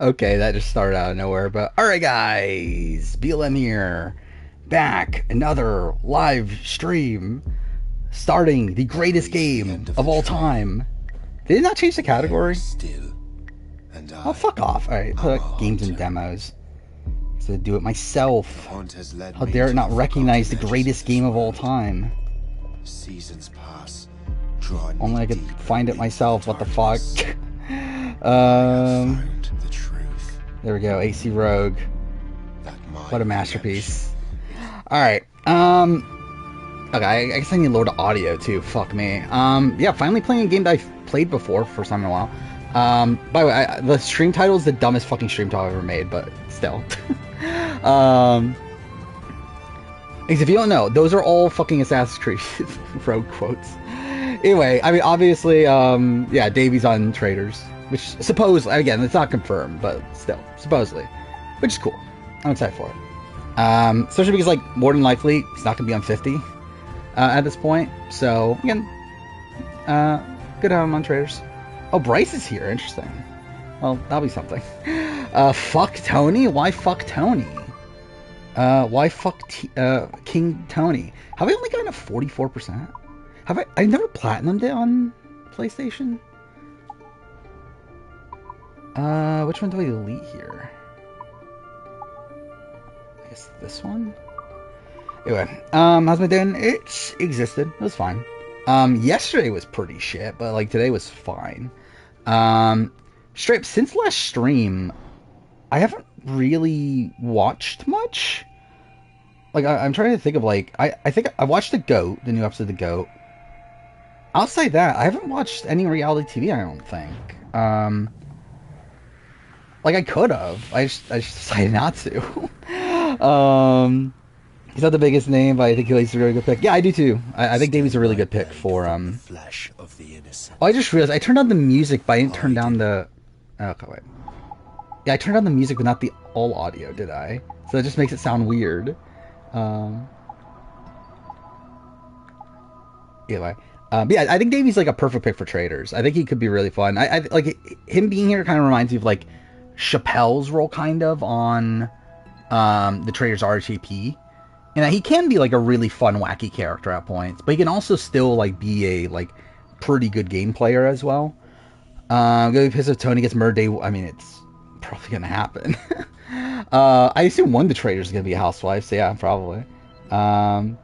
Okay, that just started out of nowhere, but alright guys, BLM here, back, another live stream, starting the greatest game of all time. Did it not change the category? Still, and Oh, fuck off. Alright, put games and hunter. demos. So do it myself. Hunt has led How me dare it to not the recognize the forgotten greatest edges of game this of all world. time. Seasons pass, drawing me Only I could deeper find it into myself, what the fuck. darkness. I have um, found the truth. there we go, AC Rogue. That my What a masterpiece. redemption. Alright, okay, I guess I need to lower the audio too, fuck me. Yeah, finally playing a game that I've played before, first time in a while. By the way, the stream title is the dumbest fucking stream title I've ever made, but still. Because if you don't know, those are all fucking Assassin's Creed Rogue quotes. Anyway, I mean, obviously, yeah, Davy's on Traders, which supposedly, again, it's not confirmed, but still, supposedly, which is cool. I'm excited for it. Especially because, like, more than likely, it's not going to be on 50 at this point. So, again, good to have him on Traders. Oh, Bryce is here. Interesting. Well, that'll be something. Fuck Tony? Why fuck Tony? Why fuck King Tony? Have I only gotten a 44%? Have I've never platinumed it on PlayStation? Which one do I delete here? I guess this one? Anyway, how's my day? It existed. It was fine. Yesterday was pretty shit, but like today was fine. Straight up, since last stream, I haven't really watched much. Like, I'm trying to think of, like, I think I watched The GOAT, the new episode of The GOAT. Outside that, I haven't watched any reality TV, I don't think. Like, I could have. I just decided not to. He's not the biggest name, but I think he's a really good pick. Yeah, I do too. I think Davy's a really good pick for, Flesh of the innocent. Oh, I just realized I turned on the music, but I didn't turn down the... Okay, wait. Yeah, I turned on the music, but not the all audio, did I? So that just makes it sound weird. Anyway. But yeah, I think Davy's like a perfect pick for Traders. I think he could be really fun. I like him being here kind of reminds me of like Chappelle's role kind of on the Traders RHAP. And that he can be like a really fun, wacky character at points, but he can also still like be a like pretty good game player as well. Gonna be pissed if Tony gets murdered. I mean, it's probably gonna happen. I assume one of the Traders is gonna be a housewife, so yeah, probably. Lauren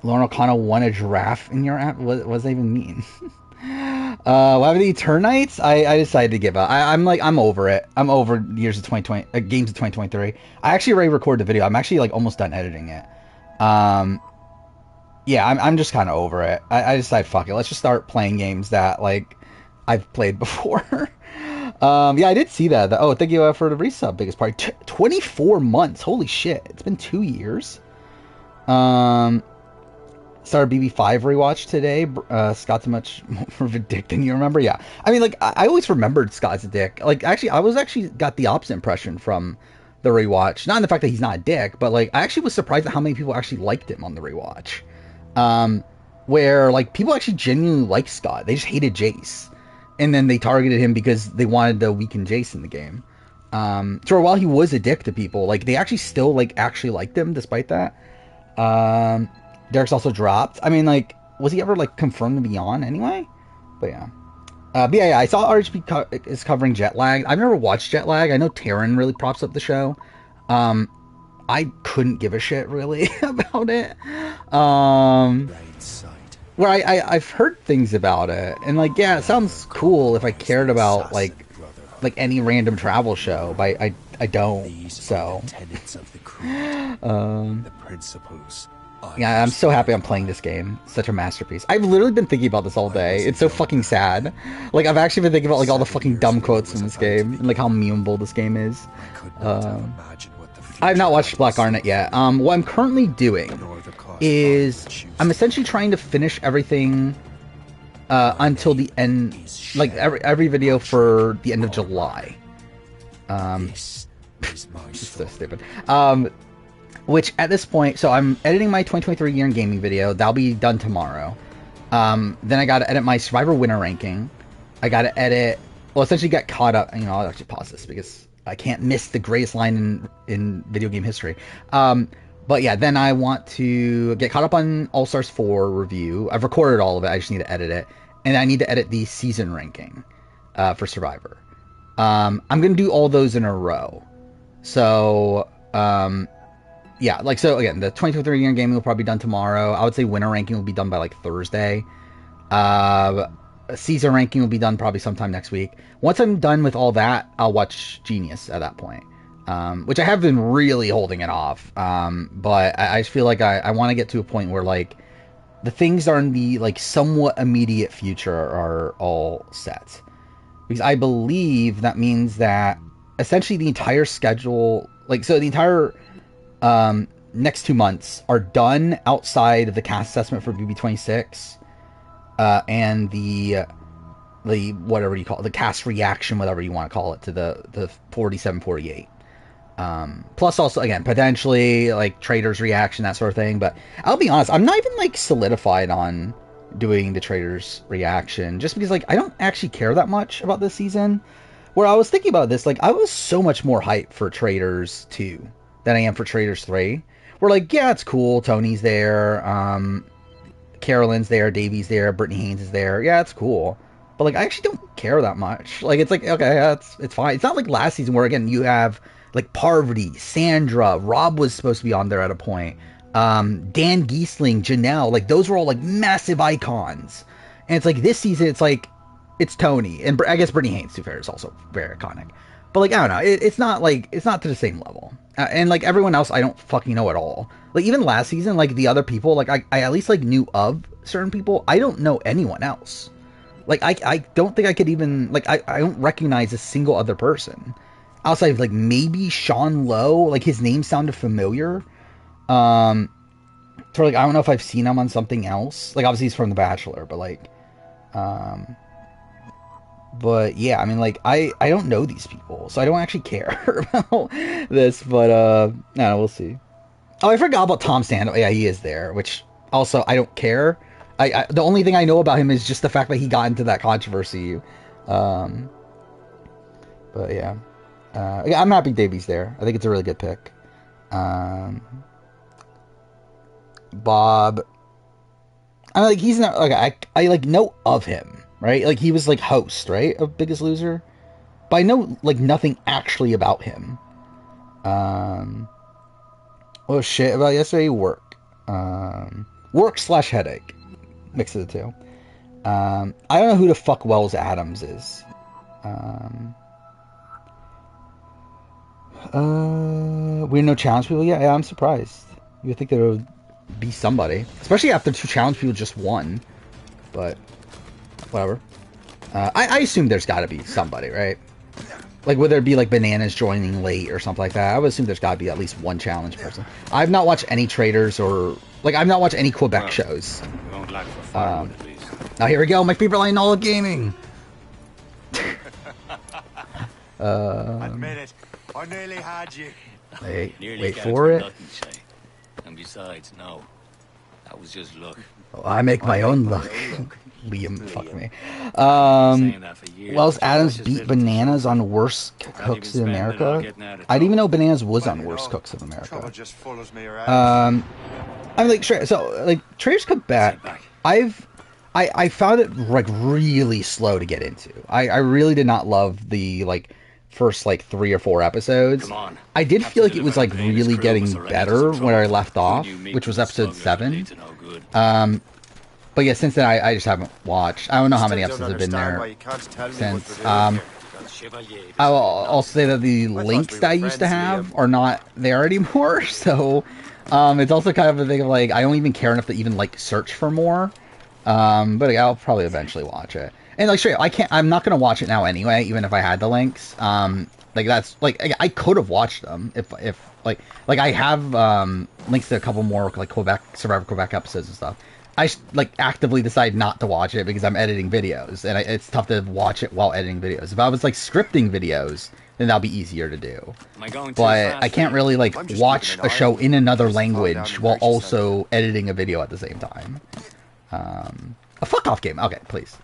O'Connell won a giraffe in your app. What does that even mean? What happened to Eternites? I decided to give up. I'm over it. I'm over years of 2020, games of 2023. I actually already recorded the video. I'm actually like almost done editing it. Yeah, I'm just kind of over it. I decided, fuck it. Let's just start playing games that like I've played before. Yeah, I did see that. Oh, thank you for the resub, biggest part. 24 months. Holy shit. It's been 2 years. Started BB5 rewatch today. Scott's much more of a dick than you remember. Yeah, I mean, like I always remembered Scott's a dick. Like actually, I was actually got the opposite impression from the rewatch. Not in the fact that he's not a dick, but like I actually was surprised at how many people actually liked him on the rewatch. Where like people actually genuinely liked Scott. They just hated Jace, and then they targeted him because they wanted to weaken Jace in the game. So while he was a dick to people, like they actually still like actually liked him despite that. Derek's also dropped. I mean, like, was he ever, like, confirmed to be on anyway? But, yeah. But, yeah, I saw RHP is covering Jetlag. I've never watched Jetlag. I know Taryn really props up the show. I couldn't give a shit, really, about it. Where I've heard things about it. And, like, yeah, it sounds cool if I cared about, like any random travel show. But I don't, so. The principles. Yeah, I'm so happy I'm playing this game. Such a masterpiece. I've literally been thinking about this all day. It's so fucking sad. Like, I've actually been thinking about, like, all the fucking dumb quotes in this game. And, like, how memeable this game is. I've not watched Black Arnet yet. What I'm currently doing is I'm essentially trying to finish everything until the end. Like, every video for the end of July. This is so stupid. Which at this point, so I'm editing my 2023 year in gaming video. That'll be done tomorrow. Then I gotta edit my Survivor winner ranking. I gotta edit well, essentially get caught up. You know, I'll actually pause this because I can't miss the greatest line in video game history. But yeah, then I want to get caught up on All Stars 4 review. I've recorded all of it. I just need to edit it, and I need to edit the season ranking for Survivor. I'm gonna do all those in a row. So yeah, like, so again, the 2023 year gaming will probably be done tomorrow. I would say winter ranking will be done by like Thursday. Season ranking will be done probably sometime next week. Once I'm done with all that, I'll watch Genius at that point, which I have been really holding it off. But I just feel like I want to get to a point where like the things are in the like somewhat immediate future are all set, because I believe that means that essentially the entire schedule, like, so the entire next 2 months are done outside of the cast assessment for BB26. And the whatever you call it, the cast reaction, whatever you want to call it, to the 47-48. Plus also, again, potentially like traders reaction, that sort of thing. But I'll be honest, I'm not even like solidified on doing the traders reaction, just because like I don't actually care that much about this season. Where I was thinking about this, like I was so much more hyped for Traders 2 than I am for Traders 3. We're like, yeah, it's cool, Tony's there, Carolyn's there, Davey's there, Brittany Haynes is there. Yeah, it's cool. But like I actually don't care that much. Like it's like, okay, yeah, it's fine. It's not like last season where again you have like Parvati, Sandra, Rob was supposed to be on there at a point. Dan Giesling, Janelle, like those were all like massive icons. And it's like this season it's like it's Tony, and I guess Brittany Haynes, to be fair, is also very iconic. But like I don't know, it's not like it's not to the same level. And like everyone else, I don't fucking know at all. Like even last season, like the other people, like I at least like knew of certain people. I don't know anyone else. Like I don't think I could even like I don't recognize a single other person outside of like maybe Sean Lowe. Like his name sounded familiar. So like I don't know if I've seen him on something else. Like obviously he's from The Bachelor, but like but yeah, I mean, like, I don't know these people, so I don't actually care about this, but, I don't know, we'll see. Oh, I forgot about Tom Sandoval. Yeah, he is there, which, also, I don't care. The only thing I know about him is just the fact that he got into that controversy. But, yeah. I'm happy Davey's there. I think it's a really good pick. Bob. I mean, like, he's not, like, I like, know of him. Right? Like, he was, like, host, right? Of Biggest Loser. But I know, like, nothing actually about him. Oh, shit. About yesterday, work. Work/headache. Mix of the two. I don't know who the fuck Wells Adams is. We know challenge people? Yeah, I'm surprised. You would think there would be somebody. Especially after 2 challenge people just won. But... whatever. I assume there's got to be somebody, right? Like, would there be, like, Bananas joining late or something like that? I would assume there's got to be at least one challenge person. I've not watched any Traders or... like, I've not watched any Quebec shows. Now, here we go. My favorite line in all of gaming. Admit it. I nearly had you. Wait for it. And besides, no. That was just luck. Oh, I make my own luck. Liam, fuck me. Wells Adams beat Bananas on Worst Cooks in America. I didn't even know Bananas was on Worst Cooks in America. I'm like, sure. So, like, Traders Quebec, I found it like really slow to get into. I really did not love the like first like 3 or 4 episodes. I did feel like it was like really getting better where I left off, which was episode 7. But yeah, since then I just haven't watched. I don't know how many episodes have been there since. I'll say that the links that I used to have are not there anymore. So it's also kind of a thing of like I don't even care enough to even like search for more. But I'll probably eventually watch it. And like straight, I'm not gonna watch it now anyway, even if I had the links. Like that's like I could have watched them if like I have links to a couple more like Survivor Quebec episodes and stuff. I like actively decide not to watch it because I'm editing videos, and it's tough to watch it while editing videos. If I was like scripting videos, then that'd be easier to do. But I can't really like watch a show in another language while also editing a video at the same time. A fuck off game. Okay, please.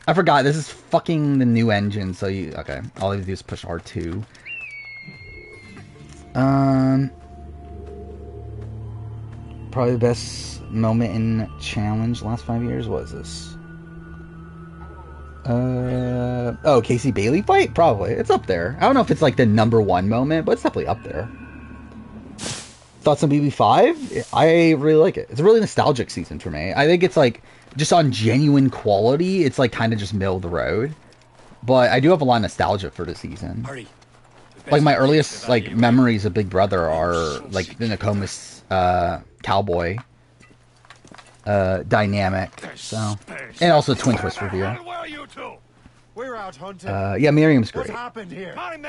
I forgot, this is fucking the new engine, so you... Okay, all you do is push R2. Probably the best moment in challenge last 5 years? What is this? Oh, Casey Bailey fight? Probably. It's up there. I don't know if it's like the #1 moment, but it's definitely up there. Thoughts on BB5? I really like it. It's a really nostalgic season for me. I think it's like, just on genuine quality, it's like kind of just middle of the road. But I do have a lot of nostalgia for the season. Like my earliest like memories of Big Brother are like the Nokomis cowboy dynamic. So, and also Twin Twist review. We're out hunting. Yeah, Miriam's great. What happened here? Like,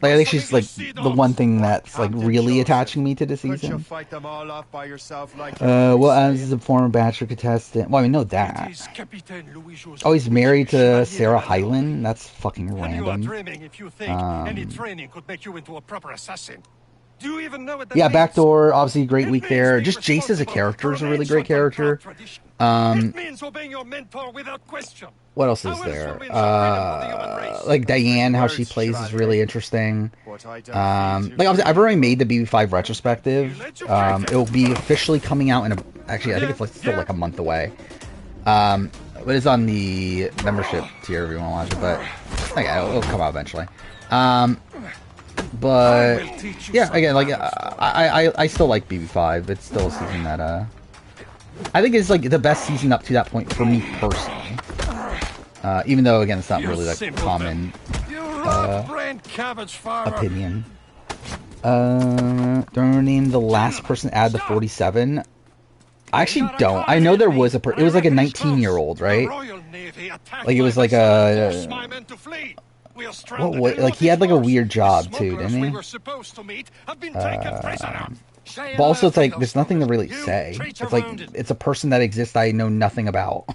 I think she's like the one thing that's like really attaching me to the Couldn't you season. fight them all off by yourself like Well, as a former Bachelor contestant, well, I know that. Oh, he's married to Sarah Hyland. That's fucking random. Yeah, Backdoor, obviously great week there. Just Jace as a character is a really great character. What else is there? Like Diane, how she plays is really interesting. Like obviously, I've already made the BB5 retrospective. It will be officially coming out in actually I think it's like still like a month away. But it's on the membership tier if you want to watch it. But okay, it'll come out eventually. But yeah, again, like I still like BB5. It's still a season that I think it's like the best season up to that point for me personally. Even though again it's not really like common opinion. Don't name the last person to add the 47. I actually don't. I know there was it was like a 19-year-old, right? Like it was like a what, like he had like a weird job too, didn't he? But also it's like there's nothing to really say. It's like it's a person that exists I know nothing about.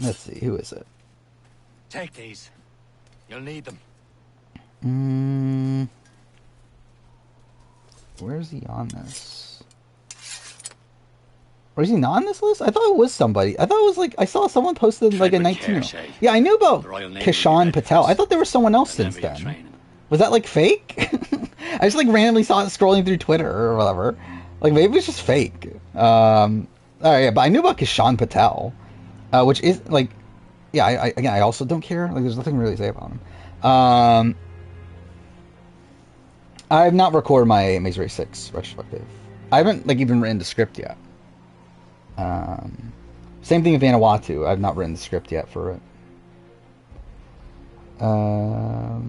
Let's see, who is it? Take these. You'll need them. Where is he on this? Or is he not on this list? I thought it was somebody. I thought it was like I saw someone posted like a 19-year-old. Yeah, I knew about Kishan Patel. I thought there was someone else since then. Was that like fake? I just like randomly saw it scrolling through Twitter or whatever. Like maybe it's just fake. Alright, yeah, but I knew about Kishan Patel, which is like, yeah. I also don't care. Like there's nothing really to say about him. I have not recorded my Maze Race 6 retrospective. I haven't like even written the script yet. Same thing with Vanuatu. I've not written the script yet for it. How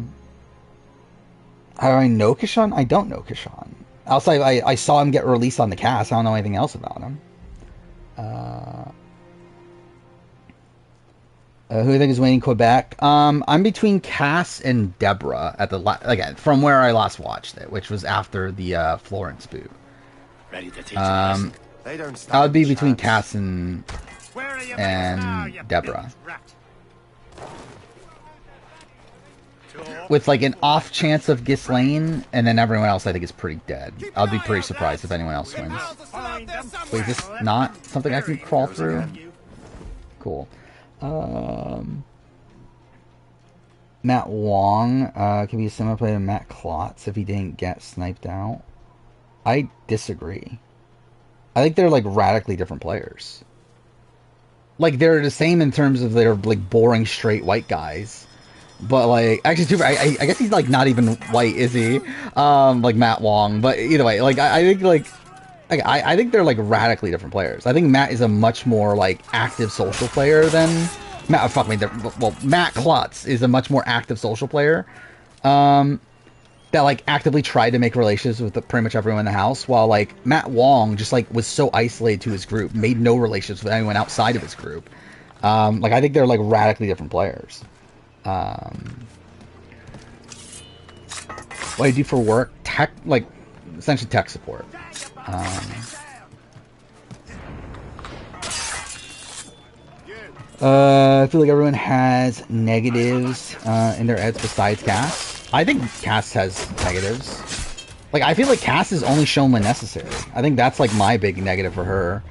do I know Kishan? I don't know Kishan. Outside, I saw him get released on the cast. I don't know anything else about him. Who do you think is winning Quebec? I'm between Cass and Deborah at the again from where I last watched it, which was after the Florence boot. Ready to teach us. I would be between Cass and Deborah. With like an off chance of Ghislaine, and then everyone else I think is pretty dead. I'll be pretty surprised if anyone else wins. Wait, is this not something I can crawl through? Cool. Matt Wong can be a similar player to Matt Klotz if he didn't get sniped out. I disagree. I think they're like radically different players. Like they're the same in terms of they're like boring straight white guys, but like actually, I guess he's like not even white, is he? Like Matt Wong. But either way, like I think like I think they're like radically different players. I think Matt is a much more like active social player than Matt. Fuck me. Well, Matt Klotz is a much more active social player. That like actively tried to make relationships with pretty much everyone in the house, while like Matt Wong just like was so isolated to his group, made no relationships with anyone outside of his group. Like I think they're like radically different players. What do you do for work? Tech, like essentially tech support. I feel like everyone has negatives in their ads besides Cass. I think Cass has negatives. Like, I feel like Cass is only shown when necessary. I think that's, like, my big negative for her.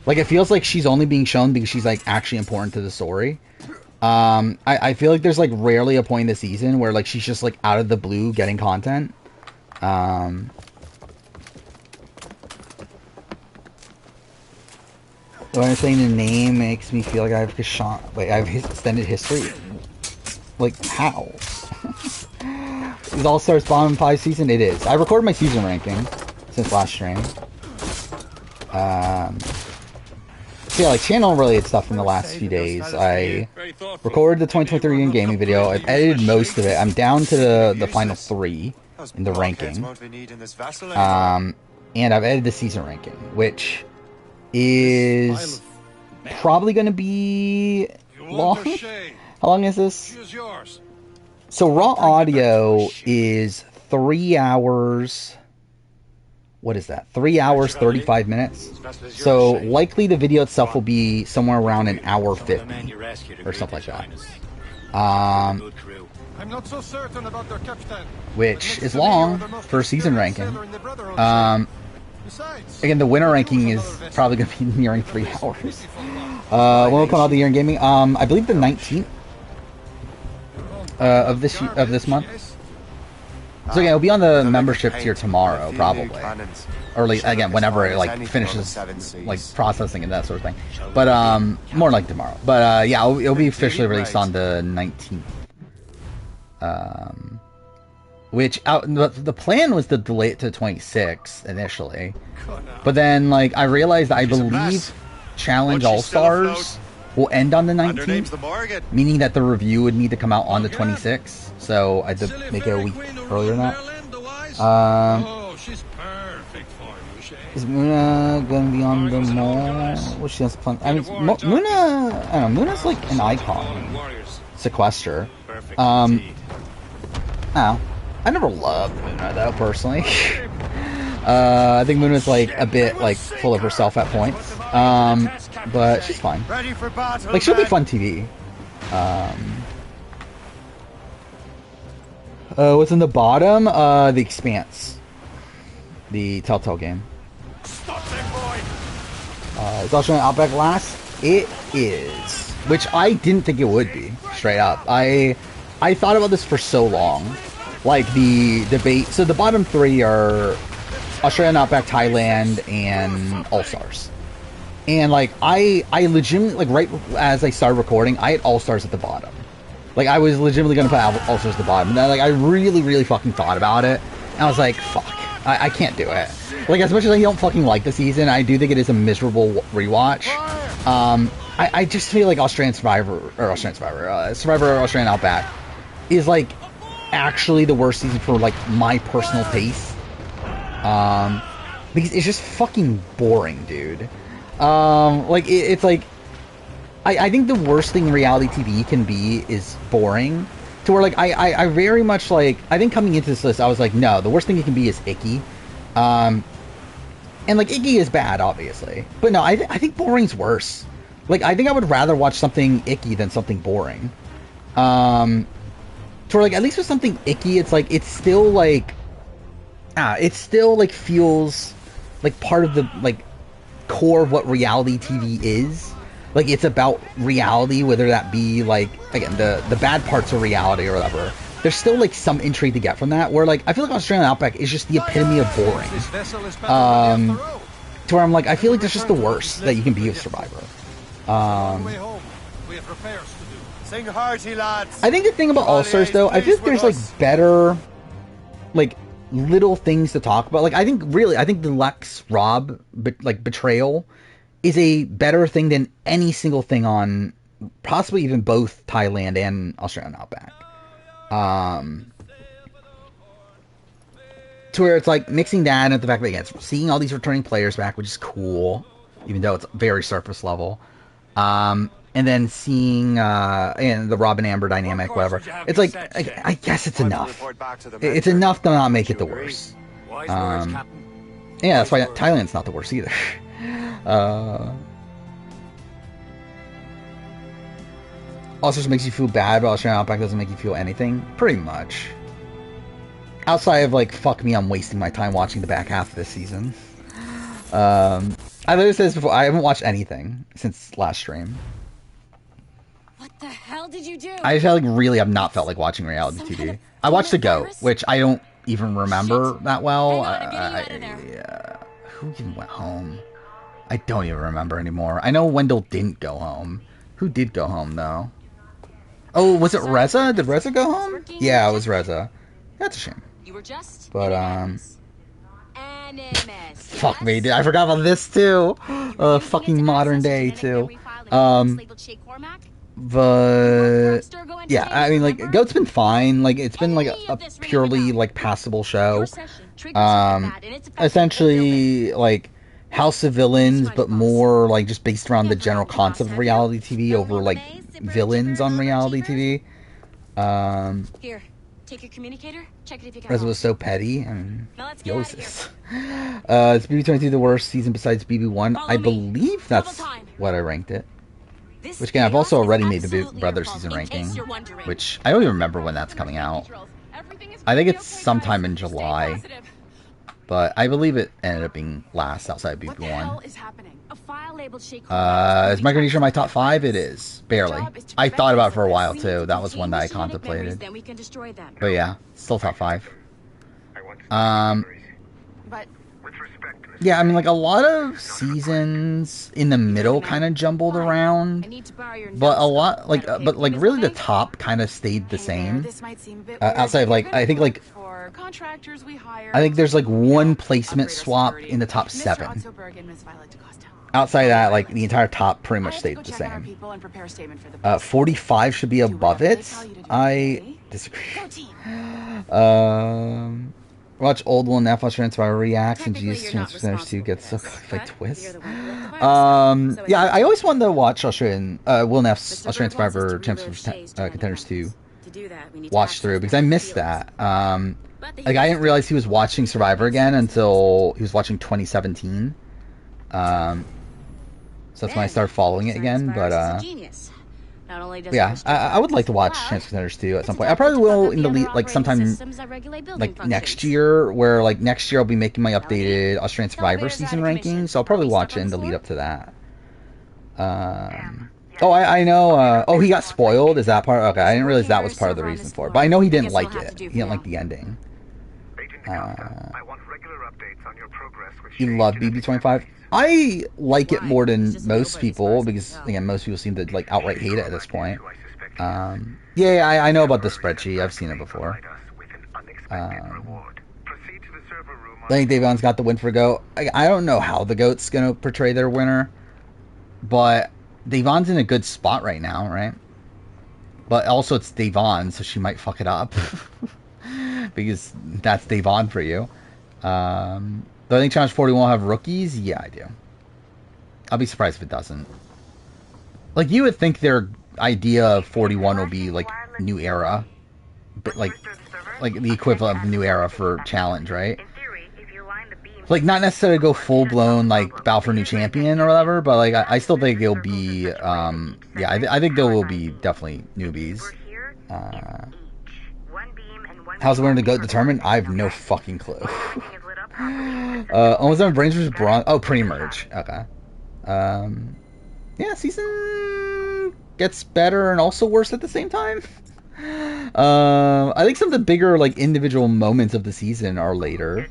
Like, it feels like she's only being shown because she's, like, actually important to the story. I feel like there's, like, rarely a point in the season where, like, she's just, like, out of the blue getting content. When I'm saying the name makes me feel like I have I have extended history. Like, how? Is All-Stars bottom 5 season? It is. I recorded my season ranking since last stream. So yeah, like, channel-related stuff in the last few days. I recorded the 2023 in-gaming video. I've edited most of it. I'm down to the final 3 in the ranking. And I've edited the season ranking, which is probably going to be long. How long is this? So raw audio is 3 hours. What is that? 3 hours, 35 minutes. So likely the video itself will be somewhere around an hour 50 or something like that. I'm not so certain about their captain, which is long for season ranking. Again, the winter ranking is probably going to be nearing 3 hours. When will come out the year in gaming? I believe the 19th of this month. So yeah, it'll be on the membership tier tomorrow, probably. Or again, whenever it like finishes like processing and that sort of thing. But more like tomorrow. But yeah, it'll be officially released on the 19th. Which the plan was to delay it to 26 initially, but then like I realized I believe Challenge All Stars will end on the 19th, meaning that the review would need to come out on the 26th. So I had to make it a week earlier than that. Is Muna gonna be on the mall? What she has planned? I mean, Muna. I don't know. Muna's like an icon. Sequester. Oh, I never loved Muna though, personally. I think Muna's like a bit like full of herself at points. But she's fine. Like she'll be fun TV. What's in the bottom? The Expanse, the Telltale game. Is also an Outback last? It is, which I didn't think it would be. Straight up, I thought about this for so long. Like the debate. So the bottom 3 are Australian Outback, Thailand, and All Stars. And like I legitimately, like right as I started recording, I had All Stars at the bottom. Like I was legitimately gonna put All Stars at the bottom. And then like I really fucking thought about it, and I was like, fuck, I can't do it. Like as much as I don't fucking like the season, I do think it is a miserable rewatch. I just feel like Survivor Australian Outback is like actually the worst season for like my personal taste. Because it's just fucking boring, dude. Like it's like I think the worst thing reality TV can be is boring. To where like I very much like, I think coming into this list I was like, no, the worst thing it can be is icky. And like icky is bad, obviously, but no, I think boring's worse. Like I think I would rather watch something icky than something boring. To where like at least with something icky, it's like it still like feels like part of the like core of what reality TV is. Like it's about reality, whether that be like, again, the bad parts of reality or whatever. There's still like some intrigue to get from that, where like I feel like Australian Outback is just the epitome of boring. To where I'm like, I feel like that's just the worst that you can be with Survivor. I think the thing about All Stars though, I feel like there's like better like little things to talk about. Like I think the Lex Rob betrayal is a better thing than any single thing on possibly even both Thailand and Australian Outback. To where it's like mixing that and the fact that it's seeing all these returning players back, which is cool, even though it's very surface level. And then seeing and the Rob and Amber dynamic, whatever. It's like I guess it's enough. It's enough to not make it the worst. Yeah, that's why Thailand's not the worst either. Also, just makes you feel bad, but Australian Outback doesn't make you feel anything. Pretty much. outside of like, fuck me, I'm wasting my time watching the back half of this season. I've said this before, I haven't watched anything since last stream. What the hell did you do? I feel like really have not felt like watching reality TV. I watched The Goat, which I don't even remember that well. Who even went home? I don't even remember anymore. I know Wendell didn't go home. Who did go home, though? Oh, was it Reza? Did Reza go home? Yeah, it was Reza. That's a shame. You were just But, Animus, fuck me, dude. I forgot about this, too. Fucking modern day, too. But yeah, I mean, like, Goat's been fine. Like, it's been like a purely like passable show. Essentially like House of Villains, but more like just based around the general concept of reality TV over like villains on reality TV. Here, take your communicator. Check it if you Reza was so petty. And let's he get always out of is. Is BB22 the worst season besides BB1? I believe that's what I ranked it. Which again, I've also already made the Big Brother season ranking, which I don't even remember when that's coming out. I think it's sometime in July, but I believe it ended up being last outside of BB1. Is Micronesia my top 5? It is. Barely. I thought about it for a while too. That was one that I contemplated. But yeah, still top 5. Yeah, I mean, like, a lot of seasons in the middle kind of jumbled around, but a lot, like, but, like, really the top kind of stayed the same, outside of, like, I think there's, like, one placement swap in the top 7. Outside of that, like, the entire top pretty much stayed the same. 45 should be above it. I disagree. Watch old one, F watch Transfire reacts, and Jesus Transformers 2 gets so cooked by twists. Yeah, I always wanted to watch Australian, Will Neff's Australian Survivor Champions Contenders 2 watch through, because I missed that. Like, I didn't realize he was watching Survivor again until he was watching 2017. So that's when I started following it again, but, yeah, I would like to watch Champions Contenders 2 at some point. I probably will in the like sometime like next year, where like next year I'll be making my updated Australian Survivor season ranking, so I'll probably watch it in the lead up to that. Oh, I know. Oh, he got spoiled. Is that part? Okay, I didn't realize that was part of the reason for it, but I know he didn't like it. He didn't like the ending. You love BB25? I like it more than most people, because again, most people seem to like outright hate it at this point. Yeah, I know about the spreadsheet. I've seen it before. I think Davon's got the win for Goat. I don't know how the Goat's gonna portray their winner, but Davon's in a good spot right now, right? But also it's Davon, so she might fuck it up. Because that's Davon for you. Do I think Challenge 40 won't have rookies? Yeah, I do. I'll be surprised if it doesn't. Like, you would think their idea of 41 will be, like, New Era. But, like the equivalent of New Era for Challenge, right? Like, not necessarily go full-blown, like, Battle for New Champion or whatever, but, like, I still think it'll be, yeah, I think there will be definitely newbies. How's the winner to Goat determined? I have no fucking clue. Almost done Brains vs. Brawn. Oh, pre-merge. Okay. Yeah, season gets better and also worse at the same time. I think some of the bigger, like, individual moments of the season are later,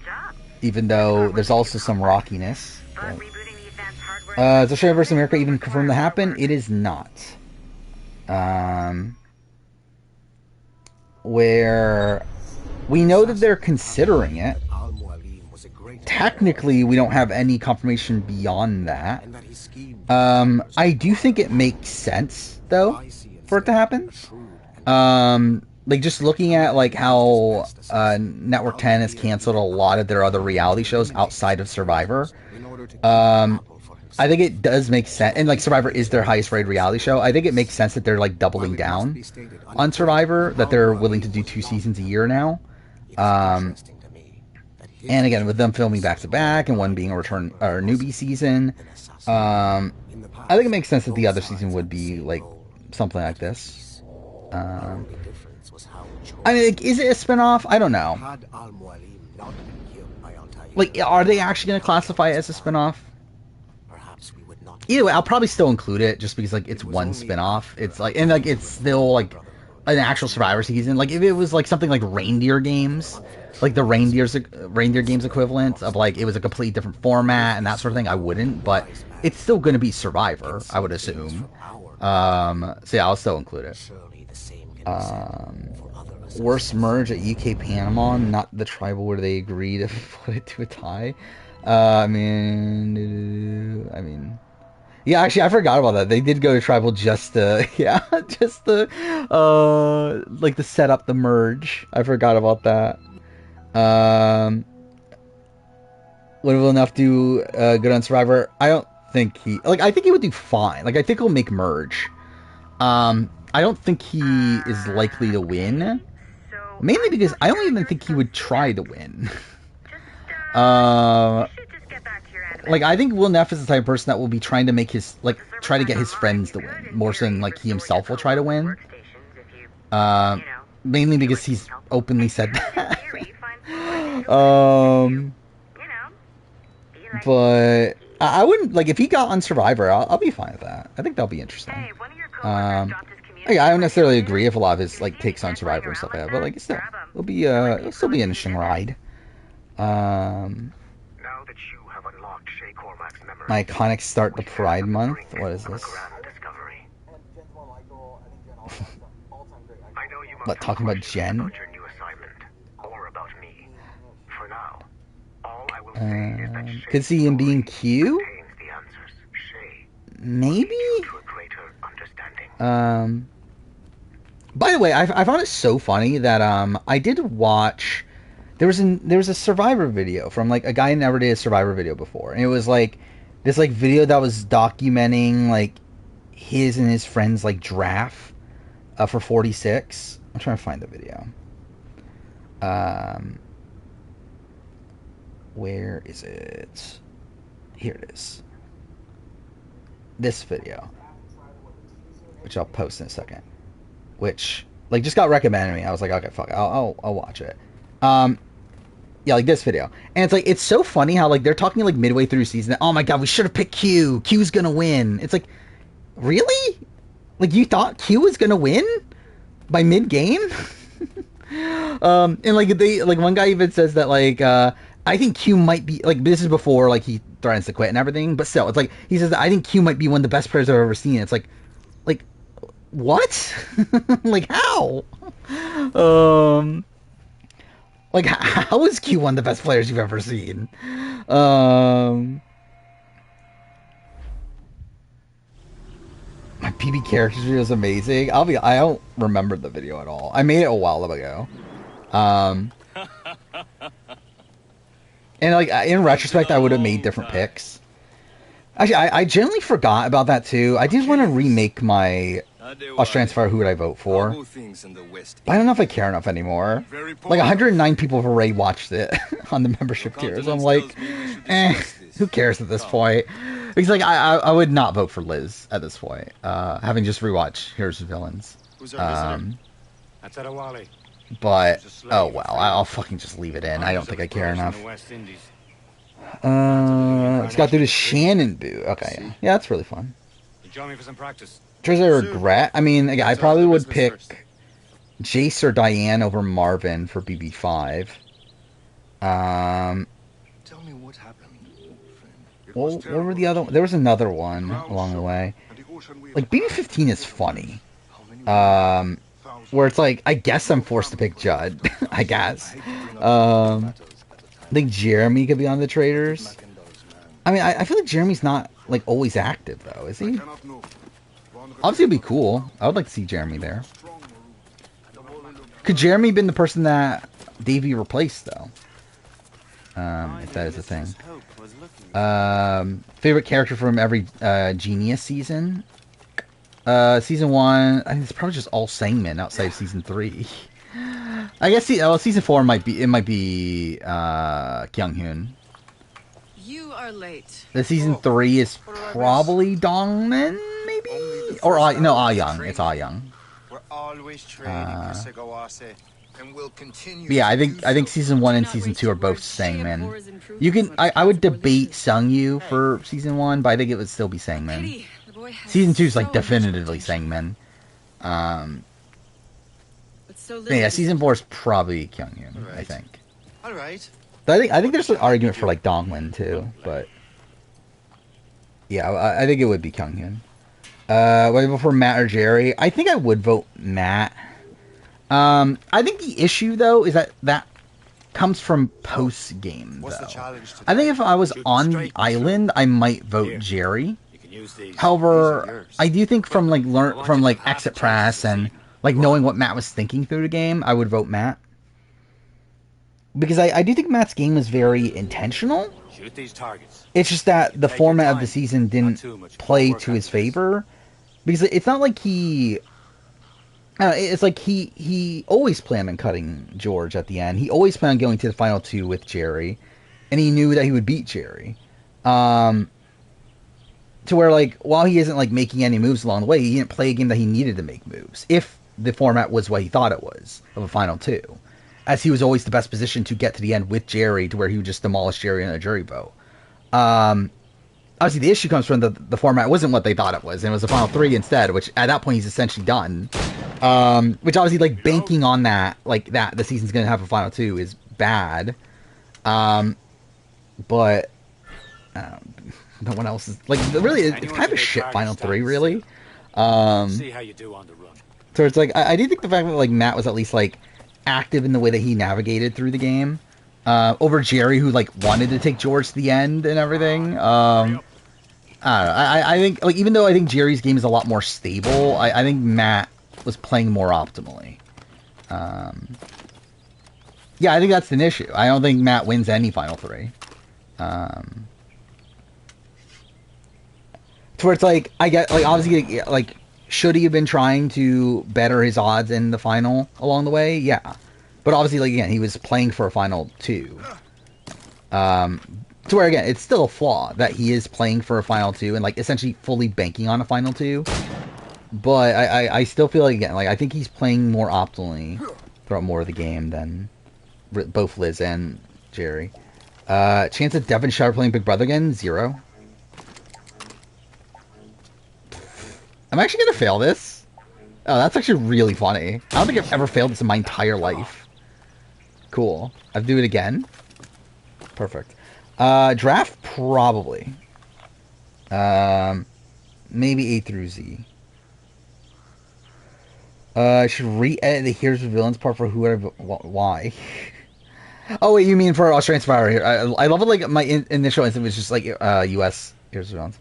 even though there's also some rockiness. But, is Australia vs. America even confirmed to happen? It is not. Where we know that they're considering it. Technically, we don't have any confirmation beyond that. I do think it makes sense, though, for it to happen. Like, just looking at, like, how Network 10 has canceled a lot of their other reality shows outside of Survivor. I think it does make sense. And, like, Survivor is their highest rated reality show. I think it makes sense that they're, like, doubling down on Survivor, that they're willing to do 2 seasons a year now. And again, with them filming back-to-back and one being a return or newbie season, I think it makes sense that the other season would be like something like this. Um, I mean, like, is it a spin-off? I don't know. Had Al Mualim not been killed by Altair, Like, are they actually going to classify it as a spin-off? perhaps we would not. Either way, I'll probably still include it just because, like, it's one spin-off. It's like, and like, it's still like an actual Survivor season. Like, if it was like something like Reindeer Games, like the Reindeer Games equivalent of like it was a completely different format and that sort of thing, I wouldn't. But it's still going to be Survivor, I would assume. So yeah, I'll still include it. Surely the same can be said for other Worst merge at UK Panama, not the tribal where they agree to put it to a tie. I mean, yeah, actually, I forgot about that. They did go to tribal just to, yeah, just to, like to set up the merge. I forgot about that. Would Will Enough do good on Survivor? I don't think I think he would do fine. Like, I think he'll make merge. I don't think he is likely to win. Mainly because I don't even think he would try to win. Like, I think Will Neff is the type of person that will be trying to make his, like, try to get his friends to win, more so than, like, he himself will try to win. Mainly because he's openly said that. But I wouldn't, like, if he got on Survivor, I'll be fine with that. I think that'll be interesting. Yeah, I don't necessarily agree with a lot of his, like, takes on Survivor and stuff like that, but, like, it'll still be an interesting ride. Now that you have unlocked Shay Cormac's memory, My iconic start to Pride Month. What is this? discovery. I know you must What, talking about Jen? about your new assignment or about me. For now, all I will say is that Shay Could see him being Q? contains the answers. Shay Maybe? to a greater understanding. By the way, I found it so funny that I did watch. There was a Survivor video from, like, a guy who never did a Survivor video before, and it was like this, like, video that was documenting, like, his and his friends, like, draft for 46. I'm trying to find the video. Where is it? Here it is. This video, which I'll post in a second, which, like, just got recommended to me. I was like, okay, fuck, I'll watch it. Yeah, like this video. And it's like, it's so funny how, like, they're talking, like, midway through season, oh my god, we should have picked Q. Q's gonna win. It's like, really? Like, you thought Q was gonna win by mid-game? And, like, one guy even says that, like, I think Q might be, like, this is before, like, he threatens to quit and everything, but still, it's like, he says that I think Q might be one of the best players I've ever seen. It's like, what? Like, how? Like, how is Q one of the best players you've ever seen? My PB characters video is amazing. I don't remember the video at all. I made it a while ago. And, like, in retrospect, I would have made different picks. Actually, I generally forgot about that too. I did want to remake my Australian Survivor Who Would I Vote For, but I don't know if I care enough anymore. Like, 109 people have already watched it on the membership tier, so I'm like, who cares at this point? Because, like, I would not vote for Liz at this point, having just rewatched Heroes and Villains. But, oh well, I'll fucking just leave it in. I don't think I care enough. It's got through to Shannon Boo. Okay, yeah, that's really fun. Join me for some practice. There's a regret. I mean, again, I probably would pick Jace or Diane over Marvin for BB5. Tell me what happened. Well, what were the other? There was another one along the way. Like, BB15 is funny. Where it's like, I guess I'm forced to pick Judd. I guess. I think Jeremy could be on the Traders. I mean, I feel like Jeremy's not, like, always active, though, is he? Obviously, it'd be cool. I would like to see Jeremy there. Could Jeremy been the person that Davey replaced, though? If that is a thing. Favorite character from every Genius season? Season 1, I think it's probably just all Sangmin outside of Season 3. I guess Season 4 might be Kyung-hoon. You are late. The Season 3 is probably Dongmin, maybe? Or, no, Ah Young. It's Ah Young. always training for Segawase. And will continue. Yeah, I think season 1 and season 2 are both Sangmin. You can I would debate Sungyu for season 1, but I think it would still be Sangmin. Season 2 is like definitively Sangmin. Yeah, season 4 is probably Kyunghyun, I think. All right. But I think there's an argument for like Dongwon too, but yeah, I think it would be Kyunghyun. Whether before Matt or Jerry, I think I would vote Matt. I think the issue though is that comes from post game. What's the challenge today? I think if I was on the island, I might vote Jerry. However, I do think from like exit press and like knowing what Matt was thinking through the game, I would vote Matt. Because I do think Matt's game was very intentional. Shoot these targets. It's just that the format of the season didn't play to his favor. Because it's not like it's like he always planned on cutting George at the end. He always planned on going to the final 2 with Jerry. And he knew that he would beat Jerry. To where, like, while he isn't, like, making any moves along the way, he didn't play a game that he needed to make moves. If the format was what he thought it was, of a final 2. As he was always the best position to get to the end with Jerry, to where he would just demolish Jerry in a jury vote. Obviously, the issue comes from the format wasn't what they thought it was, and it was the final 3 instead, which at that point he's essentially done. Which obviously, like, banking on that, like, that the season's going to have a final 2 is bad. But no one else is, like, really, it's kind of a shit final 3, really. See how you do on the run. So it's like, I do think the fact that, like, Matt was at least, like, active in the way that he navigated through the game, over Jerry, who, like, wanted to take George to the end and everything. I don't know. I think, like, even though I think Jerry's game is a lot more stable, I think Matt was playing more optimally. Yeah, I think that's an issue. I don't think Matt wins any final 3. To where it's like, I get, like, obviously, like, should he have been trying to better his odds in the final along the way? Yeah. But obviously, like, again, he was playing for a final 2. To where, again, it's still a flaw that he is playing for a final 2 and, like, essentially fully banking on a final 2. But I still feel like, again, like, I think he's playing more optimally throughout more of the game than both Liz and Jerry. Chance of Devon Shire playing Big Brother again? 0. I'm actually going to fail this. Oh, that's actually really funny. I don't think I've ever failed this in my entire life. Cool. I have to do it again. Perfect. Draft, probably. Maybe A through Z. I should re-edit the Heroes of Villains part for whoever... Why? Oh, wait, you mean for Australian Survivor here. I love it, like, my initial instinct was just, like, US Heroes of Villains.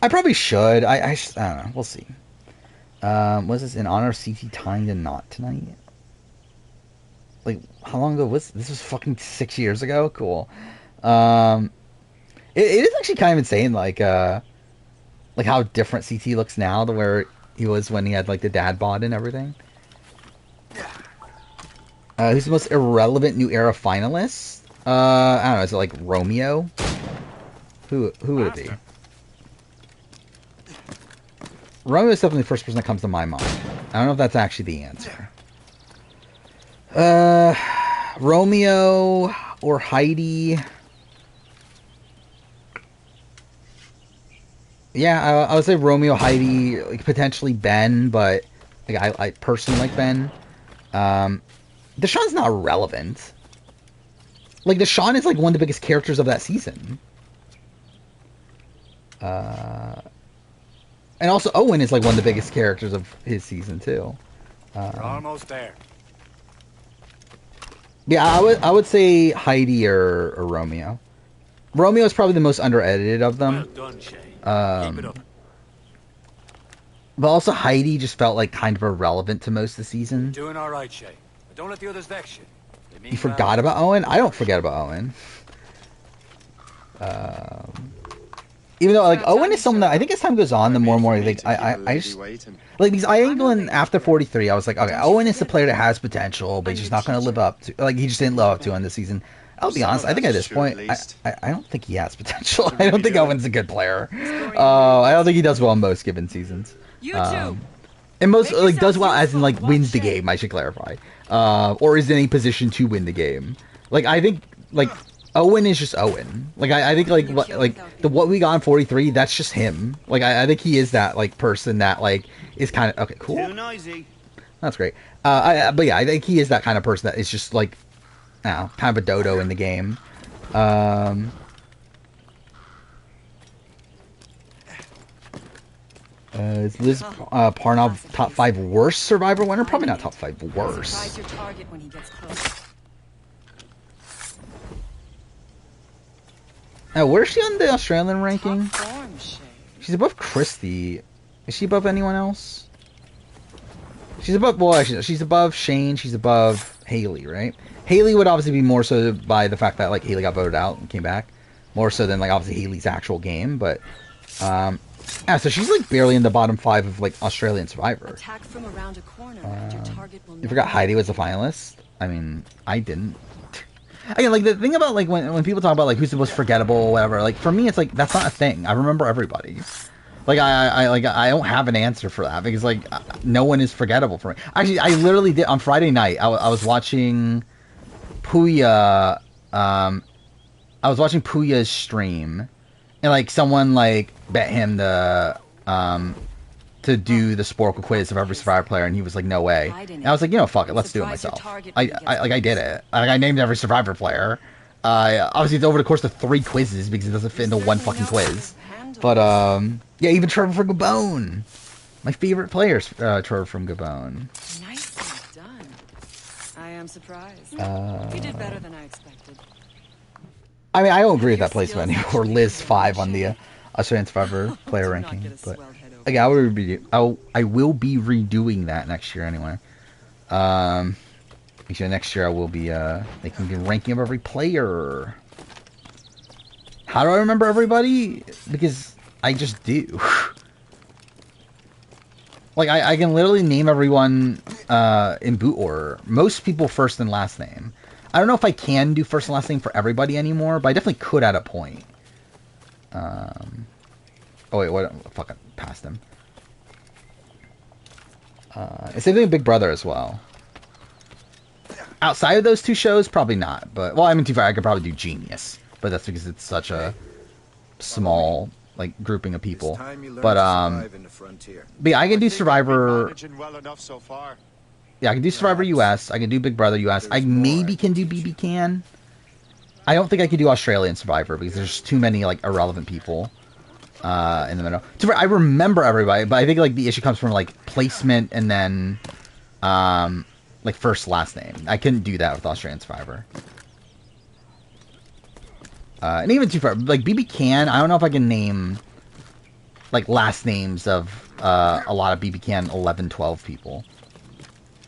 I probably should. I don't know. We'll see. Was this in honor of CT tying the knot tonight? Like, how long ago was this? Was fucking 6 years ago? Cool. It is actually kind of insane, like how different CT looks now to where he was when he had, like, the dad bod and everything. Who's the most irrelevant new era finalist? I don't know. Is it, like, Romeo? Who would it be? Romeo is definitely the first person that comes to my mind. I don't know if that's actually the answer. Romeo or Heidi. Yeah, I would say Romeo, Heidi, like, potentially Ben, but, like, I personally like Ben. Deshaun's not relevant. Like, Deshaun is, like, one of the biggest characters of that season. And also Owen is, like, one of the biggest characters of his season too. We're almost there. Yeah, I would say Heidi or Romeo. Romeo is probably the most under-edited of them. Well done, Shay. Keep it up. But also Heidi just felt like kind of irrelevant to most of the season. Doing all right, Shay. But don't let the others vex you. You forgot about Owen? I don't forget about Owen. Even though, like, Owen is someone that I think as time goes on, the more and more I think I just like, because I England after 43, I was like, okay, Owen is the player that has potential, but he's just not going to live up to, like, he just didn't live up to in this season. I'll be honest, I think at this point, I don't think he has potential. I don't think Owen's a good player. I don't think he does well in most given seasons. And most like does well as in like wins the game. I should clarify, or is in a position to win the game. Like I think like Owen is just Owen. Like I think like what we got in 43. That's just him. Like I think he is that like person that like is kind of okay. Cool. Too noisy. That's great. But yeah, I think he is that kind of person that is just like, kind of a dodo in the game. Is Liz Parnov top 5 worst Survivor winner? Probably not top 5 worst. Surprise your target when he gets close. Where's she on the Australian ranking? Top form, Shay. She's above Christy. Is she above anyone else? She's above, well, actually, she's above Shane. She's above Haley, right? Haley would obviously be more so by the fact that, like, Haley got voted out and came back. More so than, like, obviously Haley's actual game. But, yeah, so she's, like, barely in the bottom 5 of, like, Australian Survivor. Attack from around a corner. And your target will You forgot Heidi was a finalist? I mean, I didn't. Again, like, the thing about, like, when people talk about, like, who's the most forgettable or whatever, like, for me, it's, like, that's not a thing. I remember everybody. Like, I don't have an answer for that because, like, no one is forgettable for me. Actually, I literally did, on Friday night, I was watching Puya, I was watching Puya's stream, and, like, someone, like, bet him to do the Sporkle quiz of every Survivor player, and he was like, no way. And I was like, you know, fuck it, let's do it myself. I did it. I named every Survivor player. Obviously, it's over the course of 3 quizzes because it doesn't fit into one fucking quiz. But, yeah, even Trevor from Gabon. My favorite players, Trevor from Gabon. Nicely done. I am surprised. You did better than I expected. I mean, I don't agree with that placement or Liz 5 on the Australian Survivor player ranking. But, again, I will be redoing that next year anyway. Actually, next year I will be making the ranking of every player. How do I remember everybody? Because I just do. Like, I can literally name everyone in boot order. Most people first and last name. I don't know if I can do first and last name for everybody anymore, but I definitely could at a point. Oh, wait, what? Fuck, I passed him. Same thing with Big Brother as well. Outside of those 2 shows, probably not. But, well, I mean, too far, I could probably do Genius. But that's because it's such a small, like, grouping of people. But yeah, I can do Survivor. Yeah, I can do Survivor US. I can do Big Brother US. I maybe can do BB Can. I don't think I could do Australian Survivor because there's too many, like, irrelevant people in the middle. I remember everybody, but I think, like, the issue comes from, like, placement and then, like, first, last name. I couldn't do that with Australian Survivor. And even too far, like, BB Can, I don't know if I can name, like, last names of a lot of BB Can 11, 12 people.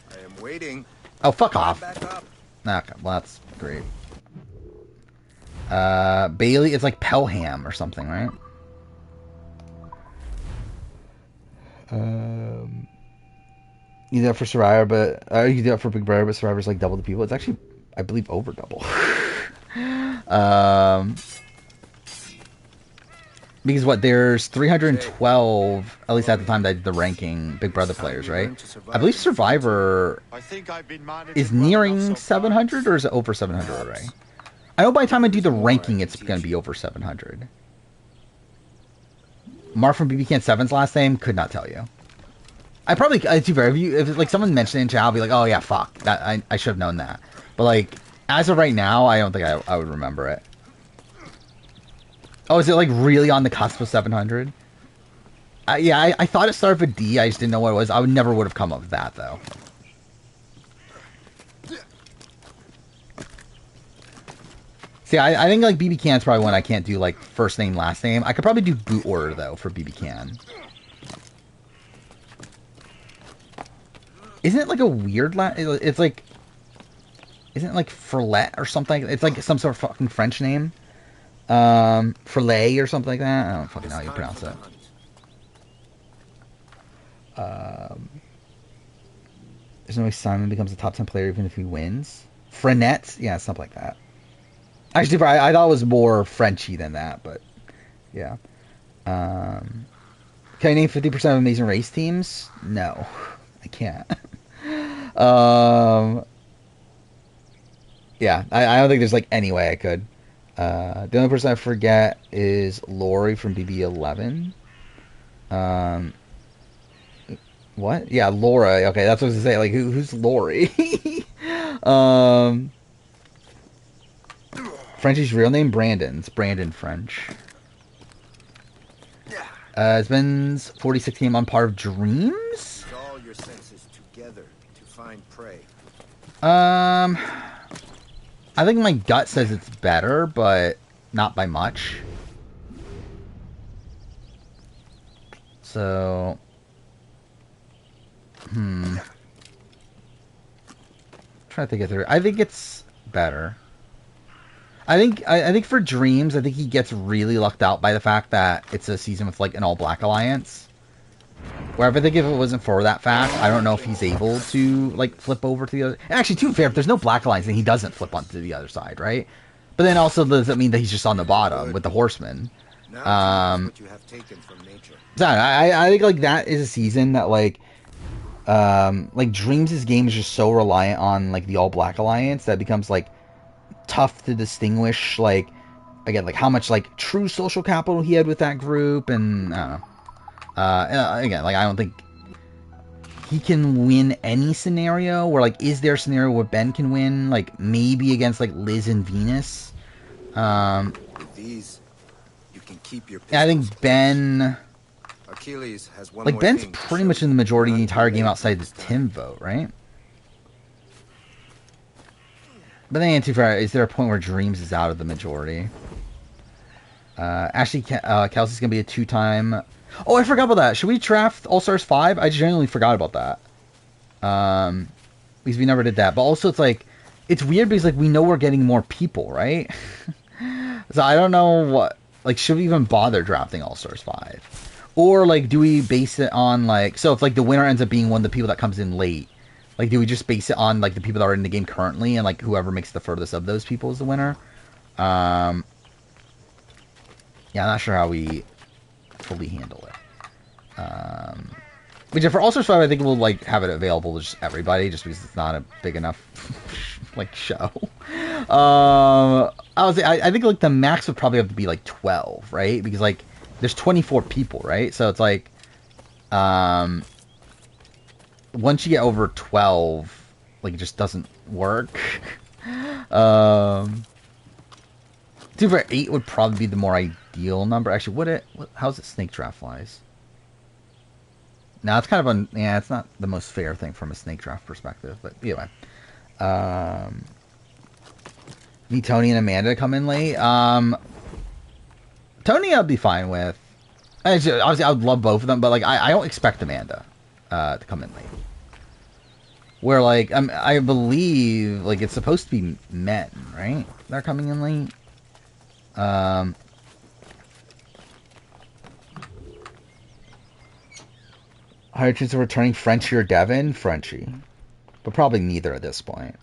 I am waiting. Oh, fuck off. Back up. Okay, well, that's great. Bailey, it's like Pelham or something, right? You do that for Survivor, but you can do that for Big Brother, but Survivor's like double the people. It's actually, I believe, over double. Because what, there's 312, at least at the time that I did the ranking, Big Brother players, right? I believe Survivor is nearing 700, or is it over 700 already? I know by the time I do the ranking, it's going to be over 700. Mark from BB Can 7's last name, could not tell you. I probably, if like someone mentioned it in chat, I'll be like, oh yeah, fuck, that I should have known that. But like, as of right now, I don't think I would remember it. Oh, is it like really on the cusp of 700? Yeah, I thought it started with a D. I just didn't know what it was. I never would have come up with that though. See, I think like BB Can's probably one I can't do like first name, last name. I could probably do boot order though for BB Can. Isn't it like a weird it's like, isn't it like Ferlet or something? It's like some sort of fucking French name. Ferlet or something like that. I don't fucking know how you pronounce it. There's no way Simon becomes a top 10 player even if he wins. Frenet? Yeah, something like that. Actually, I thought it was more Frenchy than that, but yeah. Can I name 50% of Amazing Race teams? No, I can't. Yeah, I don't think there's like any way I could. The only person I forget is Lori from BB11. What? Yeah, Laura. Okay, that's what I was gonna say. Like, who's Lori? Frenchie's real name Brandon. It's Brandon French. It's been 46 game on par of Dreams. All your senses together to find prey. I think my gut says it's better, but not by much. So, trying to think it through. I think it's better. I think for Dreams, I think he gets really lucked out by the fact that it's a season with like an all black alliance. Where I think if it wasn't for that fact, I don't know if he's able to like flip over to the other. Actually, to be fair, if there's no black alliance, then he doesn't flip onto the other side, right? But then also does that mean that he's just on the bottom with the horsemen? What you have taken from nature. So I think like that is a season that like Dreams' game is just so reliant on like the all black alliance that it becomes like tough to distinguish like again like how much like true social capital he had with that group, and I don't know. Again, like I don't think he can win any scenario where like is there a scenario where Ben can win like maybe against like Liz and Venus. With these, you can keep your I think Ben Achilles has one like more Ben's thing to pretty show much you. in the majority of the entire Not game late outside the this time. Tim vote, right? But then too far, is there a point where Dreams is out of the majority? Ashley Kelsey's gonna be a 2-time. Oh, I forgot about that. Should we draft All Stars 5? I genuinely forgot about that. Because we never did that. But also, it's like it's weird because like we know we're getting more people, right? So I don't know what like should we even bother drafting All Stars 5, or like do we base it on like so if like the winner ends up being one of the people that comes in late, like do we just base it on like the people that are in the game currently and like whoever makes the furthest of those people is the winner? Yeah, I'm not sure how we fully handle it. Which for All Stars 5, I think we'll like have it available to just everybody, just because it's not a big enough like show. I think like the max would probably have to be like 12, right? Because like there's 24 people, right? So it's like once you get over 12, like it just doesn't work. 2 for 8 would probably be the more ideal number. Actually, how's it snake draft wise? Now it's kind of it's not the most fair thing from a snake draft perspective, but anyway. Need Tony and Amanda to come in late. Tony I'd be fine with. Obviously, I would love both of them, but like I don't expect Amanda to come in late. Where like I believe like it's supposed to be men, right? They're coming in late. Higher chance of returning Frenchie or Devin? Frenchie. But probably neither at this point.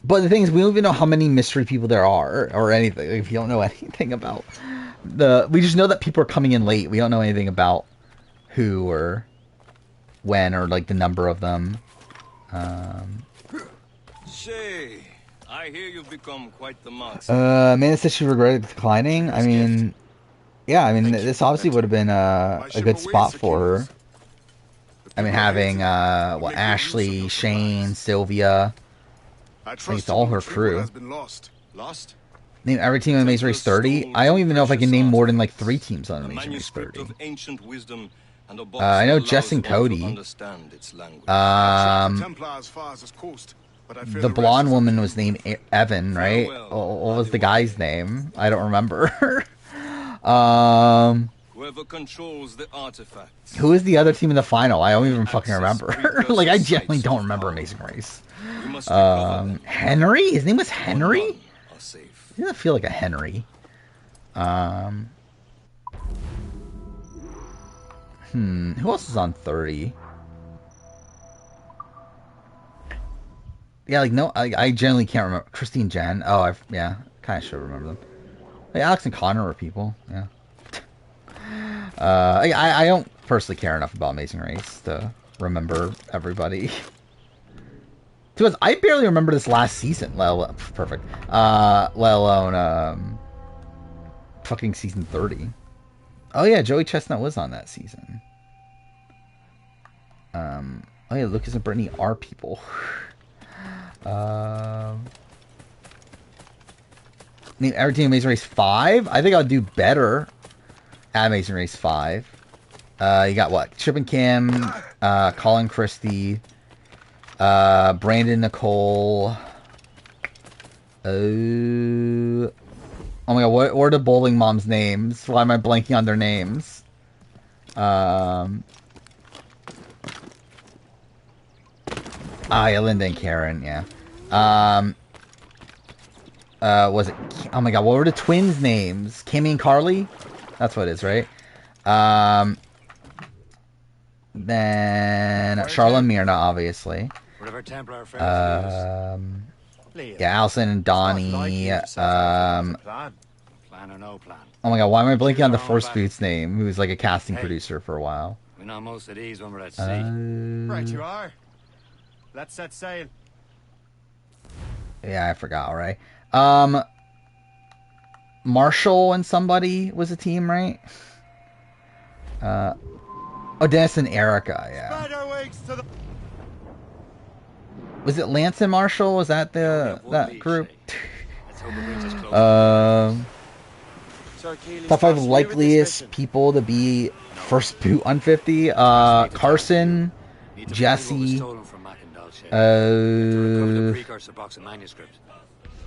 But the thing is, we don't even know how many mystery people there are, or anything. Like, if you don't know anything about we just know that people are coming in late. We don't know anything about who or when or like the number of them. Shay, I hear you've become quite the monster. Amanda said she regretted declining. I mean, yeah, I mean, this obviously would have been a good spot for her. I mean, having Ashley, Shane, Sylvia. I think it's all her crew. Lost? Name every team on Maze Race 30. I don't even know if I can name more than like 3 teams on Maze Race 30. Of ancient wisdom and a box I know that Jess and allows one to Cody. understand its language. The blonde woman was named Evan, right? What was the guy's name? I don't remember. Whoever controls the artifacts. Who is the other team in the final? I don't even fucking remember. Like, I genuinely don't remember Amazing Race. Henry? His name was Henry? He doesn't feel like a Henry. Who else is on 30? Yeah, like, no, I generally can't remember. Christine Jen. Oh, yeah, kind of should remember them. Like, Alex and Connor are people, yeah. I don't personally care enough about Amazing Race to remember everybody. Because I barely remember this last season, let alone fucking season 30. Oh yeah, Joey Chestnut was on that season. Oh yeah, Lucas and Brittany are people. Name everything Amazing Race 5? I think I'll do better at Amazing Race 5. You got what? Chip and Kim, Colin Christie, Brandon Nicole. Oh my god, what are the bowling moms' names? Why am I blanking on their names? Yeah, Linda and Karen, yeah. Was it... Oh my god, what were the twins' names? Kimmy and Carly? That's what it is, right? Then Charla and Myrna, obviously. Yeah, Allison and Donnie. Plan or no plan. Oh my god, why am I blanking on the Force Boots name? Who was like a casting producer for a while. We know most of these when we're at sea. Right you are. Let's set sail. Yeah, I forgot, right? Marshall and somebody was a team, right? Oh, Dennis and Erica, yeah. Was it Lance and Marshall? Was that that group? Top 5 likeliest people to be first boot on 50. Carson, Jesse. Precursor box of manuscript.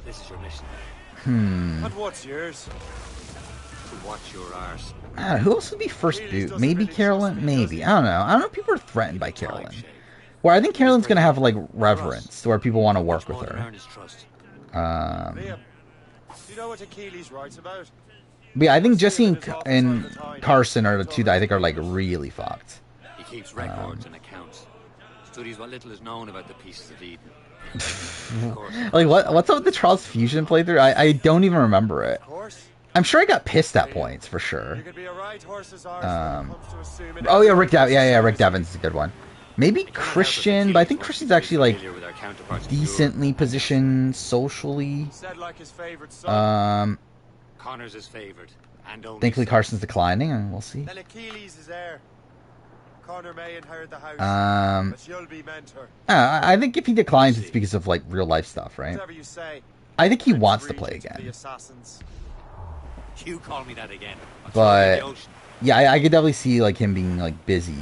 This is your mission. And what's yours? To watch your arse. Who else would be first boot? Maybe Carolyn? Maybe. I don't know. I don't know if people are threatened by Carolyn. Where I think Carolyn's going to have, like, reverence, where people want to work with her. Liam, do you know what Achilles writes about? But yeah, I think Jesse and Carson are the two that I think are, like, really fucked. He keeps records and accounts. Studies what little is known about the pieces of Eden. Like, what's up with the Charles Fusion playthrough? I don't even remember it. I'm sure I got pissed at points, for sure. Oh, yeah, Rick Devins. Yeah, Rick Devins is a good one. Maybe Christian, but I think Christian's actually, like, decently positioned socially. Connor's his favorite. Thankfully, Carson's declining, and we'll see. Connor may inherit the house, but you'll be mentor. I think if he declines, it's because of, like, real life stuff, right? Whatever you say. I think he wants to play again. You call me that again. But yeah, I could definitely see like him being like busy.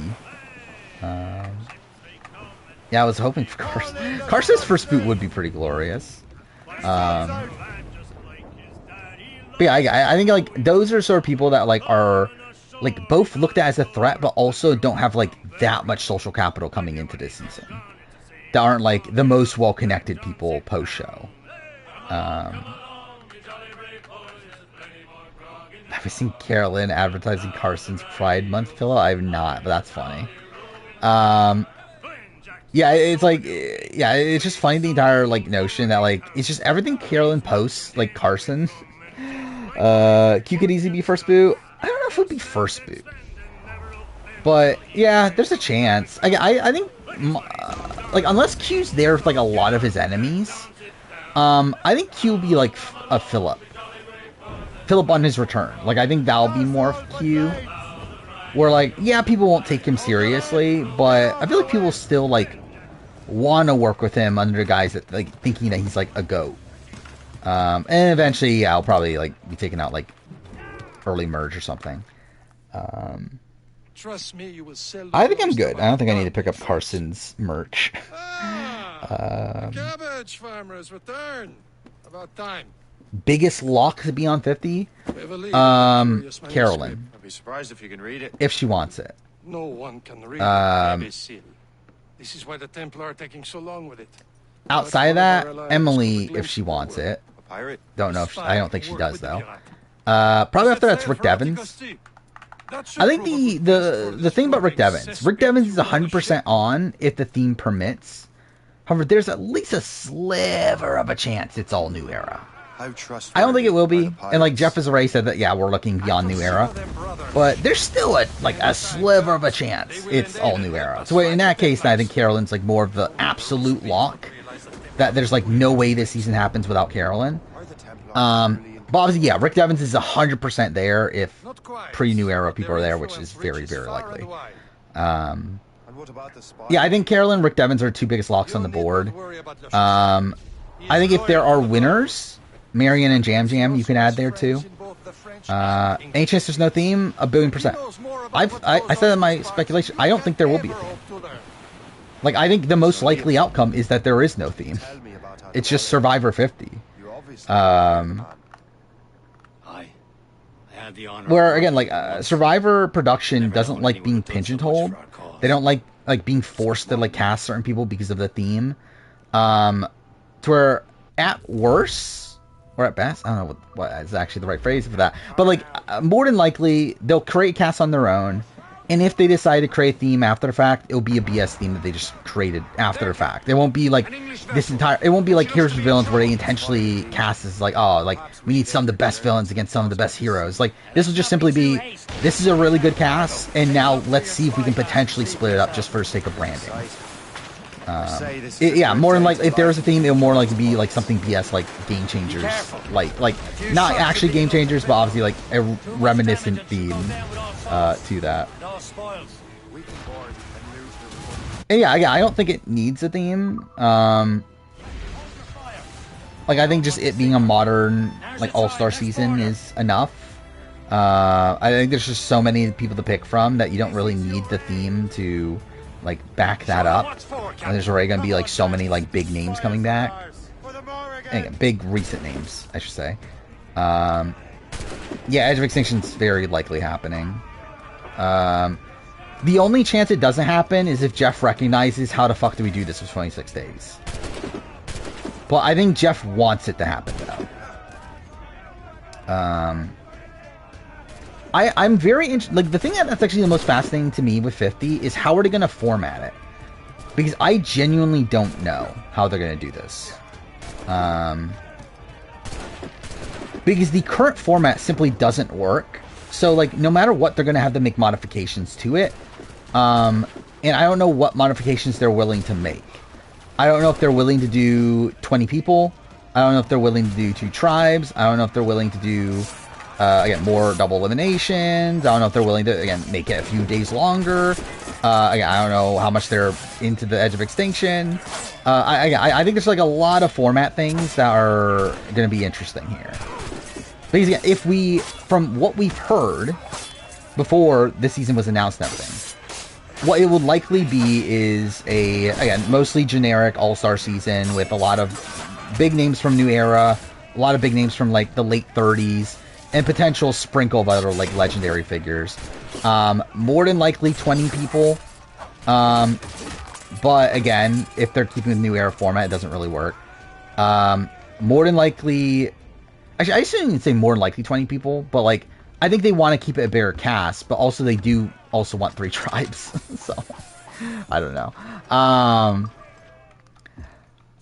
Yeah, I was hoping for Carson. Carson's first boot would be pretty glorious. But yeah, I think like those are sort of people that like are like both looked at as a threat, but also don't have like that much social capital coming into this season. That aren't like the most well-connected people post show. Have I seen Carolyn advertising Carson's Pride Month pillow? I have not, but that's funny. Yeah, it's like, yeah, it's just funny the entire like notion that like it's just everything Carolyn posts like Carson. Q could easily be first boot. I don't know if it would be first boot, but yeah, there's a chance. I think like unless Q's there with like a lot of his enemies, I think Q will be like a Philip on his return. Like I think that'll be more of Q, where like yeah, people won't take him seriously, but I feel like people still like want to work with him under guys that like thinking that he's like a goat. And eventually, yeah, I'll probably like be taking out like early merge or something. Trust me, you will sell. I think I'm good. I don't think I need to pick up Carson's merch. Cabbage farmers return. About time. Biggest lock to be on 50? Carolyn. I'd be surprised if you can read it. If she wants it. No one can read it. This is why the Templar are taking so long with it. Outside of that, Emily, if she wants it. A pirate? Don't know if I don't think she does though. Probably after that's Rick Devins. I think the thing about Rick Devins is 100% on if the theme permits. However, there's at least a sliver of a chance it's all New Era. How trustworthy I don't think it will are be. the And like pirates? Jeff has already said that, yeah, we're looking beyond New Era. But there's still a sliver of a chance it's all New Era. So in that case, I think Carolyn's like more of the absolute lock. That there's like no way this season happens without Carolyn. But obviously, yeah, Rick Devens is 100% there if pre-New Era people are there, which is very, very likely. And what about the spy? Yeah, I think Carolyn and Rick Devens are two biggest locks on the board. I think if there are winners, Marion and Jam Jam you can add there too. Any chance there's no theme? 1,000,000,000%. I said in my speculation, I don't think there will be a theme. Like, I think the most likely outcome is that there is no theme. It's just Survivor 50. Where, again, like, Survivor production doesn't like being pigeonholed. They don't like being forced to, like, cast certain people because of the theme. To where, at worst, or at best, I don't know what is actually the right phrase for that. But, like, more than likely, they'll create casts on their own. And if they decide to create a theme after the fact, it'll be a BS theme that they just created after the fact. It won't be like it won't be like Heroes of Villains where they intentionally cast as like, oh, like we need some of the best villains against some of the best heroes. Like, this will just simply be, this is a really good cast, and now let's see if we can potentially split it up just for the sake of branding. Yeah, more than like, if there was a theme, it'll more like be like something BS like Game Changers, like not actually Game Changers, but obviously like a reminiscent theme to that. And yeah, I don't think it needs a theme. Like, I think just it being a modern like All-Star season is enough. I think there's just so many people to pick from that you don't really need the theme to like back that up. And there's already gonna be like so many like big names coming back. And again, big recent names, I should say. Yeah, Edge of Extinction's very likely happening. The only chance it doesn't happen is if Jeff recognizes how the fuck do we do this for 26 days. But I think Jeff wants it to happen though. I'm very interested. Like, the thing that's actually the most fascinating to me with 50 is how are they going to format it? Because I genuinely don't know how they're going to do this. Because the current format simply doesn't work. So, like, no matter what, they're going to have to make modifications to it. And I don't know what modifications they're willing to make. I don't know if they're willing to do 20 people. I don't know if they're willing to do 2 tribes. I don't know if they're willing to do, again, more double eliminations. I don't know if they're willing to, again, make it a few days longer. Again, I don't know how much they're into the Edge of Extinction. I think there's, like, a lot of format things that are going to be interesting here. Because, again, if we, from what we've heard before this season was announced and everything, what it would likely be is a, again, mostly generic all-star season with a lot of big names from New Era, a lot of big names from, like, the late 30s, and potential sprinkle of other, like, legendary figures. More than likely 20 people. But, again, if they're keeping the New Era format, it doesn't really work. More than likely... Actually, I shouldn't even say more than likely 20 people, but, like, I think they want to keep it a bigger cast, but also they do also want 3 tribes. So, I don't know.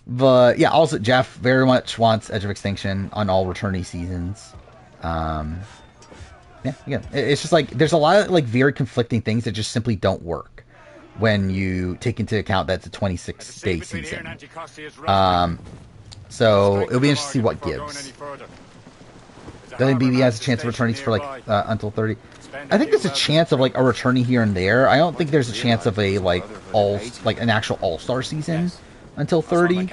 But, yeah, also, Jeff very much wants Edge of Extinction on all returnee seasons. Yeah, again, it's just, like, there's a lot of, like, very conflicting things that just simply don't work when you take into account that it's a 26-day season. So, it'll be interesting to see what gives. I think BB has a chance of returnees for, like, until 30. I think there's a chance of, like, a returnee here and there. I don't think there's a chance of a, like, an actual all-star season until 30.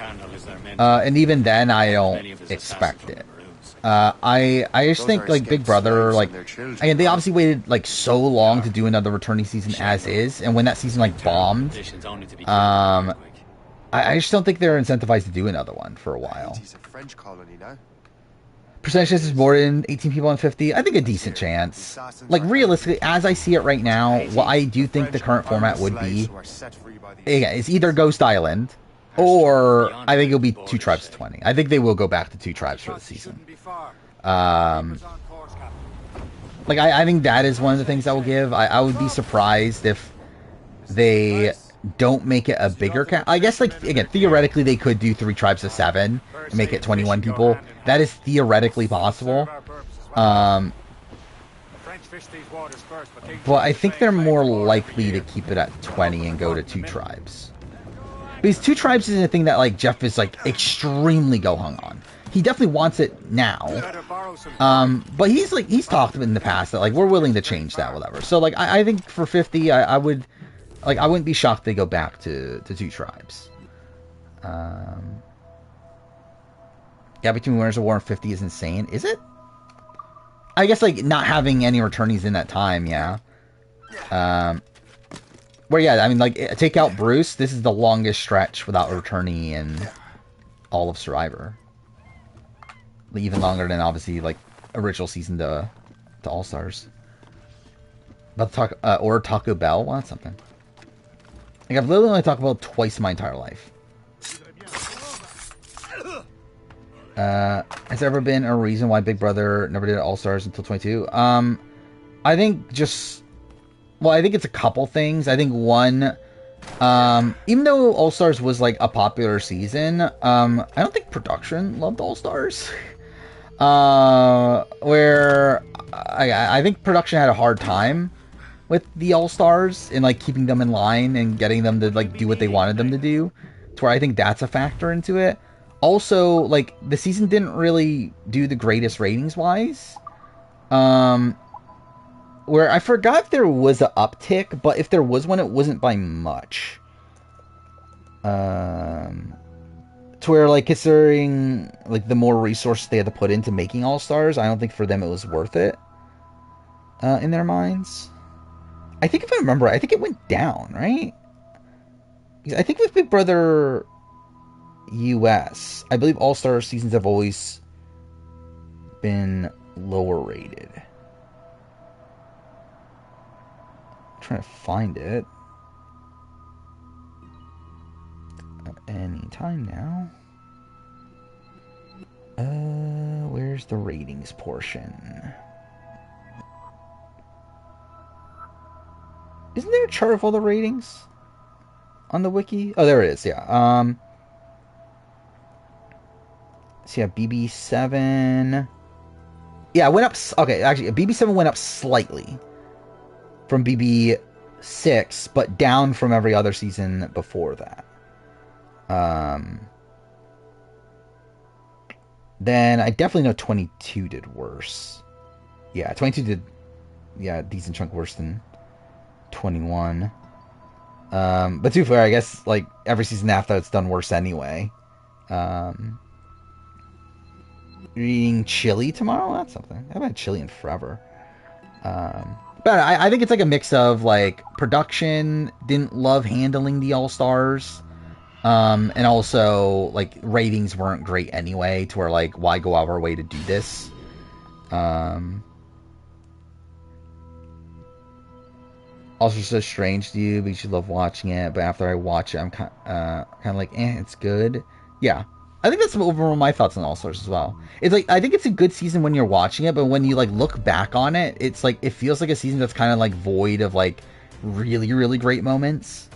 And even then, I don't expect it. I just think, like, Big Brother, like, again, they obviously waited, like, so long to do another returnee season as is, and when that season, like, bombed, I just don't think they're incentivized to do another one for a while. Percentage is more than 18 people on 50. I think a decent chance. Like, realistically, as I see it right now, what I do think the current format would be, again, it's either Ghost Island, or I think it'll be 2 tribes to 20. I think they will go back to 2 tribes for the season. Like, I think that is one of the things that will give. I would be surprised if they don't make it a bigger count. I guess, like, again, theoretically, they could do 3 tribes of 7 and make it 21 people. That is theoretically possible. But I think they're more likely to keep it at 20 and go to 2 tribes. Because 2 tribes isn't a thing that, like, Jeff is, like, extremely go-hung on. He definitely wants it now. But he's talked in the past that, like, we're willing to change that, whatever. So, like, I think for 50, I would, like, I wouldn't be shocked they go back to 2 tribes. Yeah, between Winners of War and 50 is insane. Is it? I guess, like, not having any returnees in that time, yeah. Where, yeah, I mean, like, take out Bruce, this is the longest stretch without a returnee in all of Survivor. Even longer than, obviously, like, original season to All-Stars. About to talk, or Taco Bell, well, that's something. Like, I've literally only talked about twice in my entire life. Has there ever been a reason why Big Brother never did All-Stars until 22? I think just... Well, I think it's a couple things. I think one... even though All-Stars was, like, a popular season, I don't think production loved All-Stars. Where... I think production had a hard time with the All-Stars and, like, keeping them in line and getting them to, like, do what they wanted them to do. To where I think that's a factor into it. Also, like, the season didn't really do the greatest ratings-wise. Where I forgot if there was an uptick, but if there was one, it wasn't by much. To where, like, considering, like, the more resources they had to put into making All-Stars, I don't think for them it was worth it. In their minds. I think if I remember, I think it went down, right? I think with Big Brother... US, I believe All-Star seasons have always been lower rated. I'm trying to find it. Any time now. Where's the ratings portion? Isn't there a chart of all the ratings on the wiki? Oh, there it is, yeah. So yeah, BB7... Yeah, it went up... Okay, actually, BB7 went up slightly from BB6, but down from every other season before that. Then I definitely know 22 did worse. Yeah, 22 did... Yeah, a decent chunk worse than 21. But to be fair, I guess, like, every season after it's done worse anyway. You're eating chili tomorrow? That's something. I haven't had chili in forever. But I think it's like a mix of, like, production didn't love handling the All-Stars. And also, like, ratings weren't great anyway, to where, like, why go out of our way to do this? Also so strange to you, because you love watching it, but after I watch it, I'm kind of like, it's good. Yeah. I think that's overall my thoughts on All-Stars as well. It's like, I think it's a good season when you're watching it, but when you, like, look back on it, it's like, it feels like a season that's kind of, like, void of, like, really, really great moments.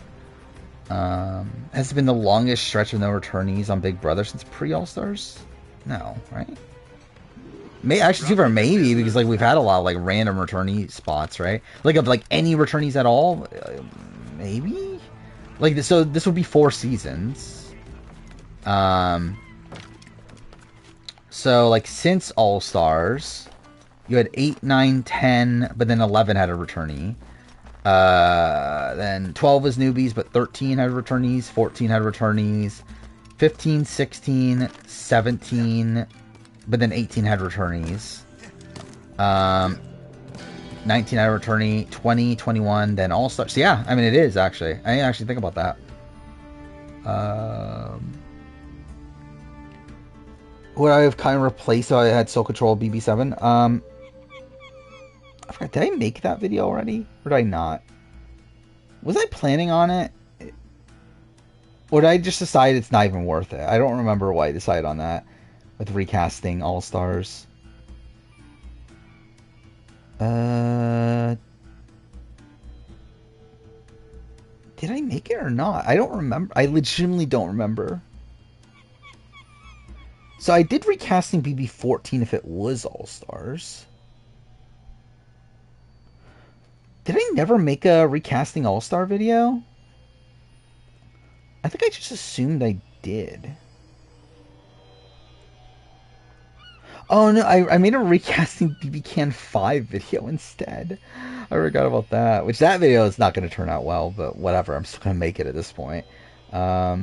Has it been the longest stretch of no returnees on Big Brother since pre-All-Stars? No, right? Actually, super maybe, because, like, we've had a lot of, like, random returnee spots, right? Like, of, like, any returnees at all? Maybe? Like, so this would be 4 seasons. So, like, since All-Stars, you had 8, 9, 10, but then 11 had a returnee. Then 12 was newbies, but 13 had returnees, 14 had returnees, 15, 16, 17, but then 18 had returnees. 19 had a returnee, 20, 21, then All-Stars. So, yeah, I mean, it is, actually. I didn't actually think about that. Would I have kind of replaced so I had Soul Control BB7? I forgot, did I make that video already? Or did I not? Was I planning on it? Or did I just decide it's not even worth it? I don't remember why I decided on that. With recasting All-Stars. Did I make it or not? I don't remember. I legitimately don't remember. So I did recasting BB-14 if it was All-Stars. Did I never make a recasting All-Star video? I think I just assumed I did. Oh no, I made a recasting BB Can 5 video instead. I forgot about that. Which that video is not going to turn out well, but whatever. I'm still going to make it at this point. But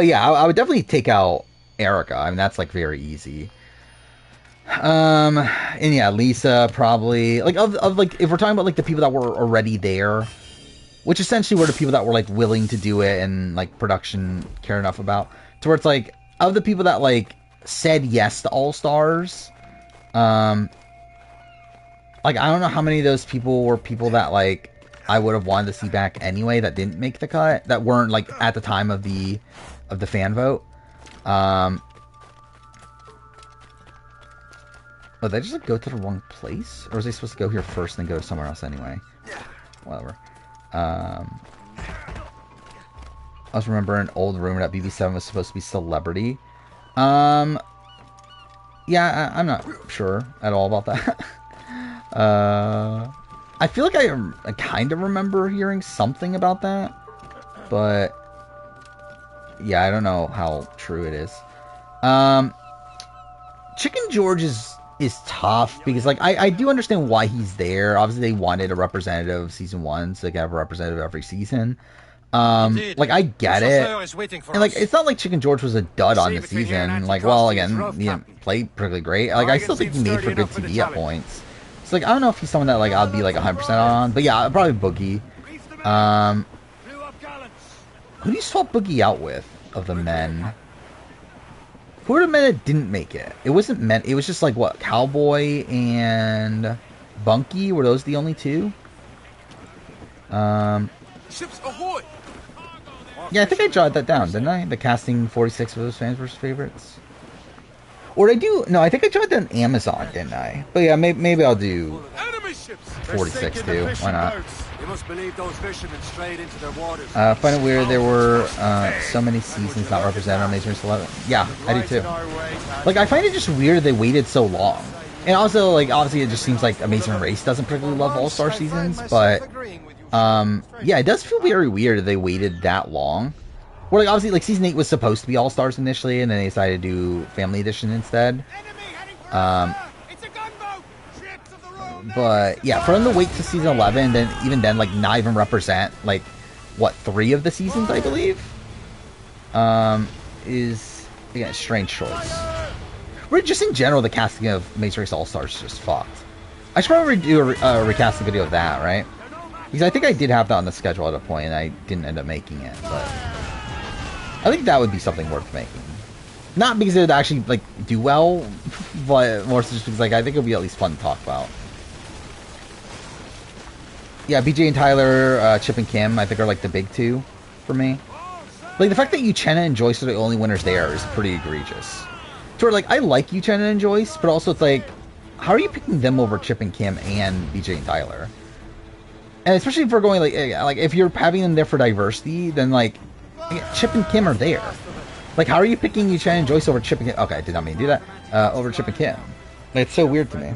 yeah, I would definitely take out Erica. I mean, that's like very easy. And yeah, Lisa probably like of like if we're talking about like the people that were already there, which essentially were the people that were like willing to do it and like production cared enough about, to where it's like of the people that like said yes to All Stars, like I don't know how many of those people were people that like I would have wanted to see back anyway that didn't make the cut, that weren't like at the time of the fan vote. Oh, did I just like go to the wrong place? Or was I supposed to go here first and then go to somewhere else anyway? Whatever. I was remembering an old rumor that BB7 was supposed to be Celebrity. Yeah, I'm not sure at all about that. I feel like I kind of remember hearing something about that. But yeah, I don't know how true it is. Chicken George is tough because like I do understand why he's there. Obviously they wanted a representative of season 1, so they can have a representative every season. Like I get it, and like it's not like Chicken George was a dud on the season. Like, well, again, he didn't play particularly great. Like I still think he made for good TV at points. So like I don't know if he's someone that like I'll be like 100% on, but yeah, probably Boogie. Who do you swap Boogie out with of the men? Who are the men that didn't make it? It wasn't men. It was just like what, Cowboy and Bunky? Were those the only two? Ships ahoy! Yeah, I think I jotted that down, didn't I? The casting 46 of those fans versus favorites. Or did I do? No, I think I jotted down Amazon, didn't I? But yeah, maybe I'll do 46 too. Why not? You must believe those fishermen strayed into their waters. Find it weird there were so many seasons not represented on Amazing Race 11. Yeah, I do too. Like, I find it just weird they waited so long. And also, like, obviously it just seems like Amazing Race doesn't particularly love All-Star seasons, but yeah, it does feel very weird that they waited that long. Where, like, obviously, like, season 8 was supposed to be All-Stars initially, and then they decided to do Family Edition instead. But yeah, for them to wait to season 11, then even then, like, not even represent like what 3 of the seasons, I believe, is again a strange choice. But just in general, the casting of Amazing Race All Stars is just fucked. I should probably do a recasting video of that, right? Because I think I did have that on the schedule at a point, and I didn't end up making it. But I think that would be something worth making. Not because it would actually like do well, but more so just because like I think it would be at least fun to talk about. Yeah, BJ and Tyler, Chip and Kim, I think are like the big two for me. Like the fact that Uchenna and Joyce are the only winners there is pretty egregious. So like I like Uchenna and Joyce, but also it's like, how are you picking them over Chip and Kim and BJ and Tyler? And especially if we're going like if you're having them there for diversity, then like Chip and Kim are there. Like how are you picking Uchenna and Joyce over Chip and Kim? Okay, I did not mean to do that. Over Chip and Kim. Like, it's so weird to me.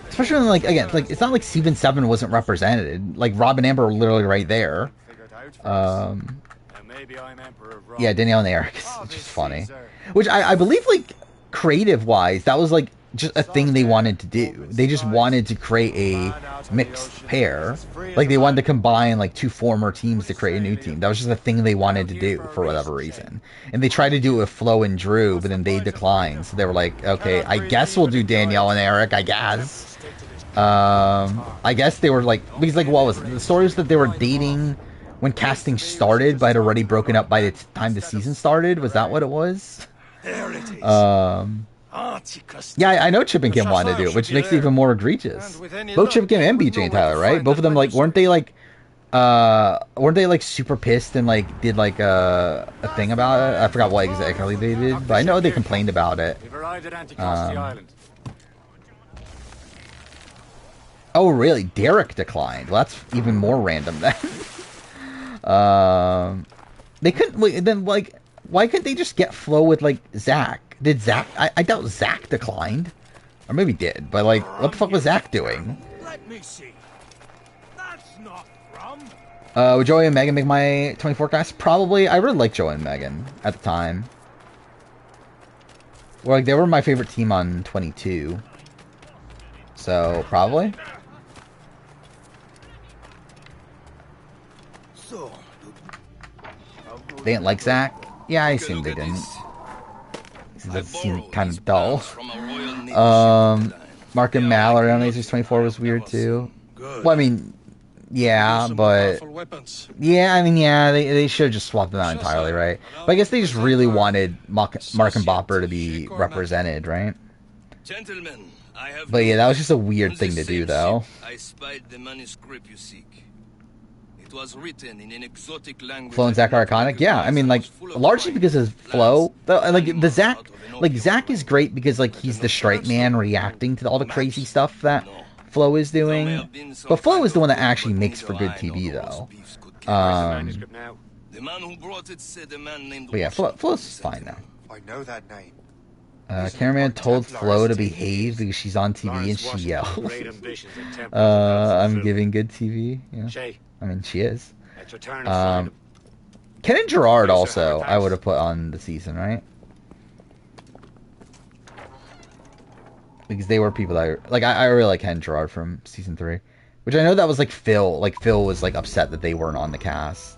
Especially when, like, again, like, it's not like season 7 wasn't represented. Like, Rob and Amber were literally right there. Yeah, Danielle and Eric is just funny. Which I believe, like, creative-wise, that was, like, just a thing they wanted to do. They just wanted to create a mixed pair. Like, they wanted to combine, like, 2 former teams to create a new team. That was just a thing they wanted to do for whatever reason. And they tried to do it with Flo and Drew, but then they declined. So they were like, okay, I guess we'll do Danielle and Eric, I guess. I guess they were like, because like what was it? The story was that they were dating when casting started, but had already broken up by the time the season started. Was that what it was? Yeah, I know Chip and Kim wanted to do it, which makes it even more egregious. Both Chip and Kim and BJ and Tyler, right? Both of them like weren't they like super pissed and like did like a thing about it? I forgot what exactly they did, but I know they complained about it. Oh, really? Derek declined. Well, that's even more random then. They couldn't. Wait, then, like, why couldn't they just get Flo with like Zach? Did Zach? I doubt Zach declined, or maybe did. But like, what the fuck was Zach doing? Let me see. That's not from. Would Joey and Megan make my 24 cast? Probably. I really liked Joey and Megan at the time. Well, like, they were my favorite team on 22. So, probably. They didn't like Zach? Yeah, I assumed they didn't. That seemed kind of dull. Mark and Mallory on Lasers 24 was weird too. Well, I mean, yeah, but yeah, I mean, yeah, they should have just swapped them out entirely, right? But I guess they just really wanted Mark and Bopper to be represented, right? But yeah, that was just a weird thing to do, though. I spied the manuscript you seek. It was written in an exotic language. Flo and Zach are iconic. Yeah, I mean, like, largely because of Flo. Like, the Zach, like, Zach is great because, like, he's the straight man reacting to all the crazy stuff that Flo is doing. But Flo is the one that actually makes for good TV, though. But yeah, Flo's fine now. I know that name. Cameraman told Flo to behave because she's on TV and she yelled. I'm giving good TV. Yeah. I mean, she is. Ken and Gerard also, I would have put on the season, right? Because they were people that like. I really like Ken and Gerard from season 3, which I know that was like Phil. Like Phil was like upset that they weren't on the cast.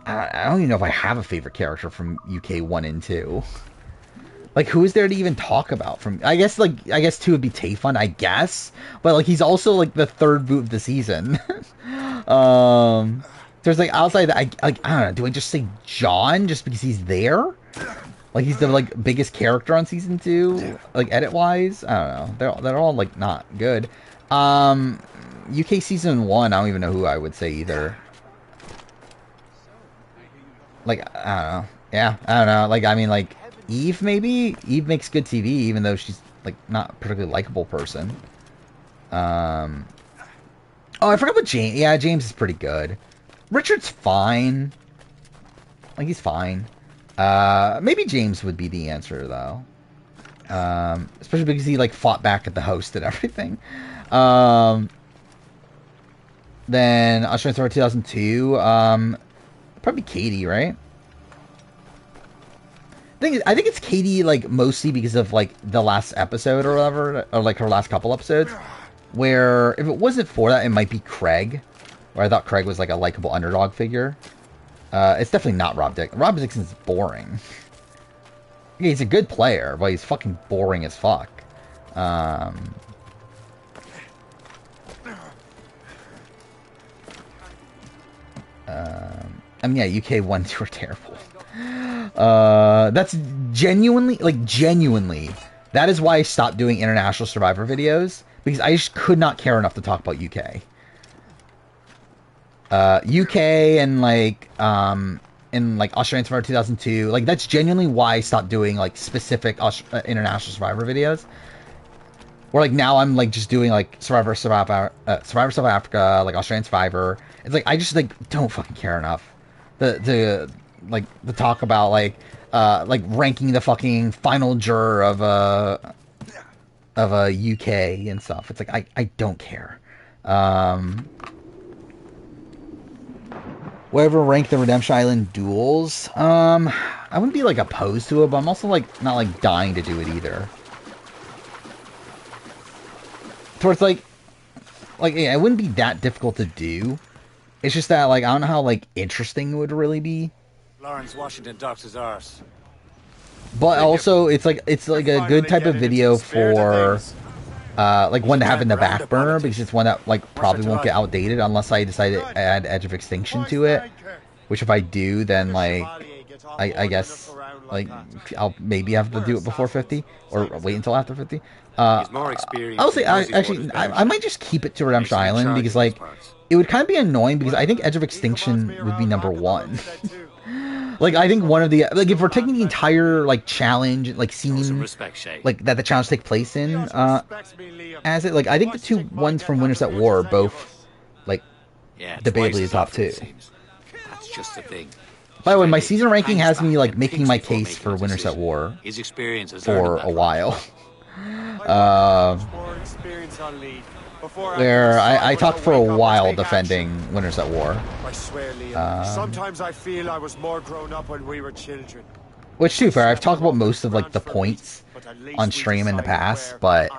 I don't even know if I have a favorite character from UK 1 and 2. Like, who is there to even talk about from... I guess 2 would be Tayfun, I guess. But, like, he's also, like, the third boot of the season. There's, like, outside that, I don't know, do I just say John just because he's there? Like, he's the, like, biggest character on season 2? Like, edit-wise? I don't know. They're all, like, not good. UK season 1, I don't even know who I would say either. Like, I don't know. Yeah, I don't know. Like, I mean, like... Eve, maybe? Eve makes good TV, even though she's, like, not a particularly likable person. Oh, I forgot about James. Yeah, James is pretty good. Richard's fine. Like, he's fine. Maybe James would be the answer, though. Especially because he, like, fought back at the host and everything. Then, Australian Story 2002. Probably Katie, right? I think it's Katie, like, mostly because of, like, the last episode or whatever, or, like, her last couple episodes, where, if it wasn't for that, it might be Craig, where I thought Craig was, like, a likable underdog figure. It's definitely not Rob Dixon. Rob Dixon's boring. Yeah, he's a good player, but he's fucking boring as fuck. I mean, yeah, UK 1, 2 are terrible. That's genuinely, that is why I stopped doing International Survivor videos, because I just could not care enough to talk about UK. UK and, like, Australian Survivor 2002, like, that's genuinely why I stopped doing, like, specific International Survivor videos. Where, like, now I'm, like, just doing, like, Survivor South Africa, like, Australian Survivor. It's like, I just, like, don't fucking care enough to talk about, like ranking the fucking final juror of a UK and stuff. It's like, I don't care. Whatever rank the Redemption Island duels. I wouldn't be, like, opposed to it, but I'm also, like, not, like, dying to do it either. Towards, like, yeah, it wouldn't be that difficult to do. It's just that, like, I don't know how, like, interesting it would really be. Lawrence Washington docks his arse. But also, it's like a good type of video for, like, one to have in the back burner, because it's one that, like, probably won't get outdated unless I decide to add Edge of Extinction to it. Which, if I do, then, like, I guess, like, I'll maybe have to do it before 50, or wait until after 50. I'll say, I might just keep it to Redemption Island, because, like, it would kind of be annoying, because I think Edge of Extinction would be number 1. Like, I think one of the, like, if we're taking the entire, like, challenge, like, Show some scene, respect, Shay. like, that the challenge take place in, as it, like, I think the two ones from Winners at War are both, like, Yeah, debatably twice top as often, it two. seems. That's just the thing. By the way, my season ranking has me, like, And making thinks my before case making for a Winners at decision. War His experience has for earned him a that while. More experience on lead. Before Where I was talked for a wake up and while take defending action. Winners at War. I swear, Liam. Sometimes I feel I was more grown up when we were children. Which, too fair, I've talked about most of, like, the points on stream in the past, but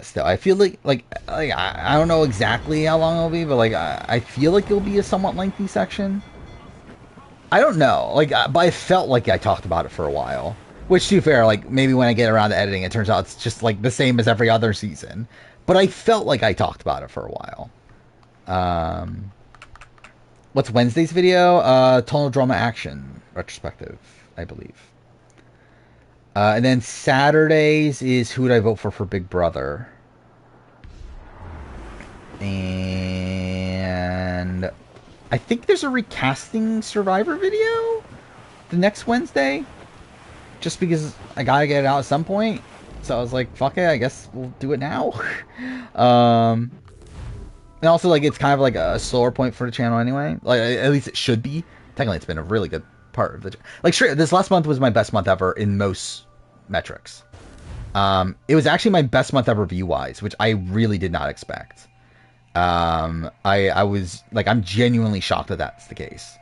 still, I feel like I don't know exactly how long it'll be, but, like, I feel like it'll be a somewhat lengthy section. I don't know, like, but I felt like I talked about it for a while. Which, to be fair, like, maybe when I get around to editing, it turns out it's just, like, the same as every other season. But I felt like I talked about it for a while. What's Wednesday's video? Tonal Drama Action retrospective, I believe. And then Saturdays is Who Would I Vote for Big Brother. And I think there's a recasting Survivor video the next Wednesday. Just because I gotta get it out at some point. So I was like, fuck it, I guess we'll do it now. And also, like, it's kind of like a slower point for the channel anyway. Like, at least it should be. Technically, it's been a really good part of the... Like, straight, this last month was my best month ever in most metrics. It was actually my best month ever view-wise, which I really did not expect. I was, like, I'm genuinely shocked that that's the case.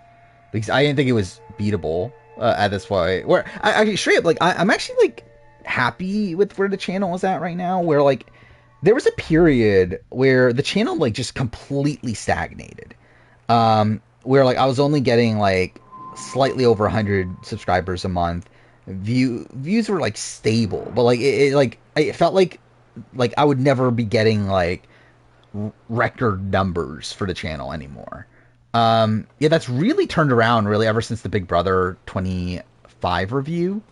Because I didn't think it was beatable at this point. Where, I straight up, like, I'm actually, like, happy with where the channel is at right now, where, like, there was a period where the channel, like, just completely stagnated. Where, like, I was only getting, like, slightly over 100 subscribers a month. Views were, like, stable, but, like, it felt like I would never be getting, like, record numbers for the channel anymore. Yeah, that's really turned around, really, ever since the Big Brother 25 review.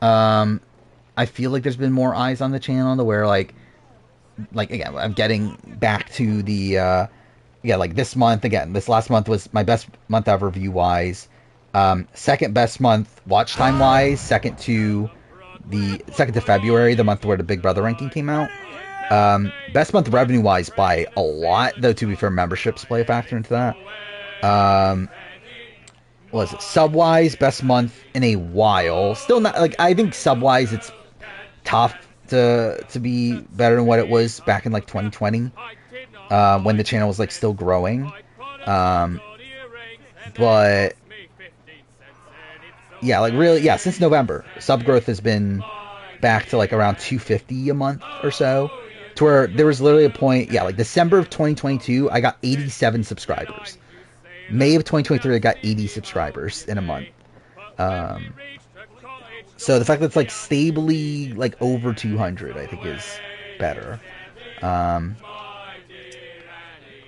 I feel like there's been more eyes on the channel to where, like, again, I'm getting back to the, like, this month, again, this last month was my best month ever view-wise. Second best month watch time-wise, second to February, the month where the Big Brother ranking came out. Best month revenue-wise by a lot, though, to be fair, memberships play a factor into that. Was it sub-wise, best month in a while. Still not, like, I think sub-wise it's tough to be better than what it was back in, like, 2020, when the channel was, like, still growing. But yeah, like, really, yeah, since November, sub growth has been back to, like, around 250 a month or so, to where there was literally a point, yeah, like, December of 2022, I got 87 subscribers. May of 2023, I got 80 subscribers in a month. So the fact that it's, like, stably, like, over 200, I think is better. But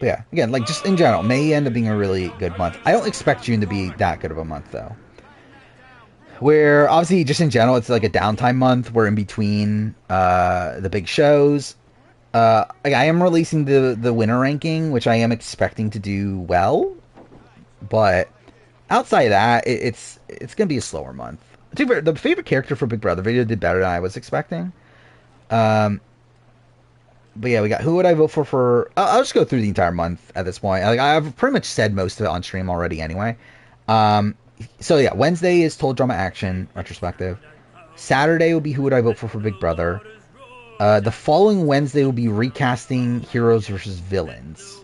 yeah, again, like, just in general, May ended up being a really good month. I don't expect June to be that good of a month, though. Where, obviously, just in general, it's like a downtime month. We're in between the big shows. I am releasing the winner ranking, which I am expecting to do well. But outside of that, it's going to be a slower month. The favorite character for Big Brother video did better than I was expecting. But yeah, we got Who Would I Vote for... I'll just go through the entire month at this point. Like, I've pretty much said most of it on stream already anyway. So yeah, Wednesday is Total Drama Action retrospective. Saturday will be Who Would I Vote for Big Brother. The following Wednesday will be recasting Heroes versus Villains.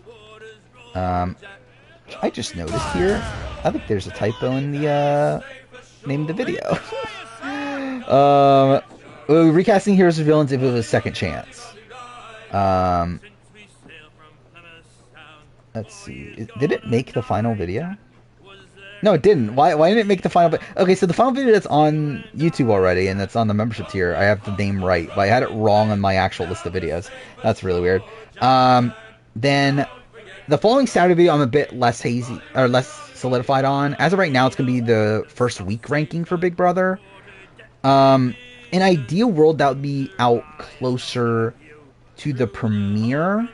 I just noticed here, I think there's a typo in the name of the video. We'll be recasting Heroes versus Villains if it was a second chance. Let's see. Did it make the final video? No, it didn't. Why didn't it make the final video? Okay, so the final video that's on YouTube already, and that's on the membership tier, I have the name right, but I had it wrong on my actual list of videos. That's really weird. Then the following Saturday video, I'm a bit less hazy, or less solidified on. As of right now, it's going to be the first week ranking for Big Brother. In ideal world, that would be out closer to the premiere.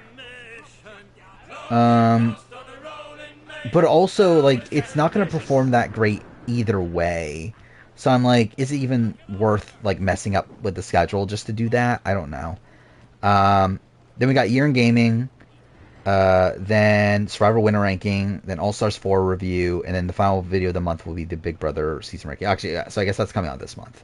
but also like it's not going to perform that great either way. So I'm like, is it even worth like messing up with the schedule just to do that? I don't know. Then we got Year in Gaming, then Survivor Winter Ranking, then All Stars 4 review, and then the final video of the month will be the Big Brother season ranking. Actually, yeah, so I guess that's coming out this month.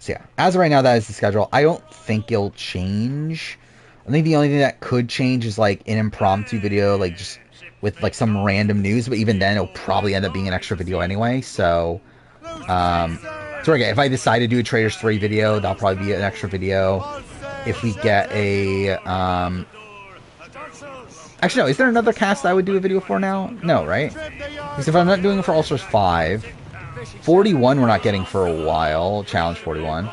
So yeah, as of right now, that is the schedule. I don't think it'll change. I think the only thing that could change is like an impromptu video, like just with like some random news. But even then, it'll probably end up being an extra video anyway. So, so again, if I decide to do a Traders 3 video, that'll probably be an extra video. If we get a, actually no, is there another cast I would do a video for now? No, right? Because if I'm not doing it for All Stars 5, 41 we're not getting for a while. Challenge 41.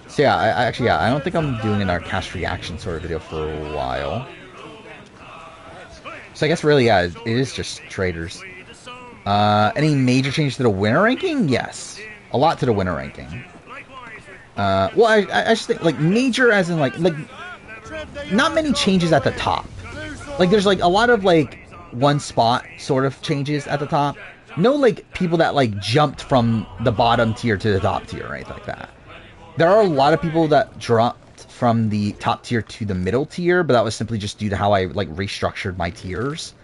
So yeah, I don't think I'm doing another cast reaction sort of video for a while. So I guess really, yeah, it is just Traders. Any major change to the winner ranking? Yes. A lot to the winner ranking. Well, I just think, like, major as in, like, not many changes at the top. Like, there's, like, a lot of, like, one spot sort of changes at the top. No, like, people that, like, jumped from the bottom tier to the top tier or anything like that. There are a lot of people that dropped from the top tier to the middle tier, but that was simply just due to how I, like, restructured my tiers.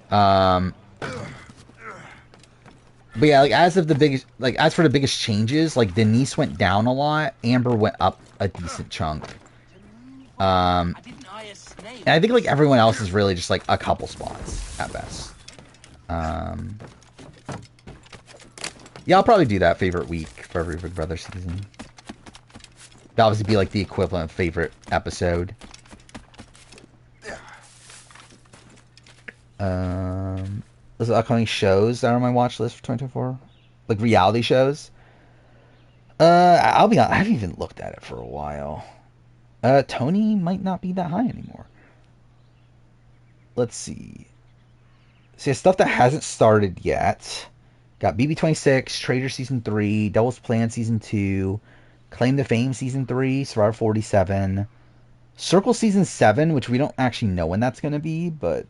But yeah, like, as for the biggest changes, like, Denise went down a lot, Amber went up a decent chunk. And I think, like, everyone else is really just, like, a couple spots at best. Yeah, I'll probably do that favorite week for every Big Brother season. That obviously be like the equivalent of favorite episode. Those are upcoming shows that are on my watch list for 2024, like reality shows. I'll be honest, I haven't even looked at it for a while. Tony might not be that high anymore. Let's see. See, stuff that hasn't started yet. Got BB26, Trader Season 3, Devil's Plan Season 2, Claim to Fame Season 3, Survivor 47, Circle Season 7, which we don't actually know when that's going to be, but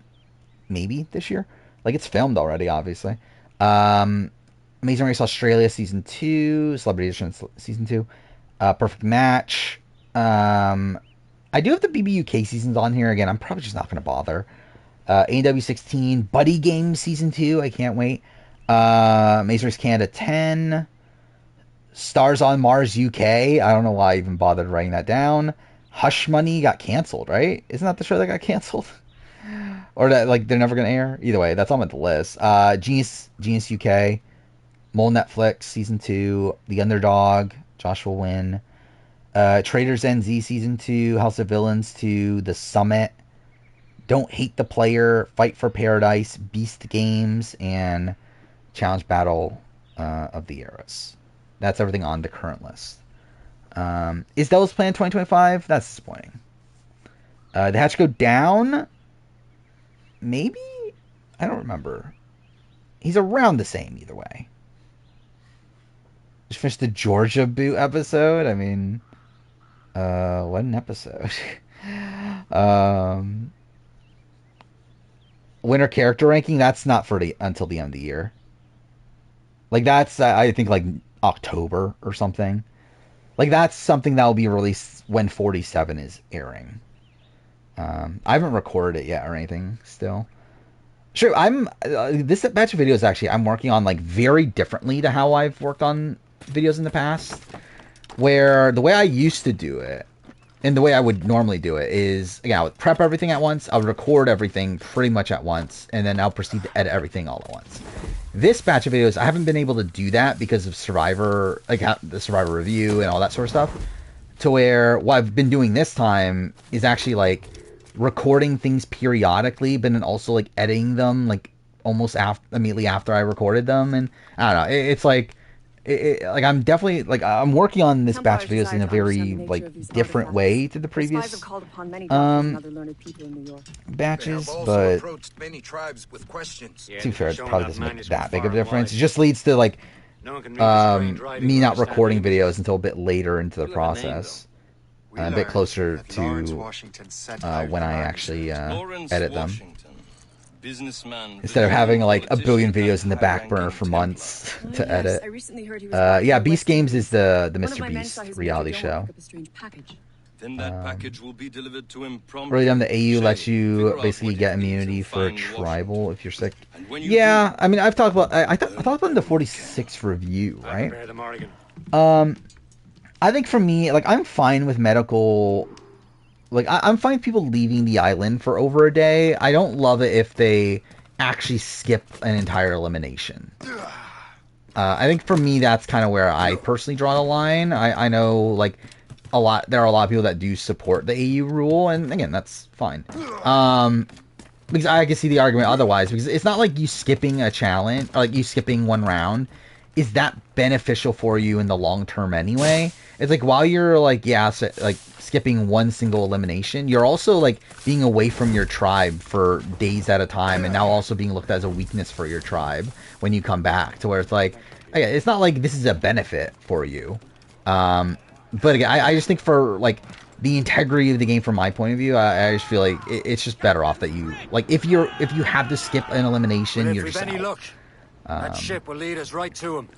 maybe this year. Like, it's filmed already, obviously. Amazing Race Australia Season 2, Celebrity Edition Season 2, Perfect Match. I do have the BB UK seasons on here. Again, I'm probably just not going to bother. AW 16, Buddy Game Season 2, I can't wait. Amazing Race Canada 10, Stars on Mars UK. I don't know why I even bothered writing that down. Hush Money got canceled, right? Isn't that the show that got canceled? Or that, like, they're never gonna air? Either way, that's on the list. Genius UK, Mole Netflix Season 2, The Underdog, Joshua Win, Traders NZ Season 2, House of Villains 2, The Summit, Don't Hate the Player, Fight for Paradise, Beast Games, and Challenge Battle of the Eras. That's everything on the current list. Is Devil's Plan 2025? That's disappointing. The Hatch Go Down? Maybe? I don't remember. He's around the same either way. Just finished the Georgia Boot episode. I mean, what an episode. Winter character ranking, that's not for until the end of the year. Like, that's, I think, like, October or something. Like, that's something that will be released when 47 is airing. I haven't recorded it yet or anything still. Sure, this batch of videos, actually, I'm working on, like, very differently to how I've worked on videos in the past. Where the way I used to do it, and the way I would normally do it is, again, I would prep everything at once, I would record everything pretty much at once, and then I'll proceed to edit everything all at once. This batch of videos, I haven't been able to do that because of Survivor, like the Survivor review and all that sort of stuff. To where what I've been doing this time is actually, like, recording things periodically, but then also, like, editing them, like, almost immediately after I recorded them. And I don't know, it's like, like, I'm definitely, like, I'm working on this batch of videos in a very, like, different way to the previous batches, but to be fair, it probably doesn't make that big of a difference. It just leads to, like, me not recording videos until a bit later into the process. a bit closer that to Lawrence Washington set out when I Ireland's actually Lawrence edit them. Washington, businessman, Instead of having like a billion politician, videos in the and back burner high-ranking for months Oh, to yes, edit. I recently heard he was Yeah, back Beast West Games is the One of Mr. my men Beast saw his reality major domo show. pick up a strange package. Then that package will be delivered to him promptly. Really dumb. The AU Say, lets you figure out basically what get it is immunity and for find tribal if you're sick. And when you Yeah, do, I mean I've talked about I talked about in the 46 review, right? Prepare the Morrigan. I think for me, like I'm fine with medical. Like I'm fine with people leaving the island for over a day. I don't love it if they actually skip an entire elimination. I think for me that's kind of where I personally draw the line. I know like there are a lot of people that do support the AU rule, and again that's fine. Because I can see the argument otherwise, because it's not like you skipping a challenge or like you skipping one round is that beneficial for you in the long term anyway. It's like while you're like like skipping one single elimination, you're also like being away from your tribe for days at a time, and now also being looked at as a weakness for your tribe when you come back, to where it's like, okay, it's not like this is a benefit for you. But again, I just think for like the integrity of the game from my point of view, I just feel like it's just better off that you like if you have to skip an elimination, But if you're we've just any out. luck, that ship will lead us right to him.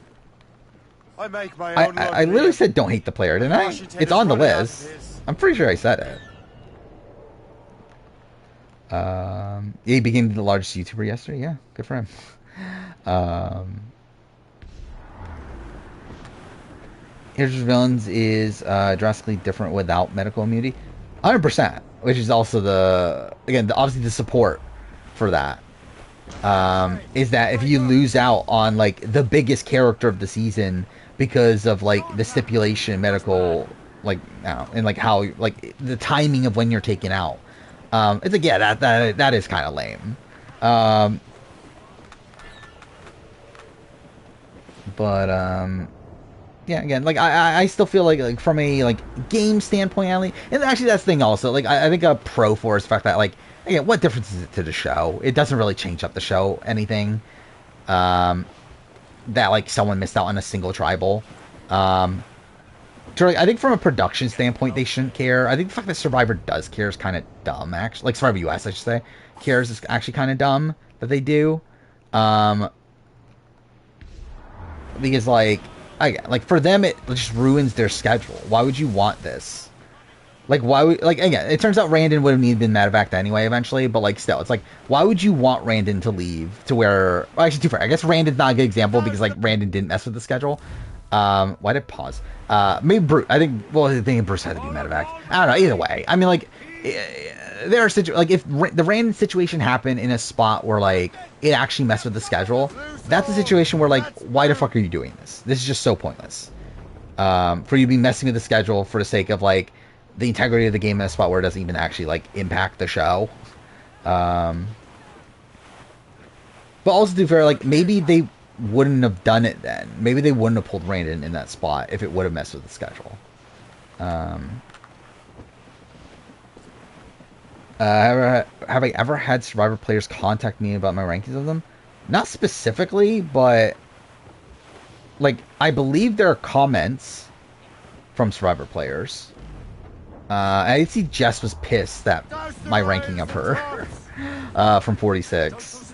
I make my I own luck literally here. said don't hate the player, didn't I? Washington It's is on the running out of list. his. I'm pretty sure I said it. Yeah, he became the largest YouTuber yesterday. Yeah, good for him. Here's Your Villains is drastically different without medical immunity. 100%, which is also obviously the support for that. Is that if you lose out on like the biggest character of the season because of like the stipulation medical, like now and like how like the timing of when you're taken out, it's like yeah that is kind of lame. Yeah, again, like I still feel like from a like game standpoint, and actually that's the thing also. Like I think a pro for is the fact that like again, what difference is it to the show? It doesn't really change up the show anything. That like someone missed out on a single tribal. I think from a production standpoint, they shouldn't care. I think the fact that Survivor does care is kind of dumb. Actually, like Survivor US, I should say, cares is actually kind of dumb that they do. Because like for them it just ruins their schedule. Why would you want this? Like why would again? It turns out Randon would have needed been medevac anyway eventually, but like still, it's like why would you want Randon to leave to where? Well, actually, too far. I guess Randon's not a good example because like Randon didn't mess with the schedule. Why did it pause? Maybe Bruce. I think Bruce had to be medevac. I don't know. Either way, I mean like there are like if the Randon situation happened in a spot where like it actually messed with the schedule, that's a situation where like why the fuck are you doing this? This is just so pointless. For you to be messing with the schedule for the sake of like the integrity of the game in a spot where it doesn't even actually like impact the show. But also to be fair, like maybe they wouldn't have done it then. Maybe they wouldn't have pulled Randon in that spot if it would have messed with the schedule. Have I ever had Survivor players contact me about my rankings of them? Not specifically, but like I believe there are comments from Survivor players. I see Jess was pissed that my ranking of her from 46,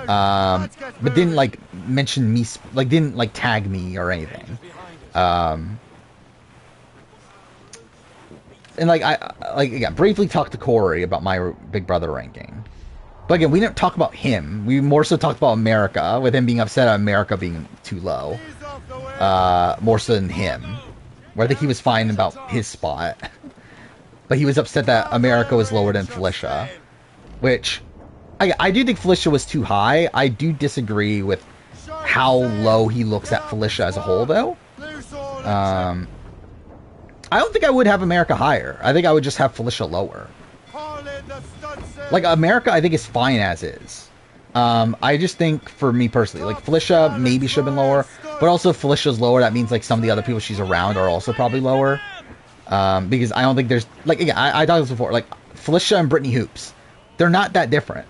but didn't like mention me, like didn't like tag me or anything. And like I again briefly talked to Corey about my Big Brother ranking, but again we didn't talk about him. We more so talked about America, with him being upset at America being too low, more so than him. Where I think he was fine about his spot. But he was upset that America was lower than Felicia, which I do think Felicia was too high. I do disagree with how low he looks at Felicia as a whole, though. I don't think I would have America higher. I think I would just have Felicia lower. Like America, I think is fine as is. I just think for me personally, like Felicia maybe should have been lower, but also if Felicia's lower, that means like some of the other people she's around are also probably lower. Because I don't think there's like again I talked this before, like Felicia and Brittany Hoops, they're not that different.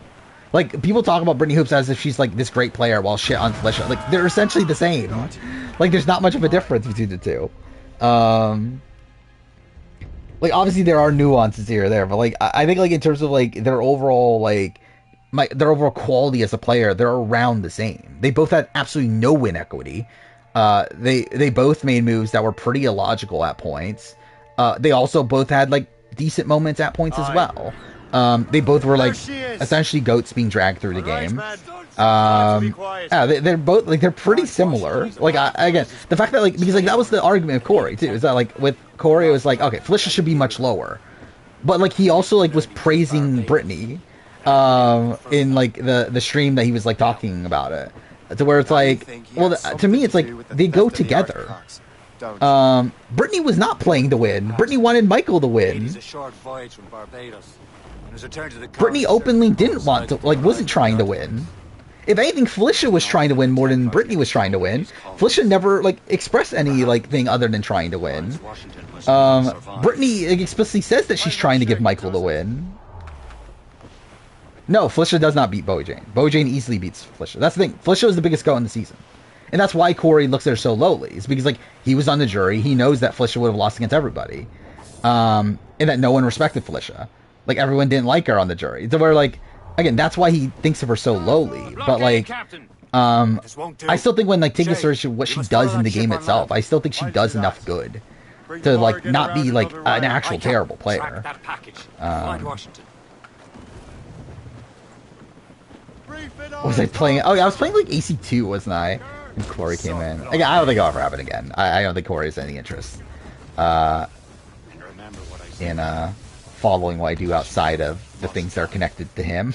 Like people talk about Brittany Hoops as if she's like this great player while shit on Felicia. Like they're essentially the same. Like there's not much of a difference between the two. Like, obviously there are nuances here or there, but like I think like in terms of like their overall like their overall quality as a player, they're around the same. They both had absolutely no win equity. They both made moves that were pretty illogical at points. They also both had like decent moments at points as well. They both were like essentially goats being dragged through the game. Yeah, they're both like they're pretty similar. Like again, the fact that like because like that was the argument of Corey too. Is that like with Corey it was like okay, Felicia should be much lower, but like he also like was praising Brittany, in like the stream that he was like talking about it, to where it's like well to me it's like they go together. Brittany was not playing to win. Brittany wanted Michael to win. Brittany openly didn't want to, like, wasn't trying to win. If anything, Felicia was trying to win more than Brittany was trying to win. Felicia never, like, expressed any, like, thing other than trying to win. Brittany explicitly says that she's trying to give Michael the win. No, Felicia does not beat Bowie Jane. Bowie Jane easily beats Felicia. That's the thing. Felicia was the biggest goat in the season. And that's why Corey looks at her so lowly. It's because, like, he was on the jury. He knows that Felicia would have lost against everybody. And that no one respected Felicia. Like, everyone didn't like her on the jury. So where, like, again, that's why he thinks of her so lowly. But, like, I still think when, like, taking seriously what she does in the game itself, I still think she does enough good to, like, not be, like, an actual terrible player. What was I playing? Oh, yeah, I was playing, like, AC2, wasn't I? And Corey came in. Again, I don't think it'll ever happen again. I don't think Corey has any interest in following what I do outside of the things that are connected to him.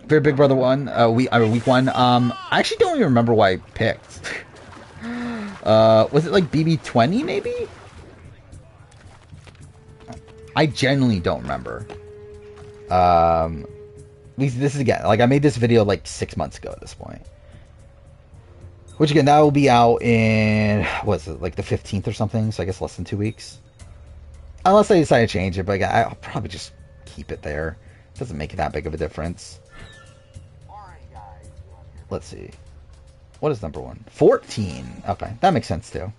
Very Big Brother 1, week 1. I actually don't even remember what I picked. Was it like BB20 maybe? I genuinely don't remember. This is again, like I made this video like 6 months ago at this point. Which again, that will be out in, what is it, like the 15th or something, so I guess less than 2 weeks. Unless I decide to change it, but again, I'll probably just keep it there. It doesn't make that big of a difference. Let's see. What is number 1? 14. Okay, that makes sense too.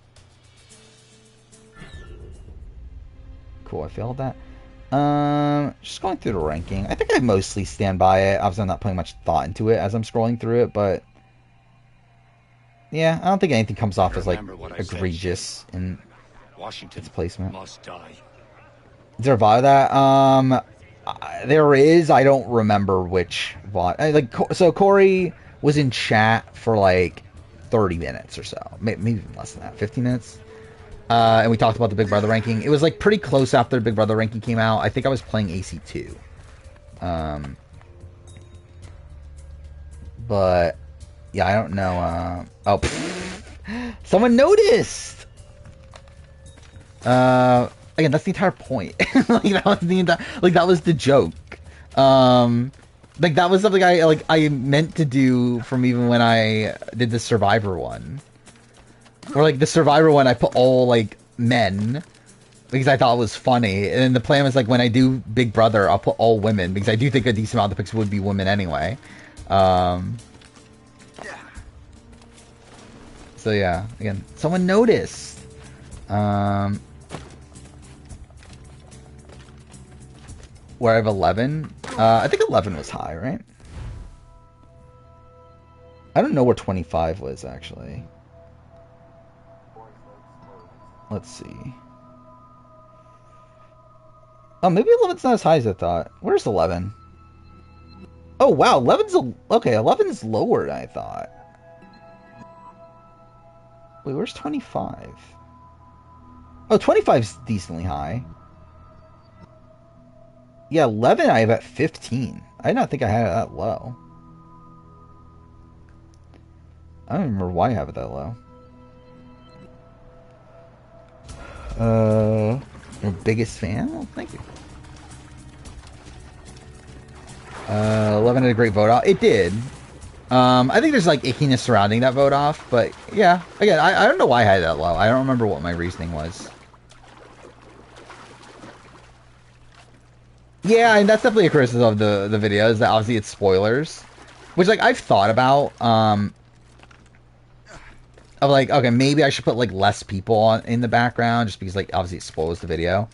Cool, I failed that. Just going through the ranking. I think I mostly stand by it. Obviously, I'm not putting much thought into it as I'm scrolling through it, but yeah, I don't think anything comes off as like egregious in its placement. Is there a VOD of that? There is. I don't remember which VOD. Like, so Corey was in chat for like 30 minutes or so, maybe even less than that, 15 minutes. And we talked about the Big Brother ranking. It was like pretty close after the Big Brother ranking came out. I think I was playing AC2. But yeah, I don't know. Oh, someone noticed. Again, that's the entire point. Like that was the joke. Like that was something I meant to do from even when I did the Survivor one. Or like the Survivor one, I put all like men because I thought it was funny, and then the plan was like when I do Big Brother, I'll put all women because I do think a decent amount of the picks would be women anyway. So yeah, again, someone noticed. Where I have 11, I think 11 was high, right? I don't know where 25 was actually. Let's see. Oh, maybe 11's not as high as I thought. Where's 11? Oh, wow. 11's lower than I thought. Wait, where's 25? Oh, 25's decently high. Yeah, 11 I have at 15. I did not think I had it that low. I don't remember why I have it that low. Your biggest fan? Well, thank you. 11 had a great vote off. It did. I think there's like ickiness surrounding that vote off, but yeah. Again, I don't know why I had that low. I don't remember what my reasoning was. Yeah, and that's definitely a criticism of the video, is that obviously it's spoilers. Which, like, I've thought about, of like, okay, maybe I should put like less people in the background just because like obviously it spoils the video.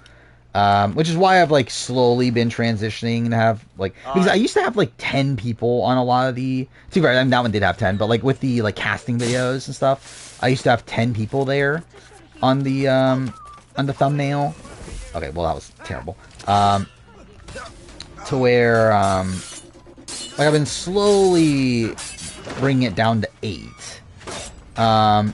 Which is why I've like slowly been transitioning to have like, because I used to have like 10 people on a lot of the, to be fair, I mean, that one did have 10, but like with the like casting videos and stuff, I used to have 10 people there on the thumbnail. Okay, well that was terrible. To where like I've been slowly bringing it down to 8. I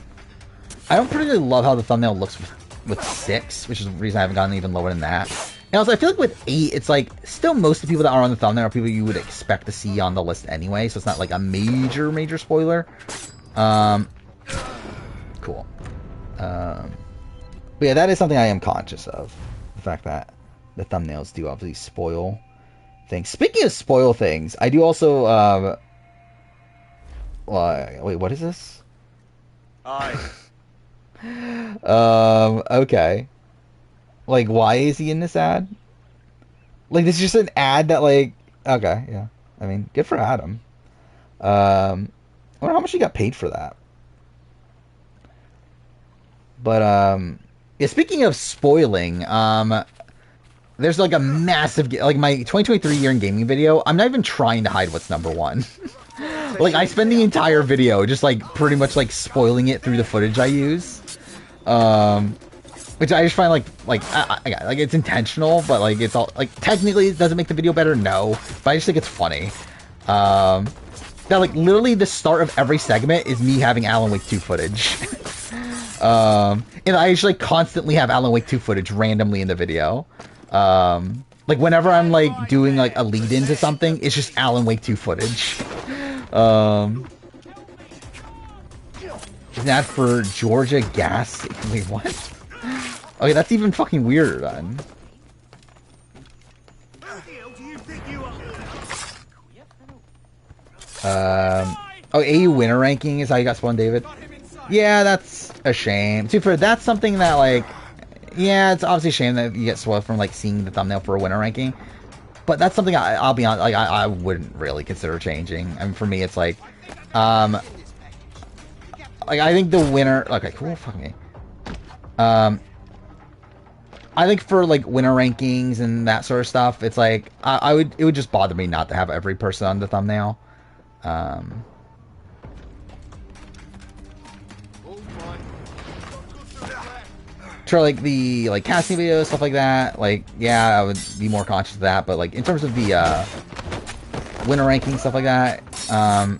don't particularly love how the thumbnail looks with 6, which is the reason I haven't gotten even lower than that. And also, I feel like with 8, it's like still most of the people that are on the thumbnail are people you would expect to see on the list anyway, so it's not like a major spoiler. Cool. But yeah, that is something I am conscious of. The fact that the thumbnails do obviously spoil things. Speaking of spoil things, I do also, wait, what is this? Okay. Like, why is he in this ad? Like, this is just an ad that, like, okay, yeah. I mean, good for Adam. I wonder how much he got paid for that. But, yeah, speaking of spoiling, there's, like, a massive, like, my 2023 year in gaming video, I'm not even trying to hide what's number 1. Like, I spend the entire video just, like, pretty much, like, spoiling it through the footage I use. Which I just find, like, it's intentional, but, like, it's all, like, technically it doesn't make the video better, no. But I just think it's funny. That, like, literally the start of every segment is me having Alan Wake 2 footage. And I actually constantly have Alan Wake 2 footage randomly in the video. Like, whenever I'm, like, doing, like, a lead-in to something, it's just Alan Wake 2 footage. Is that for Georgia Gas? Wait, what? Okay, that's even fucking weirder, then. Oh, AU winner ranking is how you got spawned, David? Yeah, that's a shame. That's something that, like, yeah, it's obviously a shame that you get spoiled from, like, seeing the thumbnail for a winner ranking. But that's something I'll be honest, like, I wouldn't really consider changing. I mean, for me, it's like, like, I think the winner, okay, cool, fuck me. I think for, like, winner rankings and that sort of stuff, it's like, it would just bother me not to have every person on the thumbnail. For, like, the, like, casting videos, stuff like that, like, yeah, I would be more conscious of that, but, like, in terms of the, winner ranking, stuff like that, I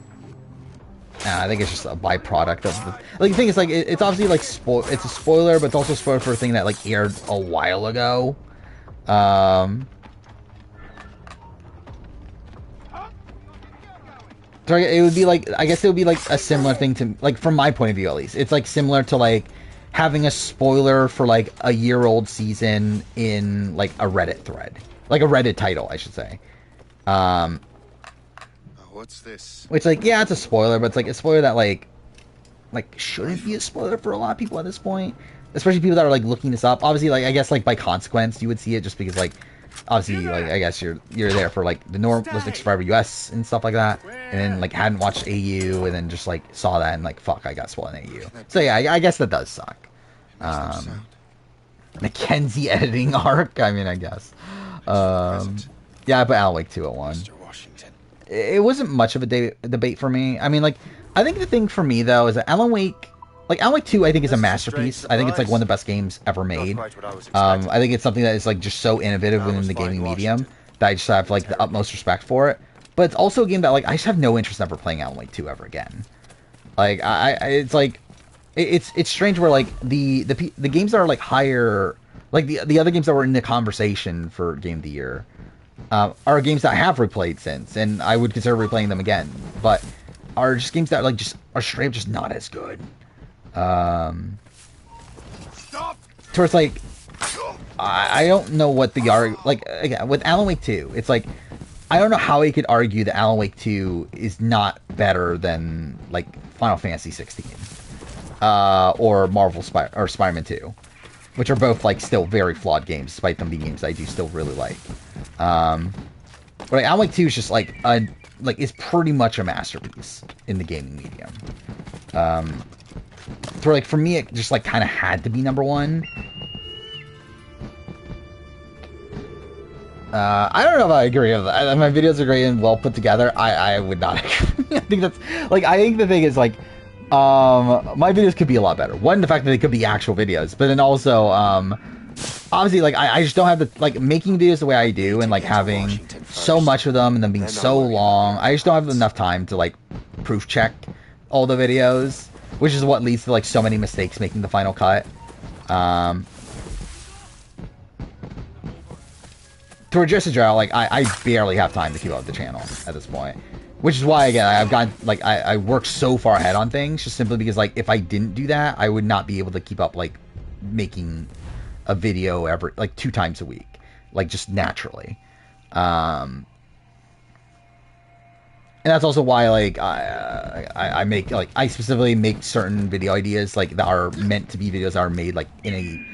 think it's just a byproduct of the, like, the thing is, like, it's obviously, like, it's a spoiler, but it's also a spoiler for a thing that, like, aired a while ago. So it would be, like, I guess it would be, like, a similar thing to, like, from my point of view, at least. It's, like, similar to, like, having a spoiler for, like, a year-old season in, like, a Reddit thread. Like, a Reddit title, I should say. What's this? Which, like, yeah, it's a spoiler, but it's, like, a spoiler that, like, shouldn't be a spoiler for a lot of people at this point. Especially people that are, like, looking this up. Obviously, like, I guess, like, by consequence, you would see it just because, like, obviously, like, I guess you're there for, like, the Listing Survivor US and stuff like that. And then, like, hadn't watched AU and then just, like, saw that and, like, fuck, I got spoiled in AU. So, yeah, I guess that does suck. Mackenzie editing arc? I mean, I guess. Yeah, I put Alan Wake 2 at 1. It wasn't much of a debate for me. I mean, like, I think the thing for me, though, is that Alan Wake 2, I think, is a masterpiece. I think it's, like, one of the best games ever made. I think it's something that is, like, just so innovative within the gaming medium that I just have, like, the utmost respect for it. But it's also a game that, like, I just have no interest in ever playing Alan Wake 2 ever again. Like, it's, like, it's strange where, like, the games that are, like, higher, like, the other games that were in the conversation for Game of the Year, are games that I have replayed since, and I would consider replaying them again, but are just games that, like, just are straight up just not as good. Towards, like, I don't know what the like, again, with Alan Wake 2, it's like, I don't know how he could argue that Alan Wake 2 is not better than, like, Final Fantasy 16, or Spider-Man 2. Which are both, like, still very flawed games, despite them being games I do still really like. But like, Alan Wake 2 is just, like, is pretty much a masterpiece in the gaming medium. So like for me, it just like kind of had to be number one. I don't know if I agree with that. My videos are great and well put together. I would not agree. I think that's like, I think the thing is like, my videos could be a lot better. One, the fact that they could be actual videos, but then also, obviously, like, I just don't have the, like, making videos the way I do and, like, having so much of them and them being so long. I just don't have enough time to, like, proof check all the videos, which is what leads to, like, so many mistakes making the final cut. To address the drought, like, I barely have time to keep up with the channel at this point. Which is why, again, I've gotten, like, I work so far ahead on things, just simply because, like, if I didn't do that, I would not be able to keep up, like, making a video every, like, 2 times a week. Like, just naturally. And that's also why, like, I make, like, I specifically make certain video ideas, like, that are meant to be videos that are made, like, in a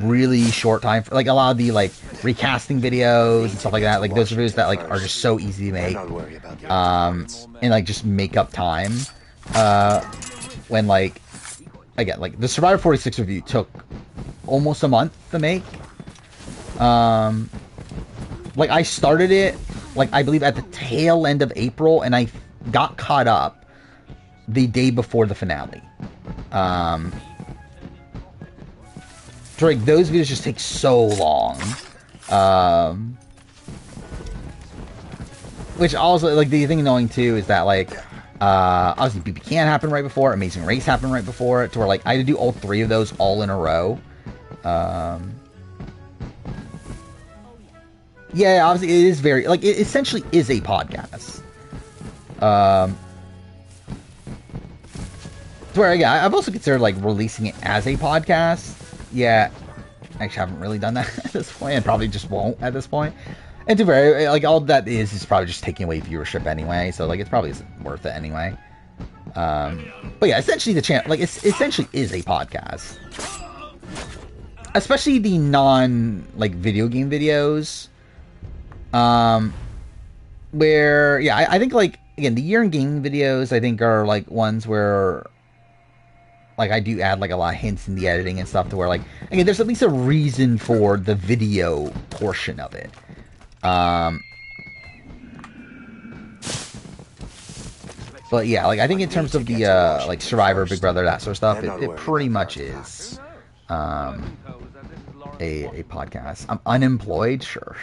really short time. Like, a lot of the, like, recasting videos and stuff like that, like, those are videos that, like, are just so easy to make. And, like, just make up time. When, like, again, like, the Survivor 46 review took almost a month to make. Like, I started it, like, I believe at the tail end of April, and I got caught up the day before the finale. So, like, those videos just take so long. Which also, like, the thing annoying, too, is that, like, obviously BB Can happened right before, Amazing Race happened right before it, to where, like, I had to do all 3 of those all in a row. Yeah, obviously, it is very, like, it essentially is a podcast. To where, again, I've also considered, like, releasing it as a podcast. Yeah, I actually haven't really done that at this point, and probably just won't at this point. And to very, like, all that is probably just taking away viewership anyway, so, like, it probably isn't worth it anyway. But yeah, essentially the channel, like, it essentially is a podcast. Especially the non, like, video game videos. Where, yeah, I think, like, again, the year in gaming videos, I think, are, like, ones where, like, I do add, like, a lot of hints in the editing and stuff to where, like, again, there's at least a reason for the video portion of it. But yeah, like, I think in terms of the, like, Survivor, Big Brother, that sort of stuff, it pretty much is, a podcast. I'm unemployed, sure.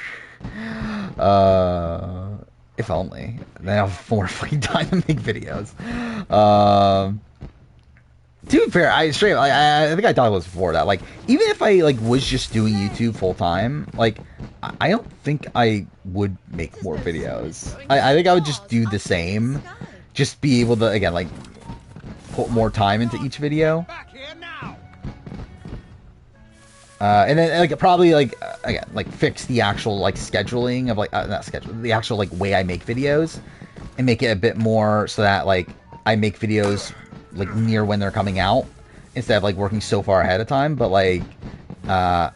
If only. Then I'll have more free time to make videos. To be fair, I think I talked about this before, that, like, even if I, like, was just doing YouTube full time, like, I don't think I would make more videos. I think I would just do the same. Just be able to, again, like, put more time into each video. And then, like, probably, like, again, like, fix the actual, like, scheduling of, like, not schedule, the actual, like, way I make videos, and make it a bit more so that, like, I make videos, like, near when they're coming out, instead of, like, working so far ahead of time. But, like, yeah,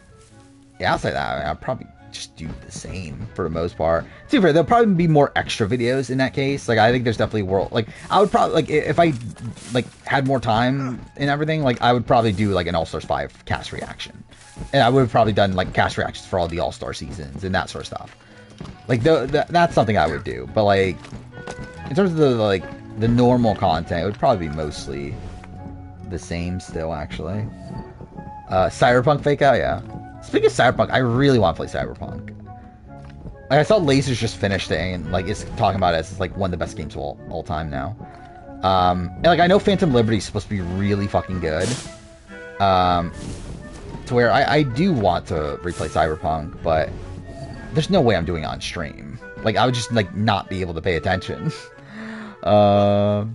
outside that, I mean, I'll probably just do the same for the most part. To be fair, there'll probably be more extra videos in that case. Like, I think there's definitely like, I would probably, like, if I, like, had more time and everything, like, I would probably do, like, an All-Stars 5 cast reaction. And I would have probably done, like, cast reactions for all the All-Star seasons and that sort of stuff. Like, that's something I would do. But, like, in terms of the, like, the normal content, it would probably be mostly the same still, actually. Cyberpunk fake out, yeah. Speaking of Cyberpunk, I really want to play Cyberpunk. Like, I saw Lasers just finished it, and, like, it's talking about it as, like, one of the best games of all time now. And, like, I know Phantom Liberty is supposed to be really fucking good. To where I do want to replay Cyberpunk, but there's no way I'm doing it on stream. Like, I would just, like, not be able to pay attention. Are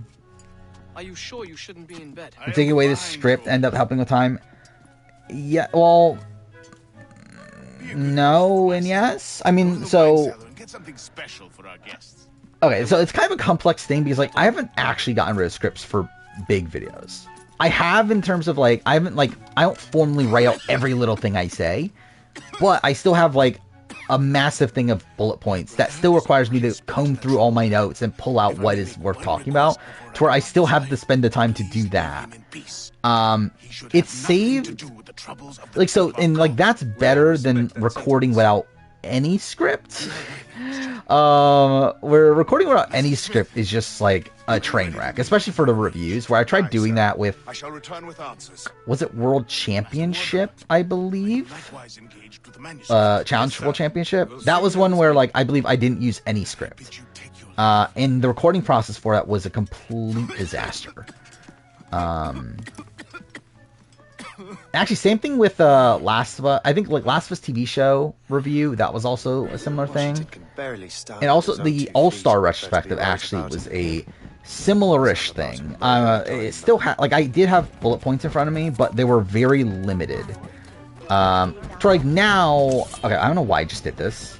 you sure you shouldn't be in bed? Taking away the script end up helping with time? Yeah, well, no and yes. I mean, so, okay, so it's kind of a complex thing because, like, I haven't actually gotten rid of scripts for big videos. I have, in terms of, like, I don't formally write out every little thing I say, but I still have, like, a massive thing of bullet points that still requires me to comb through all my notes and pull out what is worth talking about, to where I still have to spend the time to do that. It's saved, like, so, and like that's better than recording without any script. Where recording without any script is just like a train wreck, especially for the reviews, where I tried doing that with, was it World Championship, I believe? Challenge World Championship? That was one where, like, I believe I didn't use any script. And the recording process for that was a complete disaster. Actually, same thing with Last of Us. I think like Last of Us TV show review, that was also a similar thing. And also the All-Star retrospective actually was a similar-ish thing. It still had, like, I did have bullet points in front of me, but they were very limited. So like now, okay, I don't know why I just did this.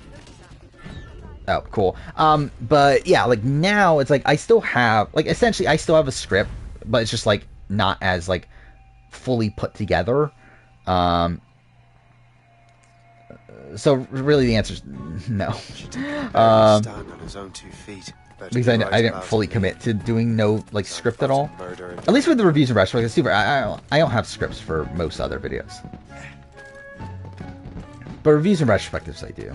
Oh, cool. But yeah, like now it's like I still have, like, essentially I still have a script, but it's just like not as like fully put together. So really the answer is no. Because I didn't fully commit to doing no like script at all. At least with the reviews and retrospectives, super. I don't have scripts for most other videos, but reviews and retrospectives I do.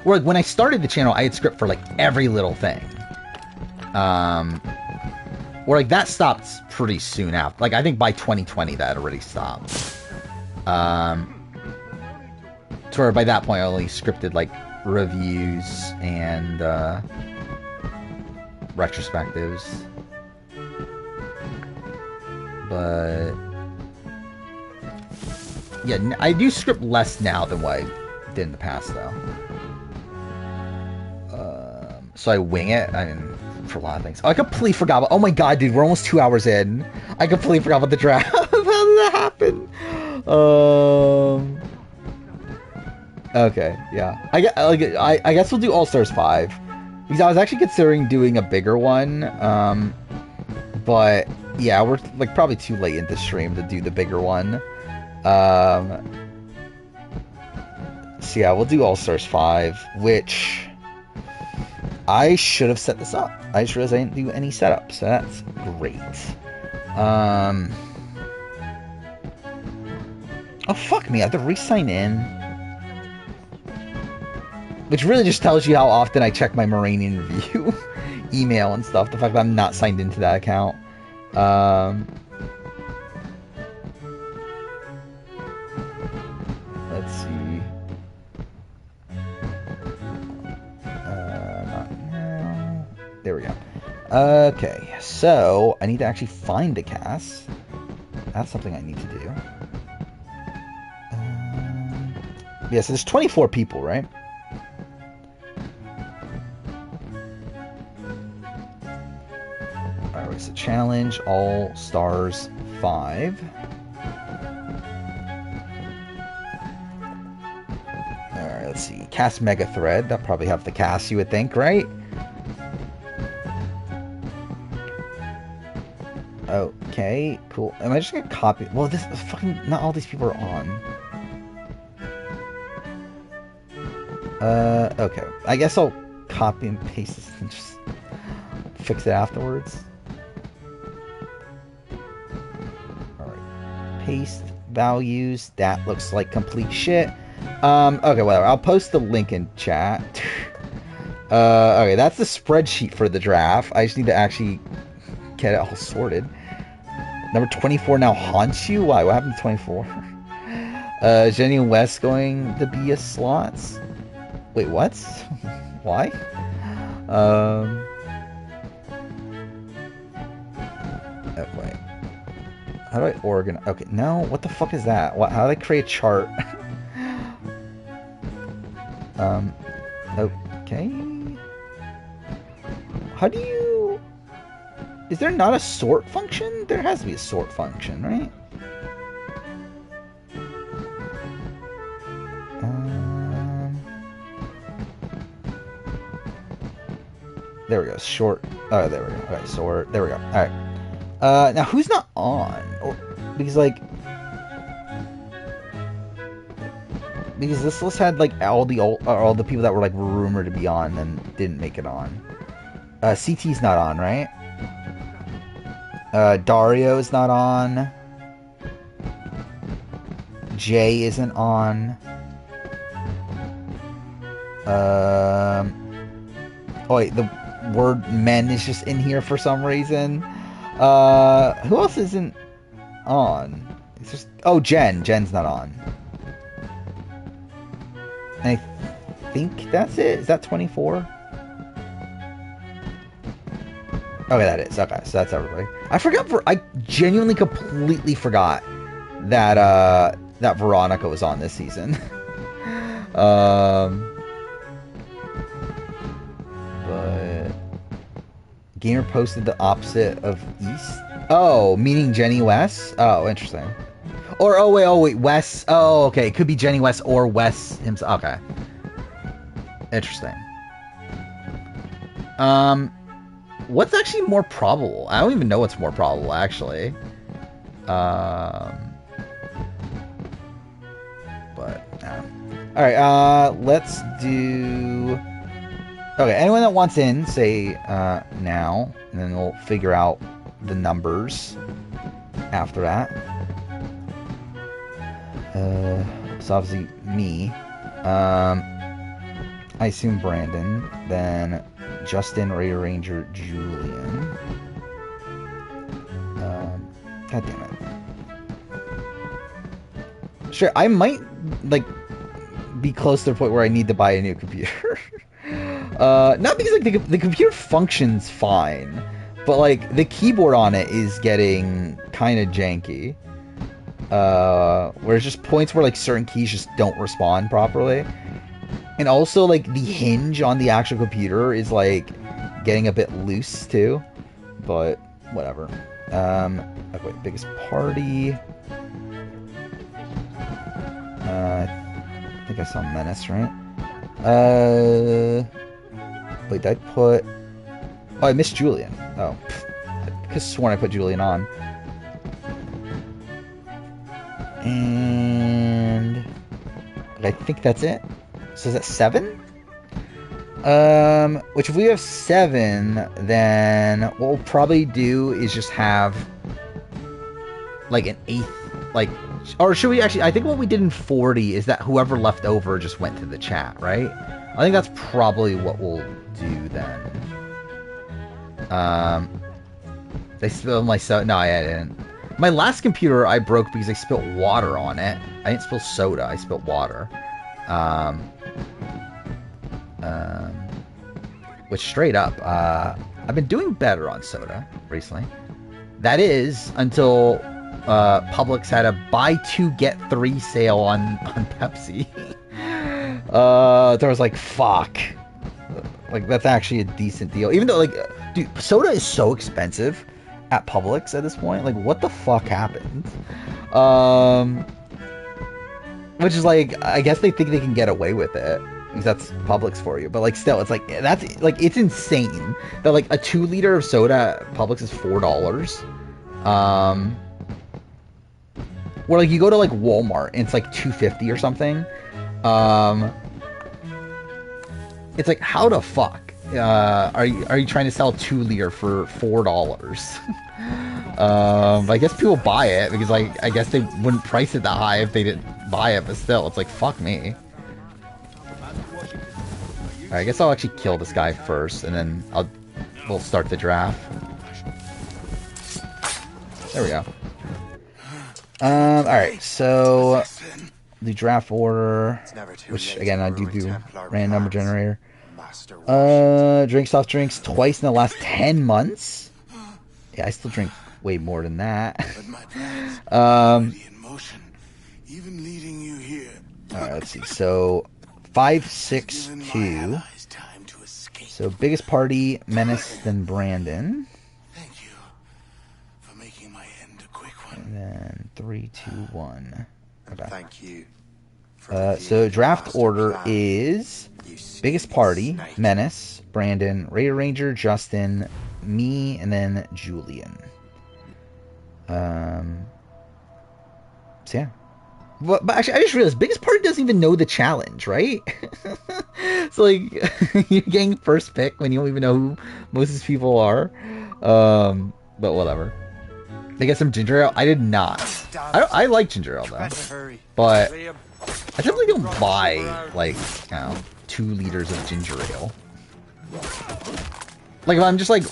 Where when I started the channel, I had script for like every little thing. Where like that stopped pretty soon after. Like I think by 2020 that had already stopped. To where by that point I only scripted like reviews and retrospectives. But yeah, I do script less now than what I did in the past though. So I wing it. I mean, for a lot of things. Oh, I completely forgot about. Oh my god, dude, we're almost 2 hours in. I completely forgot about the draft. How did that happen? Okay, yeah. I guess we'll do All Stars 5 because I was actually considering doing a bigger one. But yeah, we're like probably too late in the stream to do the bigger one. So yeah, we'll do All Stars 5, which I should have set this up. I just realized I didn't do any setup, so that's great. Oh, fuck me, I have to re-sign in. Which really just tells you how often I check my Moranian Review email and stuff. The fact that I'm not signed into that account. Let's see. There we go. Okay, so I need to actually find a cast. That's something I need to do. Yeah, so there's 24 people, right? Alright, so challenge All Stars 5. Alright, let's see. Cast Mega Thread. That'll probably have the cast, you would think, right? Okay, cool. Am I just gonna copy? Well, this fucking not all these people are on. Okay. I guess I'll copy and paste this and just fix it afterwards. Alright. Paste values. That looks like complete shit. Okay, whatever. I'll post the link in chat. Okay, that's the spreadsheet for the draft. I just need to actually get it all sorted. Number 24 now haunts you? Why? What happened to 24? Jenny and West going to be a slots? Wait, what? Why? Wait. How do I organize? Okay, no. What the fuck is that? What? How do I create a chart? Okay. How do you... Is there not a sort function? There has to be a sort function, right? There we go. Short. Oh, there we go. Okay, sort. There we go. Alright. Now who's not on? Or, because, like... because this list had like all the people that were like rumored to be on and didn't make it on. CT's not on, right? Dario is not on. Jay isn't on. Oh wait, the word men is just in here for some reason. Who else isn't on? It's just Jen's not on. And I think that's it. Is that 24? Okay, that is. Okay, so that's everybody. I genuinely completely forgot that that Veronica was on this season. But Gamer posted the opposite of East. Oh, meaning Jenny West? Oh, interesting. Or oh wait, Wes. Oh, okay. It could be Jenny West or Wes himself. Okay. Interesting. What's actually more probable? I don't even know what's more probable, actually. But, alright, let's do... Okay, anyone that wants in, say, now, and then we'll figure out the numbers after that. So obviously, me. I assume Brandon, then... Justin, Raider Ranger, Julian. God damn it. Sure, I might, like, be close to the point where I need to buy a new computer. Not because, like, the computer functions fine, but, like, the keyboard on it is getting kind of janky. Where there's just points where, like, certain keys just don't respond properly. And also, like, the hinge on the actual computer is, like, getting a bit loose, too. But, whatever. Okay, biggest party. I think I saw Menace, right? Wait, did I put... Oh, I missed Julian. Oh. I could have sworn I put Julian on. And... I think that's it. So is that 7? Which if we have 7, then what we'll probably do is just have like an 8th, like, or should we actually, I think what we did in 40 is that whoever left over just went to the chat, right? I think that's probably what we'll do then. They spilled my soda. No, I didn't. My last computer I broke because I spilled water on it. I didn't spill soda, I spilled water. Which straight up, I've been doing better on soda recently. That is until Publix had a buy 2 get 3 sale on Pepsi. There was like, fuck, like that's actually a decent deal. Even though, like, dude, soda is so expensive at Publix at this point. Like, what the fuck happened? Which is like, I guess they think they can get away with it because that's Publix for you. But like, still, it's like, that's like, it's insane that like a 2 liter of soda at Publix is $4. Where like you go to like Walmart and it's like $2.50 or something. It's like, how the fuck are you trying to sell 2 liter for $4? I guess people buy it because, like, I guess they wouldn't price it that high if they didn't buy it, but still, it's like, fuck me. Alright, I guess I'll actually kill this guy first, and then we'll start the draft. There we go. Alright, so the draft order, which again I do random number generator. Drink soft drinks twice in the last 10 months. Yeah, I still drink way more than that. Alright, let's see. So 5, 6, 2. So biggest party, Menace, then Brandon. Thank you for making my end a quick one. And then 3, 2, 1. Okay. Thank you. So draft order is biggest party, Menace, Brandon, Raider Ranger, Justin, me, and then Julian. So yeah. But actually, I just realized biggest party doesn't even know the challenge, right? So like you're getting first pick when you don't even know who most of these people are. But whatever. They get some ginger ale. I did not. I like ginger ale though, but I definitely don't buy like 2 liters of ginger ale. Like if I'm just like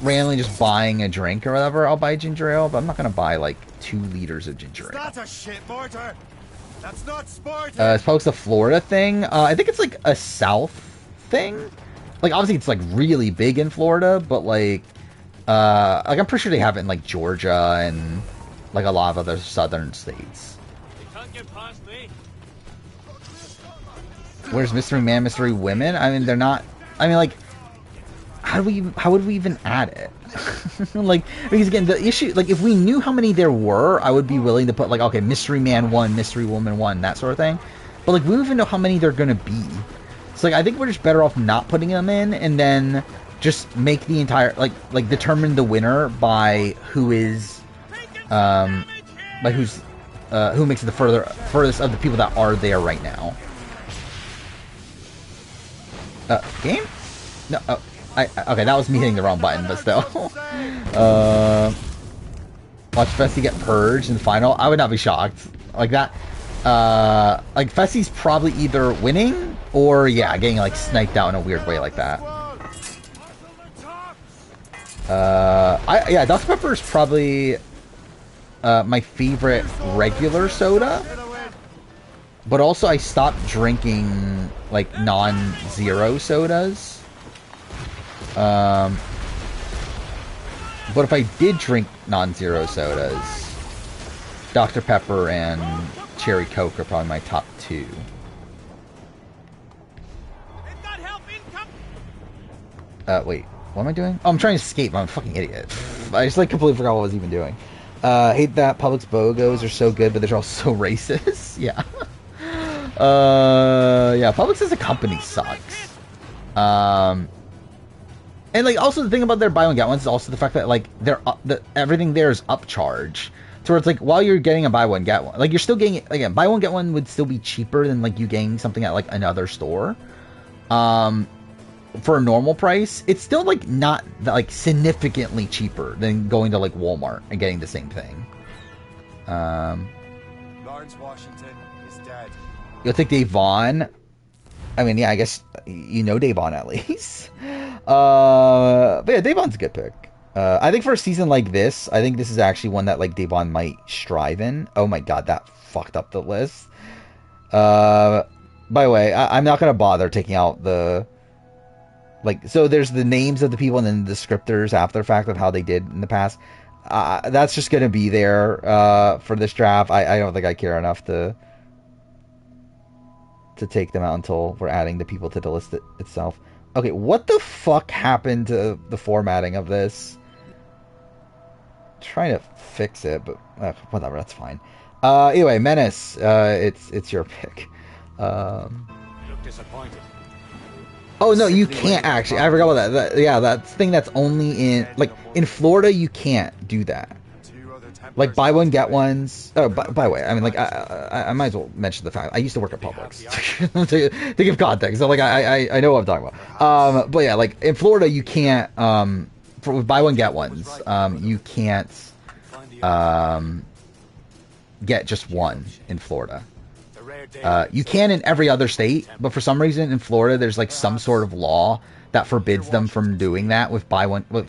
randomly just buying a drink or whatever, I'll buy ginger ale, but I'm not gonna buy like 2 liters of ginger ale. That's a shit mortar. That's not sport. It's probably a Florida thing. I think it's like a South thing. Like obviously it's like really big in Florida, but like I'm pretty sure they have it in like Georgia and like a lot of other southern states. Where's Mystery Man, Mystery Women? I mean, they're not. I mean, like, how would we even add it? Like, because again, the issue, like, if we knew how many there were, I would be willing to put like, okay, Mystery Man 1, Mystery Woman 1, that sort of thing. But like, we don't even know how many they're gonna be. So like, I think we're just better off not putting them in, and then just make the entire like determine the winner by who is who makes it the furthest of the people that are there right now. Game? No. Oh, okay, that was me hitting the wrong button, but still. Watch Fessy get purged in the final. I would not be shocked. Like that. Like Fessy's probably either winning or getting like sniped out in a weird way like that. Dr. Pepper is probably my favorite regular soda. But also I stopped drinking like non-zero sodas. But if I did drink non-zero sodas, Dr. Pepper and Cherry Coke are probably my top 2. Wait, what am I doing? Oh, I'm trying to escape. I'm a fucking idiot. I just like completely forgot what I was even doing. Hate that Publix BOGOs are so good, but they're all so racist. Yeah. Publix as a company sucks. And like also the thing about their buy one get ones is also the fact that like they're everything there is upcharge. So where it's like while you're getting a buy one get one, like you're still getting again buy one get one would still be cheaper than like you getting something at like another store. For a normal price, it's still like not like significantly cheaper than going to like Walmart and getting the same thing. Lawrence Washington is dead. You'll take Dave Vaughn. I mean, yeah, I guess you know Dave Vaughn at least. But yeah, Dave Vaughn's a good pick. I think for a season like this, I think this is actually one that like Dave Vaughn might strive in. Oh my god, that fucked up the list. By the way, I'm not gonna bother taking out the so there's the names of the people and then the descriptors after the fact of how they did in the past. That's just gonna be there for this draft. I don't think I care enough to take them out until we're adding the people to the list itself. Okay, what the fuck happened to the formatting of this? I'm trying to fix it, but whatever, that's fine. Anyway, Menace, it's your pick. You look disappointed. Oh no, you can't actually. I forgot about that. That thing that's only in in Florida. You can't do that. Like buy one get ones. Oh, by the way, I mean I might as well mention the fact I used to work at Publix to give context. So I know what I'm talking about. But yeah, like in Florida you can't for buy one get ones. You can't get just one in Florida. You can in every other state, but for some reason in Florida there's like some sort of law that forbids them from doing that with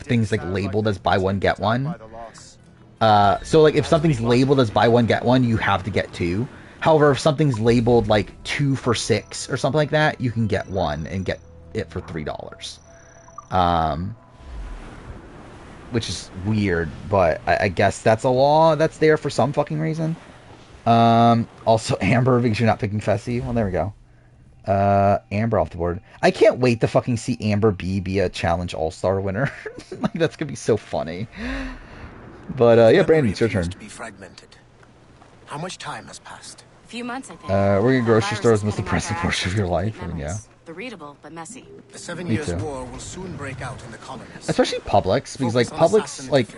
things like labeled as buy one get one. So like if something's labeled as buy one get one, you have to get 2. However, if something's labeled like 2 for $6 or something like that, you can get 1 and get it for $3. Which is weird, but I guess that's a law that's there for some fucking reason. Also Amber, because you're not picking Fessy. Well, there we go. Amber off the board. I can't wait to fucking see Amber B be a challenge all-star winner. Like that's gonna be so funny. But yeah, Brandon, it's your turn. To be fragmented. How much time has passed? A few months, I think. Working at grocery store is the most depressing portion of your life. I mean, yeah. They're readable, but messy. The 7 Years' War will soon break out in the colonies. Especially Publix, because like Publix, like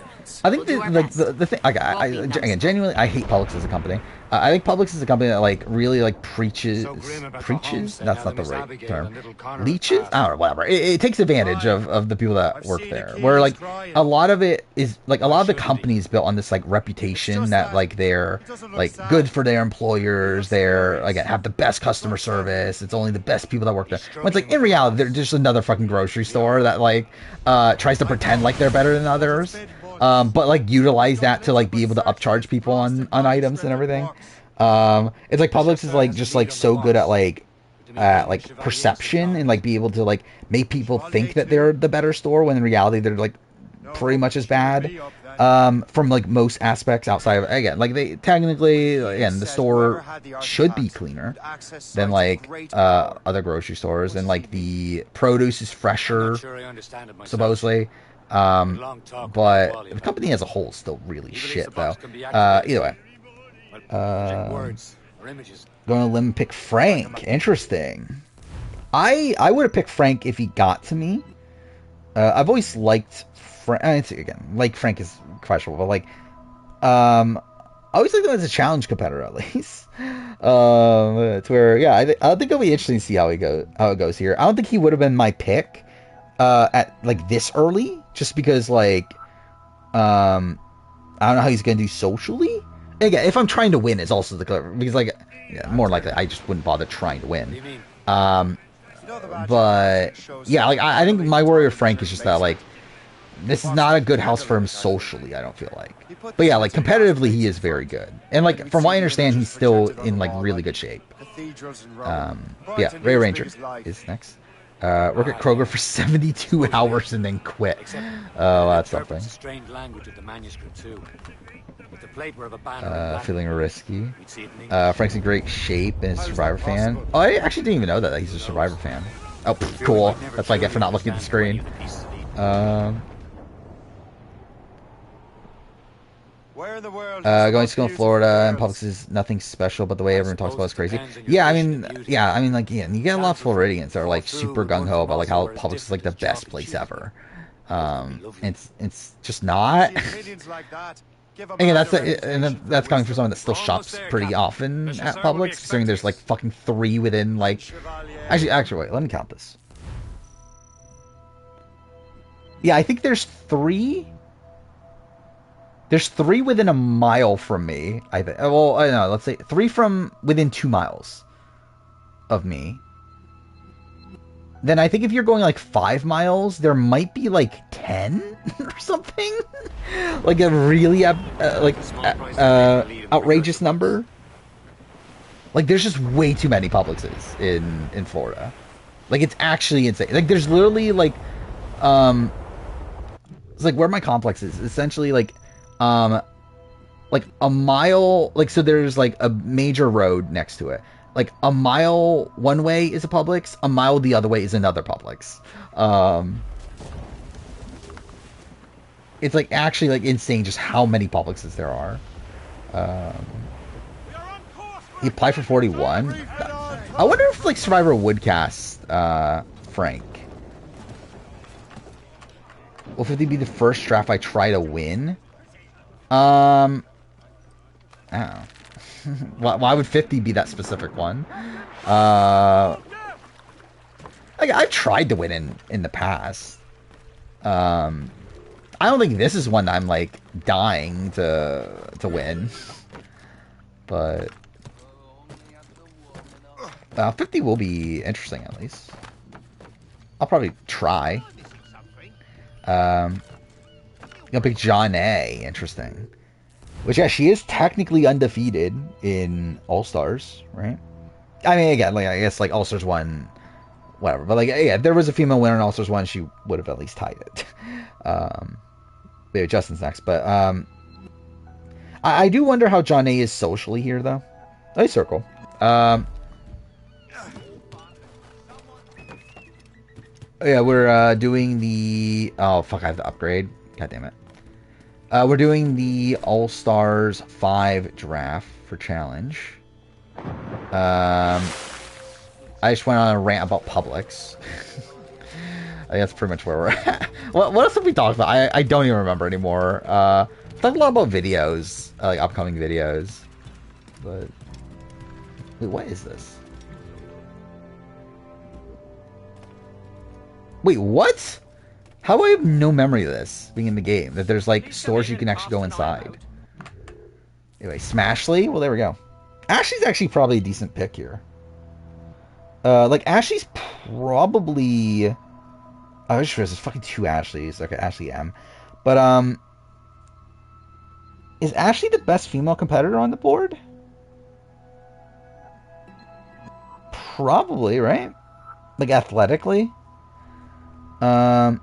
I think the thing. Again, genuinely, I hate Publix as a company. I think Publix is a company that like really like preaches. That's not the right term. Leeches? I don't know. Whatever. It takes advantage of the people that work there. Where like a lot of it is like a lot of the companies built on this like reputation that like they're like good for their employers. They're like have the best customer service. It's only the best people that work there. When it's like in reality they're just another fucking grocery store that like tries to pretend like they're better than others. But like utilize that to like be able to upcharge people on items and everything. It's like Publix is like just like so good at like perception and like be able to like make people think that they're the better store when in reality they're like pretty much as bad. From like most aspects outside of again like they technically again the store should be cleaner than like other grocery stores and like the produce is fresher supposedly. But the company as a whole is still really shit, though. Either way. Going to limb and pick Frank. Interesting. I would have picked Frank if he got to me. I've always liked Frank. Again, like Frank is questionable, but like, I always liked him as a challenge competitor, at least. To where, yeah, I think it'll be interesting to see how it goes here. I don't think he would have been my pick. At like this early, just because like I don't know how he's gonna do socially. Again, if I'm trying to win, it's also the clever because like yeah, more likely I just wouldn't bother trying to win. But yeah, like I think my worry with Frank is just that like this is not a good house for him socially. I don't feel like, but yeah, like competitively he is very good, and like from what I understand, he's still in like really good shape. Yeah, Ray Ranger is next. Work at Kroger for 72 hours and then quit. Oh, that's something. Feeling risky. Frank's in great shape and is a Survivor fan. Oh, I actually didn't even know that he's a Survivor fan. Oh, cool. That's what I get for not looking at the screen. Going to school in Florida and Publix is nothing special, but the way everyone talks about it's crazy. Yeah, I mean, like, yeah, you get a lot of Floridians that are like super gung ho about like how Publix is like the best place ever. It's just not. Again, that's coming from someone that still shops pretty often at Publix, considering there's like fucking 3 within like. Actually, wait, let me count this. Yeah, I think there's 3. There's 3 within a mile from me. I think. Well, I don't know. Let's say 3 from within 2 miles of me. Then I think if you're going like 5 miles, there might be like 10 or something, like a really outrageous number. Like there's just way too many Publixes in Florida. Like it's actually insane. Like there's literally like it's like where my complex is essentially like a mile, like, so there's like a major road next to it. Like a mile one way is a Publix, a mile the other way is another Publix. It's like actually like insane just how many Publixes there are. He applied for 41. I wonder if like Survivor would cast Frank. Will 50 be the first draft I try to win? I don't know. Why would 50 be that specific one? Like, I've tried to win in the past. I don't think this is one that I'm like dying to win. But 50 will be interesting at least. I'll probably try. Gonna pick John A. Interesting. Which, yeah, she is technically undefeated in All-Stars, right? I mean, again, like, I guess, like, All-Stars 1, whatever. But, like, yeah, if there was a female winner in All-Stars 1, she would have at least tied it. Maybe Justin's next. But, I do wonder how John A. is socially here, though. Nice circle. Yeah, we're doing the... Oh, fuck, I have to upgrade. God damn it. We're doing the All-Stars 5 draft for challenge. I just went on a rant about Publix. I think that's pretty much where we're at. What else have we talked about? I don't even remember anymore. Talked a lot about videos, like upcoming videos. but wait, what is this? Wait, what? How do I have no memory of this being in the game? That there's like stores you can actually go inside. Anyway, Smashly. Well, there we go. Ashley's actually probably a decent pick here. Like Ashley's probably. I just realized there's fucking 2 Ashleys. Okay, Ashley M. But is Ashley the best female competitor on the board? Probably, right? Like athletically. And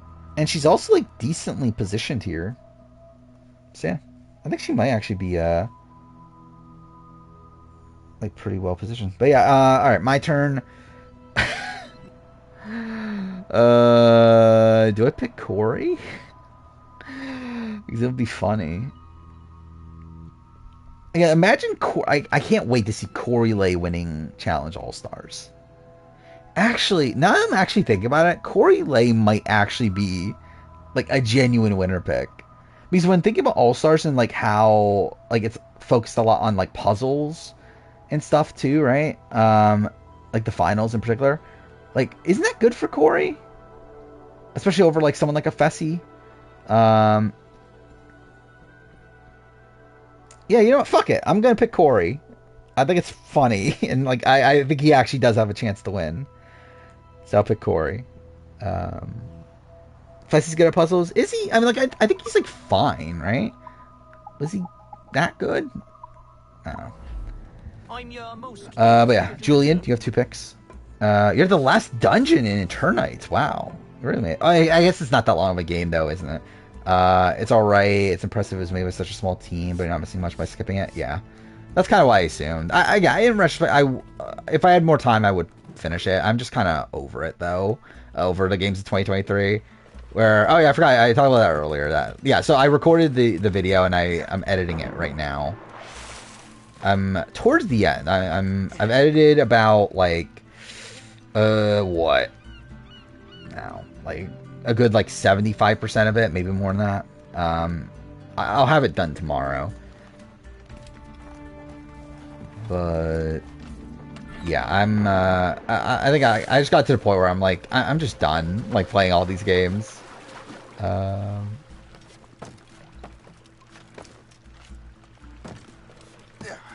she's also like decently positioned here. So yeah, I think she might actually be like pretty well positioned. But yeah, all right, my turn. Do I pick Corey? Because it'll be funny. Yeah, imagine I can't wait to see Corey Lay winning Challenge All Stars. Actually, now that I'm actually thinking about it, Corey Lay might actually be like a genuine winner pick. Because when thinking about All Stars and like how like it's focused a lot on like puzzles and stuff too, right? Like the finals in particular. Like, isn't that good for Corey? Especially over like someone like a Fessy. Yeah, you know what? Fuck it. I'm gonna pick Corey. I think it's funny, and like I think he actually does have a chance to win. So I'll pick Corey. Fessy's good at puzzles. Is he? I mean, like I think he's like fine, right? Was he that good? I don't know. But yeah, Julian, you have 2 picks. You're the last dungeon in Eternites. Wow, really? I guess it's not that long of a game though, isn't it? It's all right. It's impressive as made with such a small team, but you're not missing much by skipping it. Yeah, that's kind of why I assumed. In retrospect, if I had more time, I would finish it. I'm just kind of over it though. Over the games of 2023. Where I forgot I talked about that earlier. So I recorded the video and I'm editing it right now. I'm towards the end. I've edited about like what now, like a good like 75% of it, maybe more than that. I'll have it done tomorrow, but yeah, I think I just got to the point where I'm like I'm just done like playing all these games.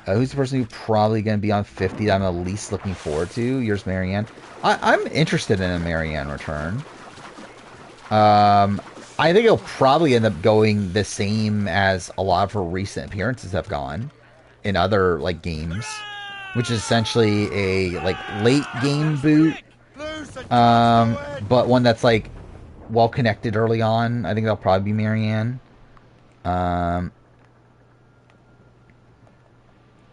Who's the person who's probably going to be on 50 that I'm the least looking forward to? Yours, Marianne. I'm interested in a Marianne return. I think it'll probably end up going the same as a lot of her recent appearances have gone in other like games, which is essentially a like late game boot, but one that's like well connected early on. I think that'll probably be Marianne.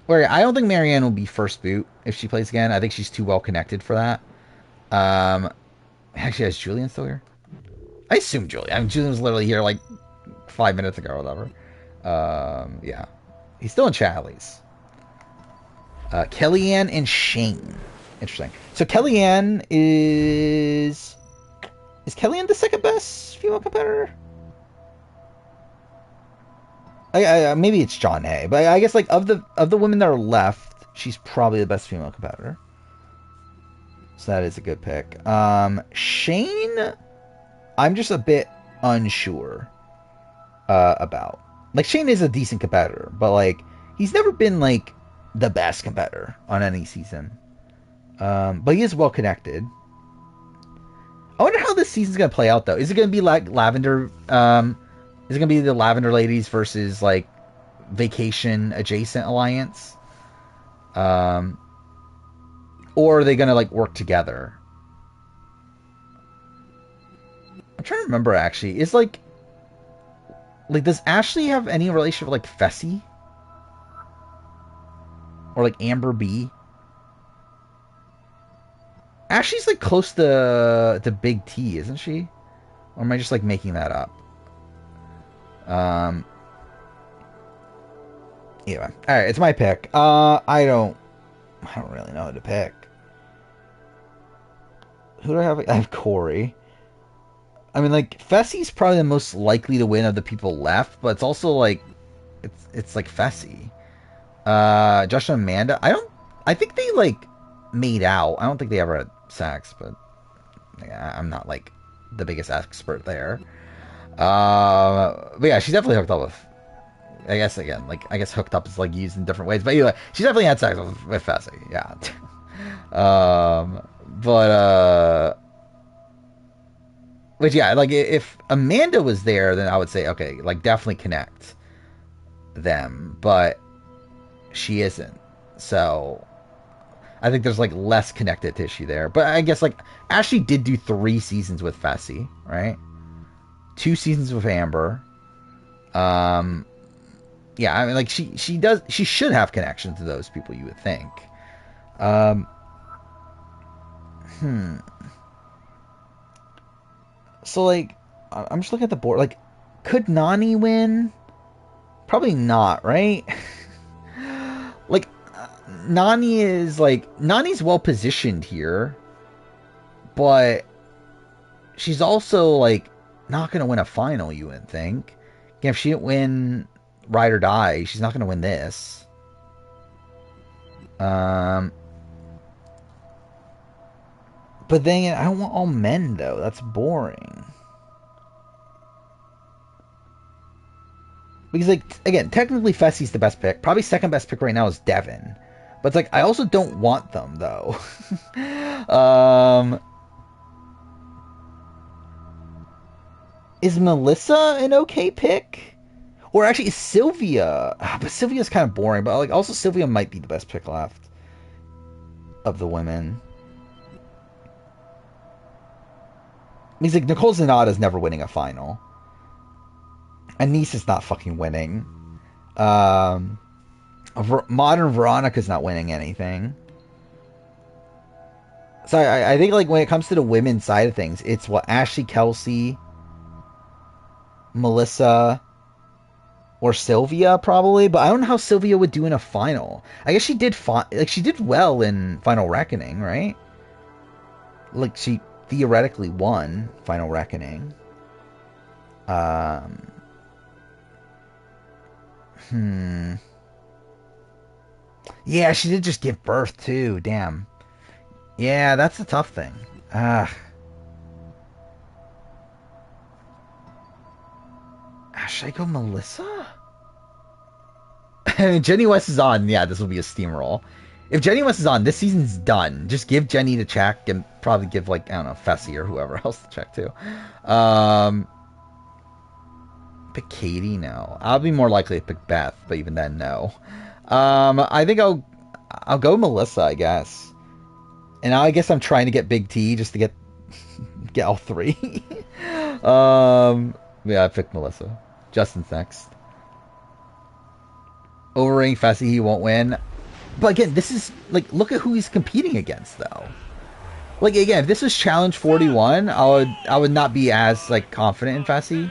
Where I don't think Marianne will be first boot if she plays again. I think she's too well connected for that. Actually, is Julian still here? I assume Julian. I mean, Julian was literally here like 5 minutes ago or whatever. Yeah. He's still in chat at least. Kellyanne and Shane. Interesting. So Kellyanne is Kellyanne the second best female competitor? Maybe it's John Hay, but I guess like of the women that are left, she's probably the best female competitor. So that is a good pick. Shane, I'm just a bit unsure about. Like Shane is a decent competitor, but like he's never been like the best competitor on any season. But he is well connected. I wonder how this season's gonna play out though. Is it gonna be like Lavender? Is it gonna be the Lavender Ladies versus like Vacation Adjacent Alliance? Or are they gonna like work together? I'm trying to remember actually. Is like does Ashley have any relationship with like Fessy? Or like Amber B? Ashley's like close to Big T, isn't she? Or am I just like making that up? Yeah. Alright, it's my pick. I don't really know who to pick. Who do I have? I have Corey. I mean, like, Fessy's probably the most likely to win of the people left, but it's also like it's like Fessy. Josh and Amanda. I think they like made out. I don't think they ever had sex, but I'm not like the biggest expert there. But yeah, she's definitely hooked up with. I guess again, like I guess hooked up is like used in different ways, but anyway, she definitely had sex with Fessy. Yeah. But yeah, like if Amanda was there, then I would say okay, like definitely connect them, but she isn't. So I think there's like less connected tissue there. But I guess like Ashley did do 3 seasons with Fessy, right? 2 seasons with Amber. Yeah, I mean like she should have connection to those people, you would think. So like I'm just looking at the board. Like, could Nani win? Probably not, right? Like, Nani's well positioned here, but she's also like not gonna win a final, you wouldn't think. Again, if she didn't win Ride or Die, she's not gonna win this. But then I don't want all men though. That's boring. Because like again, technically Fessy's the best pick. Probably second best pick right now is Devin. But it's like I also don't want them though. Is Melissa an okay pick? Or actually is Sylvia? But Sylvia's kind of boring. But like also Sylvia might be the best pick left of the women. Means like Nicole Zanata's never winning a final. Anise is not fucking winning. Modern Veronica's not winning anything. So I think like when it comes to the women's side of things, it's what Ashley, Kelsey, Melissa, or Sylvia probably. But I don't know how Sylvia would do in a final. I guess she did she did well in Final Reckoning, right? Like she theoretically won Final Reckoning. Yeah, she did just give birth too. Damn. Yeah, that's the tough thing. Should I go Melissa? Jenny West is on. Yeah, this will be a steamroll. If Jenny West is on, this season's done. Just give Jenny the check and probably give like, I don't know, Fessy or whoever else the check too. Pick Katie? No. I'll be more likely to pick Beth, but even then, no. I think I'll go Melissa, I guess. And I guess I'm trying to get Big T just to get all 3. Yeah, I picked Melissa. Justin's next. Overrating Fessy, he won't win. But again, this is like, look at who he's competing against, though. Like again, if this was Challenge 41, I would not be as like confident in Fessy.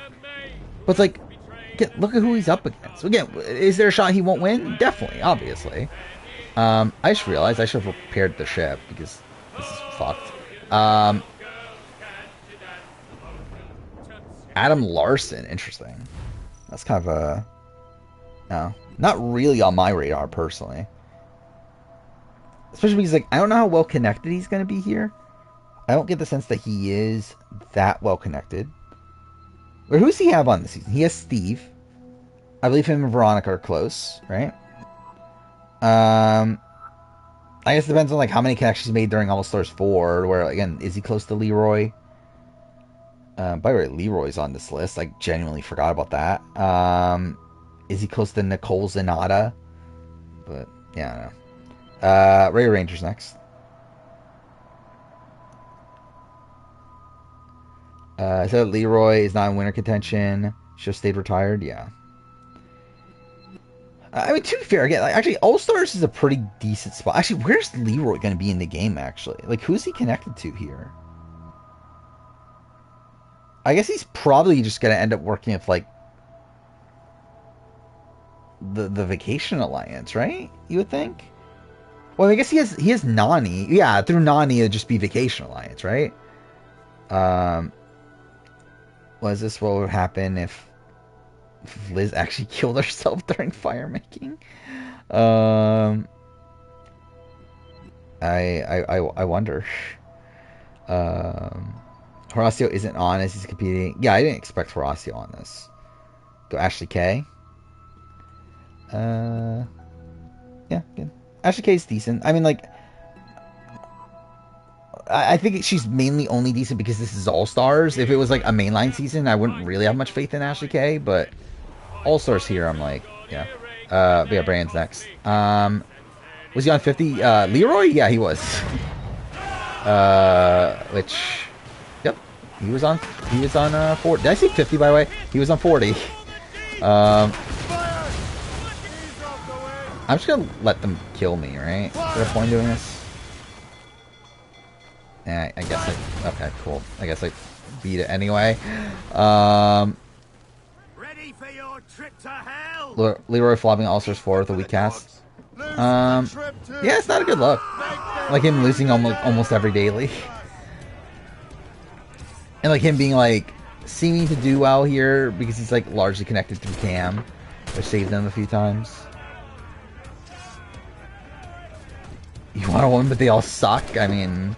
But it's like, again, look at who he's up against. Again, is there a shot he won't win? Definitely, obviously. I just realized I should have repaired the ship because this is fucked. Adam Larson, interesting. That's kind of a... No, not really on my radar, personally. Especially because, like, I don't know how well connected he's going to be here. I don't get the sense that he is that well connected. Or who does he have on this season? He has Steve. I believe him and Veronica are close, right? I guess it depends on, like, how many connections he made during All Stars 4, where, again, is he close to Leroy? By the way, Leroy's on this list. I genuinely forgot about that. Is he close to Nicole Zanata? But, yeah, I don't know. Ray Ranger's next. So Leroy is not in winner contention. Should have stayed retired. Yeah. I mean, to be fair, again, like, actually, All Stars is a pretty decent spot. Actually, where's Leroy going to be in the game, actually? Like, who's he connected to here? I guess he's probably just going to end up working with, like, the Vacation Alliance, right? You would think? Well, I guess he has Nani. Yeah, through Nani, it'd just be Vacation Alliance, right? Was this what would happen if Liz actually killed herself during fire making. I wonder. Horacio isn't on as he's competing. Yeah, I didn't expect Horacio on this. Go Ashley K. Yeah, good. Ashley K is decent. I mean, like, I think she's mainly only decent because this is All Stars. If it was like a mainline season, I wouldn't really have much faith in Ashley K. But All Stars here, I'm like, yeah. But yeah, Brand's next. Was he on 50? Leroy? Yeah, he was. Which, yep, he was on 40. Did I say 50 by the way? He was on 40. I'm just gonna let them kill me, right? Is there a point in doing this? Yeah, I guess okay, cool. I guess I beat it anyway. Ready for your trip to hell. Leroy flopping All-Stars 4 with a weak cast. Yeah, it's not a good look. Like him losing almost every daily. And like him being like seeming to do well here because he's like largely connected through Cam, which saved them a few times. You want a woman, but they all suck. I mean,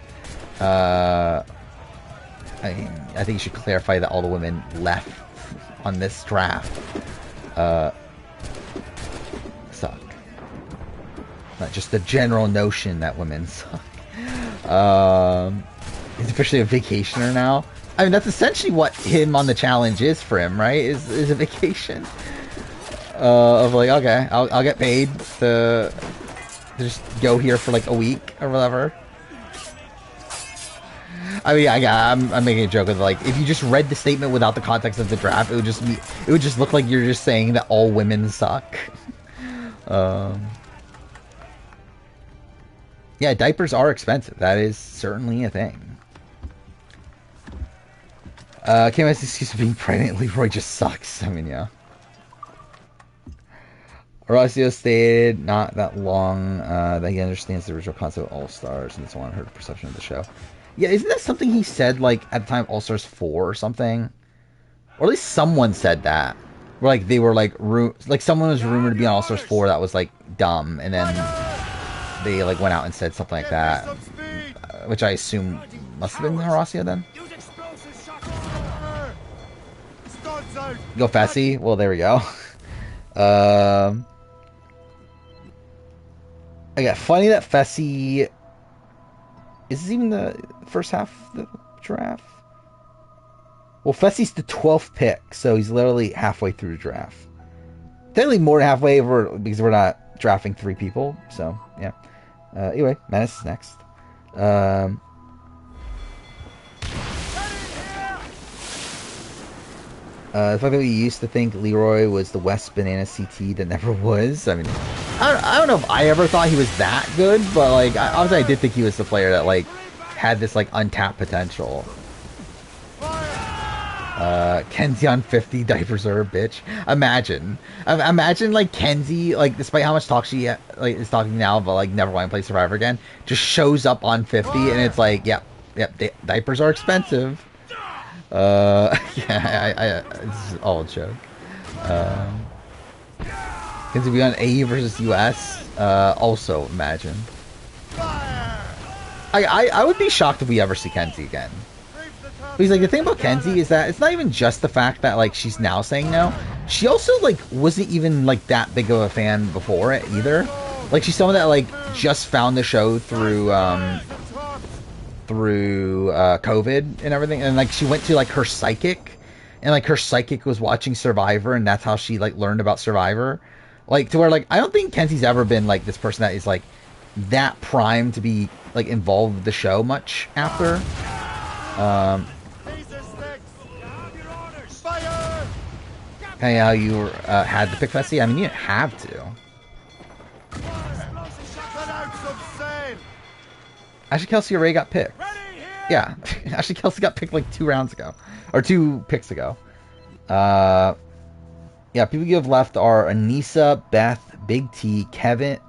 I think you should clarify that all the women left on this draft suck. Not just the general notion that women suck. He's officially a vacationer now. I mean, that's essentially what him on the challenge is for him, right? Is a vacation of like, okay, I'll get paid to just go here for like a week or whatever. I mean, I'm making a joke of like, if you just read the statement without the context of the draft, it would just look like you're just saying that all women suck. Yeah, diapers are expensive. That is certainly a thing. Can't excuse for being pregnant. Leroy just sucks. I mean, yeah. Horacio stated not that long that he understands the original concept of All Stars and doesn't want to hurt the perception of the show. Yeah, isn't that something he said like at the time All Stars 4 or something? Or at least someone said that. Where like they were like someone was rumored to be on All Stars 4 that was like dumb, and then they like went out and said something like that, which I assume must have been Horacio then. Go Fessy. Well, there we go. Yeah, funny that Fessy... Is this even the first half of the draft? Well, Fessy's the 12th pick, so he's literally halfway through the draft. Technically more than halfway because we're not drafting 3 people, so, yeah. Anyway, Menace is next. The fact that we used to think Leroy was the West Banana CT that never was. I mean, I don't know if I ever thought he was that good, but like, obviously I did think he was the player that like had this like untapped potential. Kenzie on 50, diapers are a bitch. Imagine like Kenzie, like despite how much talk she like is talking now, but like never want to play Survivor again, just shows up on 50 and it's like, yep, diapers are expensive. Yeah, this is all a joke. Kenzie be on AE versus US. Also imagine. I would be shocked if we ever see Kenzie again. Because like the thing about Kenzie is that it's not even just the fact that like she's now saying no. She also like wasn't even like that big of a fan before it either. Like she's someone that like just found the show through COVID and everything, and like she went to like her psychic, and like her psychic was watching Survivor, and that's how she like learned about Survivor. Like to where like I don't think Kenzie's ever been like this person that is like that primed to be like involved with the show much after. Hey, how you had to pick Fessy? I mean, you didn't have to. Ashley Kelsey already got picked. Yeah, Ashley Kelsey got picked like 2 rounds ago, or 2 picks ago. Yeah, people you have left are Anissa, Beth, Big T, Devin,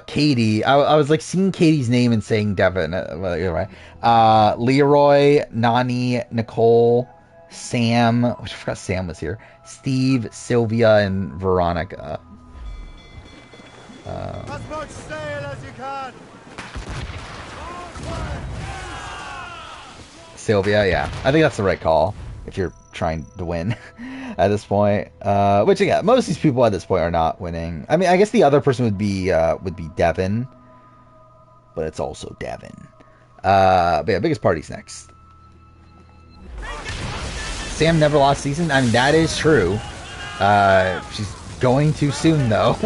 Katie. I was like seeing Katie's name and saying Devin. Right. Leroy, Nani, Nicole, Sam, which I forgot Sam was here. Steve, Sylvia, and Veronica. As much sail as you can. Sylvia, yeah. I think that's the right call if you're trying to win at this point. Which, again, most of these people at this point are not winning. I mean, I guess the other person would be Devin. But it's also Devin. But yeah, biggest party's next. Sam never lost season. I mean, that is true. She's going too soon, though.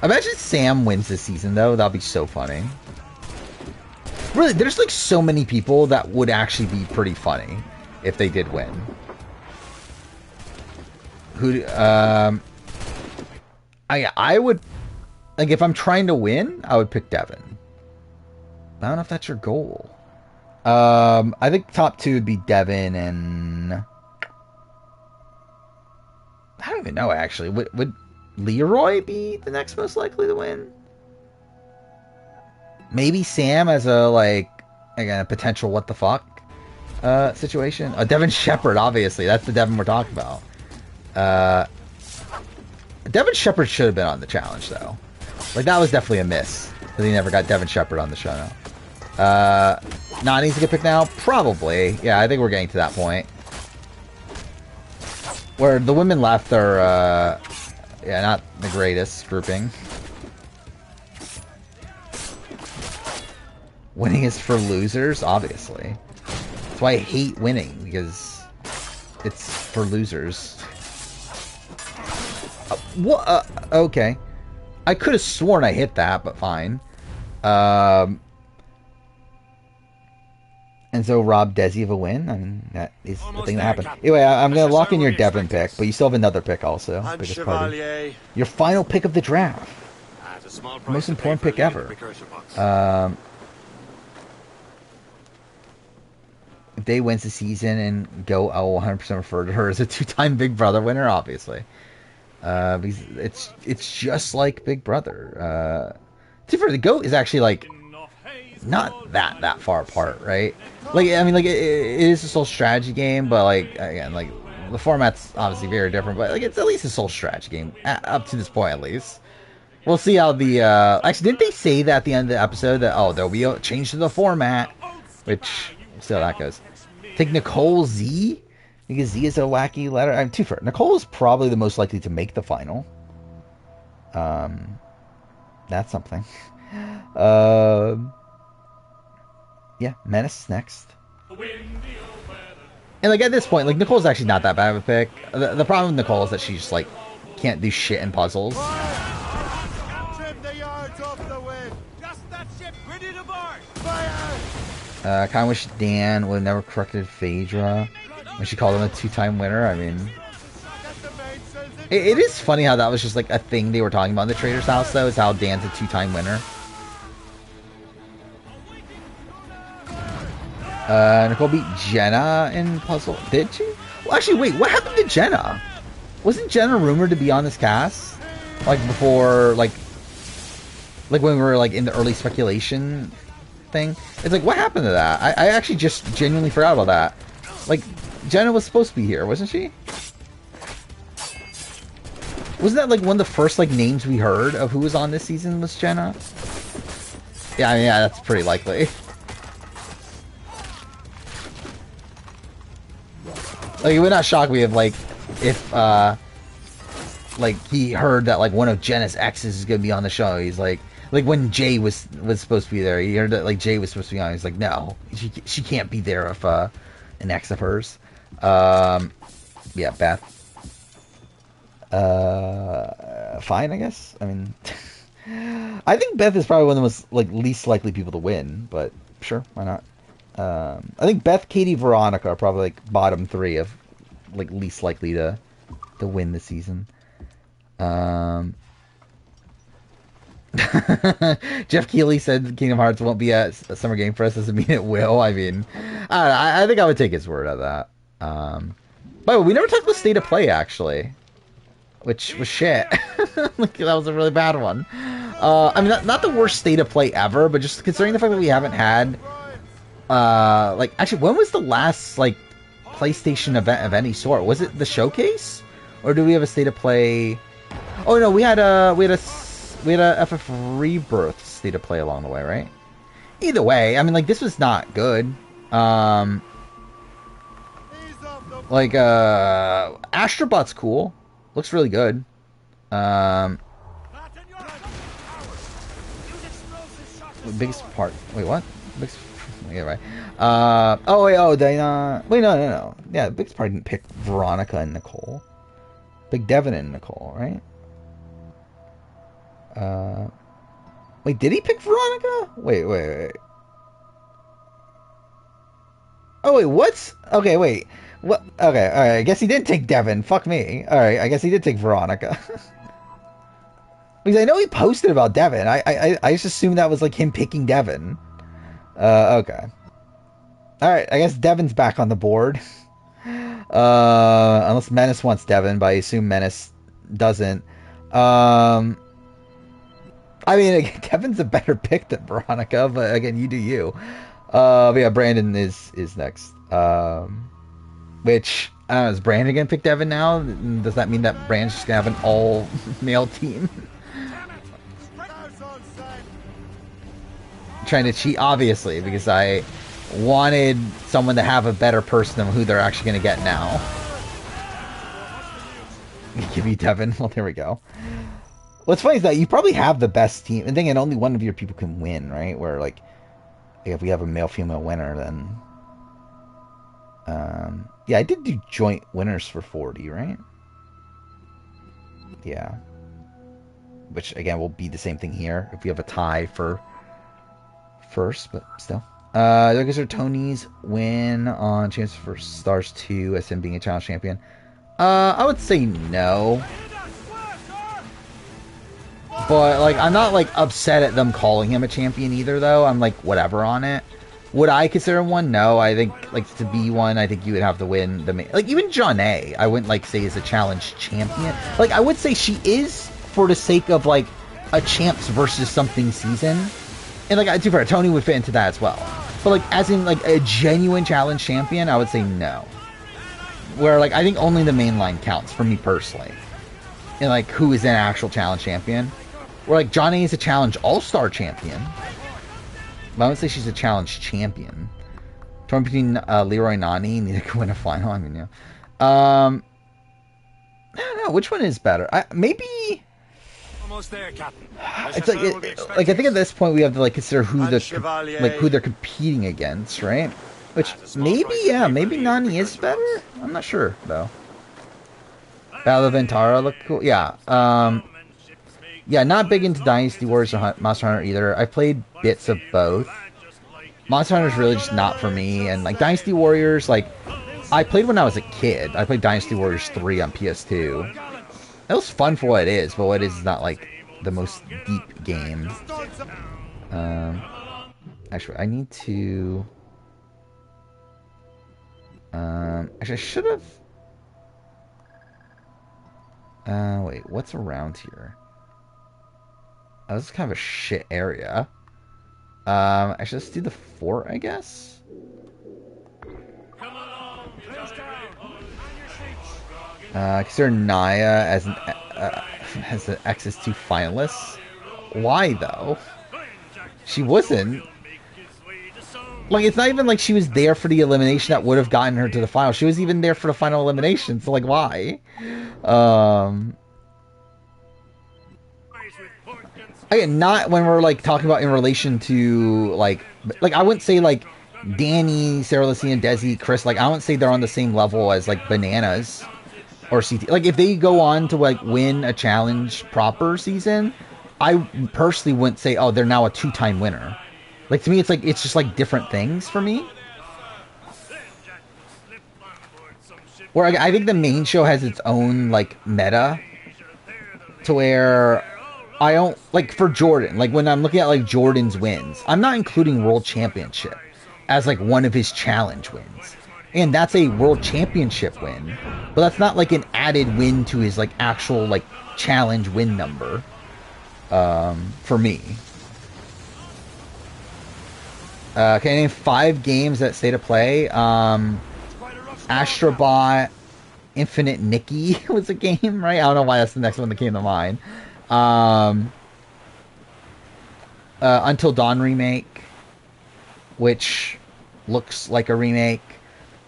Imagine Sam wins this season, though. That'll be so funny. Really, there's like so many people that would actually be pretty funny if they did win. I would, like, if I'm trying to win, I would pick Devin. I don't know if that's your goal. I think top two would be Devin and I don't even know, actually. Would Leroy be the next most likely to win? Maybe Sam as a, like, again, a potential what the fuck situation. Devin Shepard, obviously. That's the Devin we're talking about. Devin Shepard should have been on the challenge, though. Like, that was definitely a miss. Because he never got Devin Shepard on the show now. Not easy to pick now? Probably. Yeah, I think we're getting to that point. Where the women left are, yeah, not the greatest grouping. Winning is for losers, obviously. That's why I hate winning, because it's for losers. What? Okay. I could have sworn I hit that, but fine. And so rob Desi of a win? I mean, that is the thing that happened. Anyway, I'm going to lock in your Devin pick, but you still have another pick also. Biggest party. Your final pick of the draft. The most important pick ever. If Day wins the season and Go, I will 100% refer to her as a two-time Big Brother winner, obviously. Because it's just like Big Brother. The Goat is actually, like, not that far apart, right? Like, I mean, like, it is a sole strategy game, but, like, again, like, the format's obviously very different, but, like, it's at least a sole strategy game, up to this point, at least. We'll see how the, actually, didn't they say that at the end of the episode that, oh, there'll be a change to the format, which, we'll see how that goes. Take Nicole Z, because Z is a wacky letter. I'm too fair. Nicole is probably the most likely to make the final. That's something. Yeah, Menace next. And, like, at this point, like, Nicole's actually not that bad of a pick. The problem with Nicole is that she just, like, can't do shit in puzzles. I kind of wish Dan would have never corrected Phaedra when she called him a two-time winner. I mean, it is funny how that was just, like, a thing they were talking about in the Trader's House, though, is how Dan's a two-time winner. Nicole beat Jenna in puzzle. Did she? Well, actually, wait, what happened to Jenna? Wasn't Jenna rumored to be on this cast? Like, before, like when we were, like, in the early speculation thing? It's like, what happened to that? I actually just genuinely forgot about that. Like, Jenna was supposed to be here, wasn't she? Wasn't that, like, one of the first, like, names we heard of who was on this season was Jenna? Yeah, I mean, yeah, that's pretty likely. Like, it would not shock me if, like, like, he heard that, like, one of Jenna's exes is gonna be on the show. He's like when Jay was supposed to be there, he heard that, like, Jay was supposed to be on. He's like, no, she can't be there if an ex of hers. Yeah, Beth. Fine, I guess. I mean, I think Beth is probably one of the most, like, least likely people to win, but sure, why not? I think Beth, Katie, Veronica are probably, like, bottom three of, like, least likely to win the season. Jeff Keighley said Kingdom Hearts won't be a summer game for us. Doesn't mean it will. I mean, I think I would take his word on that. By the way, we never talked about State of Play, actually, which was shit. Like, that was a really bad one. I mean, not the worst State of Play ever, but just considering the fact that we haven't had like actually, when was the last like PlayStation event of any sort? Was it the showcase, or do we have a state of play? Oh no, we had a FF Rebirth state of play along the way, right? Either way, I mean, like, this was not good. Like, Astrobot's cool. Looks really good. Biggest part. Wait, what? Biggest. Yeah, right. Oh wait. Oh, they. Wait, no. Yeah, the biggest part didn't pick Veronica and Nicole. Big Devin and Nicole, right? Wait, did he pick Veronica? Wait. Oh wait, what? Okay, wait. What? Okay, all right. I guess he did take Devin. Fuck me. All right, I guess he did take Veronica. Because I know he posted about Devin. I just assumed that was like him picking Devin. Okay. All right, I guess Devin's back on the board. Unless Menace wants Devin, but I assume Menace doesn't. I mean, again, Devin's a better pick than Veronica, but again, you do you. But yeah, Brandon is next. Which, I don't know, is Brandon gonna pick Devin now? Does that mean that Brandon's just gonna have an all-male team? Trying to cheat, obviously, because I wanted someone to have a better person than who they're actually gonna get now. Give you Devin. Well, there we go. What's funny is that you probably have the best team, and thinking only one of your people can win, right? Where like, if we have a male-female winner, then yeah, I did do joint winners for 40, right? Yeah, which again will be the same thing here if we have a tie for first, but still. There goes our Tony's win on Chance for Stars 2 as him being a challenge champion. I would say no. But, like, I'm not, like, upset at them calling him a champion either, though. I'm, like, whatever on it. Would I consider him one? No. I think, like, to be one, I think you would have to win the main... Like, even John A, I wouldn't, like, say is a challenge champion. Like, I would say she is for the sake of, like, a champs versus something season. And, like, to be fair, Tony would fit into that as well. But, like, as in, like, a genuine challenge champion, I would say no. Where, like, I think only the main line counts for me personally. And, like, who is an actual challenge champion. Where, like, Johnny is a challenge all-star champion. But I would say she's a challenge champion. Torn between Leroy and Nani. Neither can win a final. I mean, yeah. I don't know. Which one is better? Maybe... Almost there, Captain. It's like I think at this point we have to like consider who who they're competing against, right? Which maybe Nani is better. I'm not sure though. Battle of Antara look cool. Yeah. Yeah, not big into Dynasty Warriors or Monster Hunter either. I played bits of both. Monster Hunter is really just not for me, and like Dynasty Warriors, like I played when I was a kid. I played Dynasty Warriors 3 on PS2. It was fun for what it is, but what it is not like the most deep game. Actually, I need to. Actually, I should have. Wait, what's around here? Oh, this is kind of a shit area. Actually, let's do the fort, I guess. Consider Naya as an access to finalists. Why though? She wasn't. Like, it's not even like she was there for the elimination that would have gotten her to the final. She was even there for the final elimination. So like, why? Again, not when we're like talking about in relation to like I wouldn't say like Danny, Sarah Lucy, and Desi, Chris. Like I wouldn't say they're on the same level as like Bananas. Or CT. Like, if they go on to, like, win a challenge proper season, I personally wouldn't say, oh, they're now a 2-time winner. Like, to me, it's like, it's just, like, different things for me. Where I think the main show has its own, like, meta. To where I don't, like, for Jordan, like, when I'm looking at, like, Jordan's wins, I'm not including World Championship as, like, one of his challenge wins. And that's a world championship win. But that's not like an added win to his like actual like challenge win number. For me. Can I name 5 games that stay to play? Astrobot Infinite Nikki was a game, right? I don't know why that's the next one that came to mind. Until Dawn remake, which looks like a remake.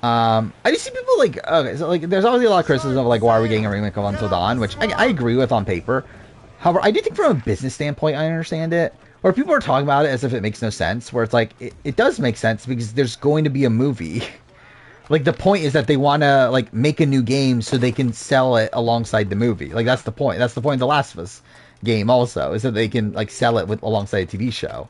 I just see people like, okay, so like, there's obviously a lot of criticism of like, why are we getting a remake of Until Dawn, which I agree with on paper. However, I do think from a business standpoint, I understand it. Where people are talking about it as if it makes no sense, where it's like, it does make sense because there's going to be a movie. Like, the point is that they want to, like, make a new game so they can sell it alongside the movie. Like, that's the point. That's the point of The Last of Us game also, is that they can, like, sell it alongside a TV show.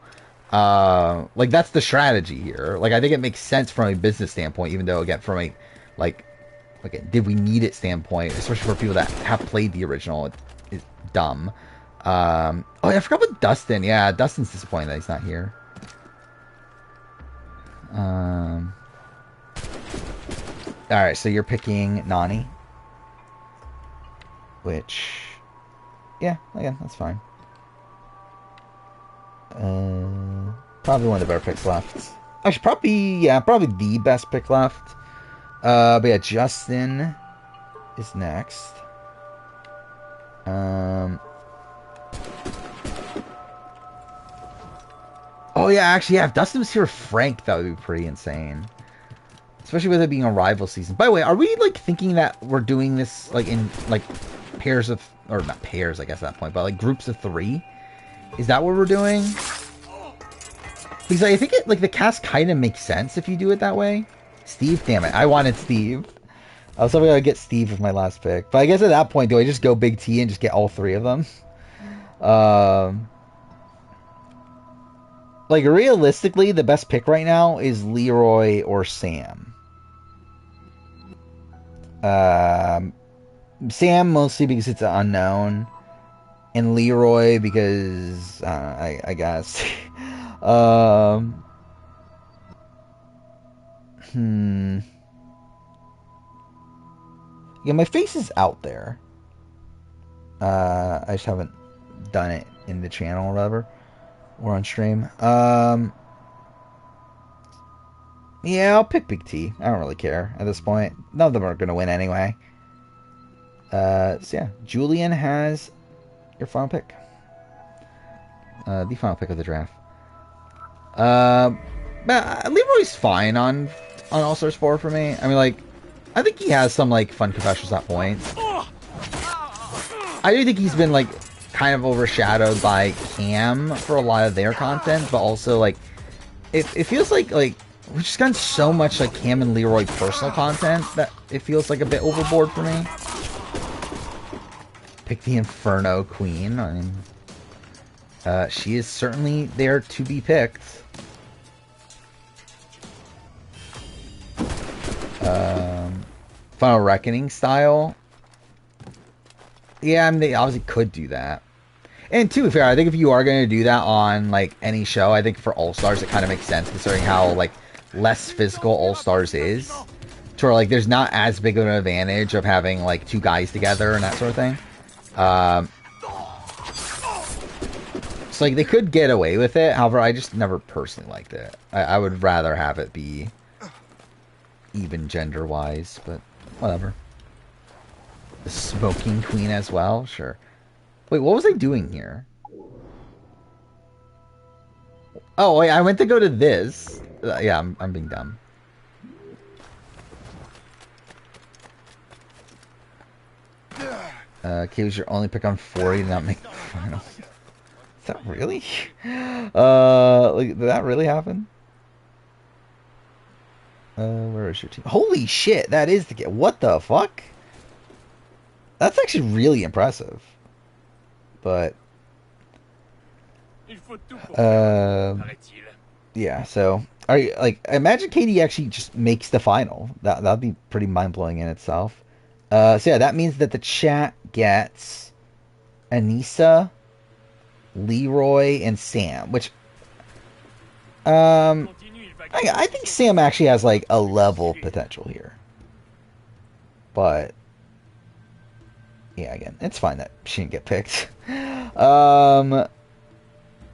Like, that's the strategy here. Like, I think it makes sense from a business standpoint, even though, again, from a, like did we need it standpoint, especially for people that have played the original, it's dumb. Oh, I forgot about Dustin. Yeah, Dustin's disappointed that he's not here. Alright, so you're picking Nani. Which... yeah, again, that's fine. Probably one of the better picks left. Actually, probably the best pick left. But yeah, Justin is next. Oh yeah, actually, yeah, if Dustin was here, Frank, that would be pretty insane. Especially with it being a rival season. By the way, are we, like, thinking that we're doing this, like, in, like, pairs of... or not pairs, I guess, at that point, but, like, groups of 3? Is that what we're doing? Because I think it, like, the cast kind of makes sense if you do it that way. Steve? Damn it. I wanted Steve. I was hoping I would get Steve with my last pick. But I guess at that point, do I just go Big T and just get all 3 of them? Like, realistically, the best pick right now is Leroy or Sam. Sam mostly because it's an unknown, and Leroy because I guess. Yeah, my face is out there. I just haven't done it in the channel or whatever, or on stream. Yeah, I'll pick Big T. I don't really care at this point. None of them are going to win anyway. So yeah, Julian has your final pick. The final pick of the draft. But Leroy's fine on All Stars 4 for me. I mean, like, I think he has some, like, fun confessions at points. I do think he's been, like, kind of overshadowed by Cam for a lot of their content, but also, like, it feels like we've just gotten so much, like, Cam and Leroy personal content that it feels like a bit overboard for me. Pick the Inferno Queen. I mean, she is certainly there to be picked. Final Reckoning style. Yeah, I mean, they obviously could do that. And to be fair, I think if you are going to do that on, like, any show, I think for All-Stars it kind of makes sense, considering how, like, less physical All-Stars is. To where, like, there's not as big of an advantage of having, like, 2 guys together and that sort of thing. So, like, they could get away with it. However, I just never personally liked it. I would rather have it be even gender-wise, but whatever. The Smoking Queen as well? Sure. Wait, what was I doing here? Oh, wait, I went to go to this. Yeah, I'm being dumb. K was your only pick on 40 to not make the final. Is that really? Like, did that really happen? Where is your team? Holy shit, that is the... What the fuck? That's actually really impressive. But... yeah, so... Are you, like, imagine Katie actually just makes the final. That'd be pretty mind-blowing in itself. So yeah, that means that the chat gets Anissa, Leroy, and Sam, which... I think Sam actually has, like, a level of potential here. But... yeah, again, it's fine that she didn't get picked.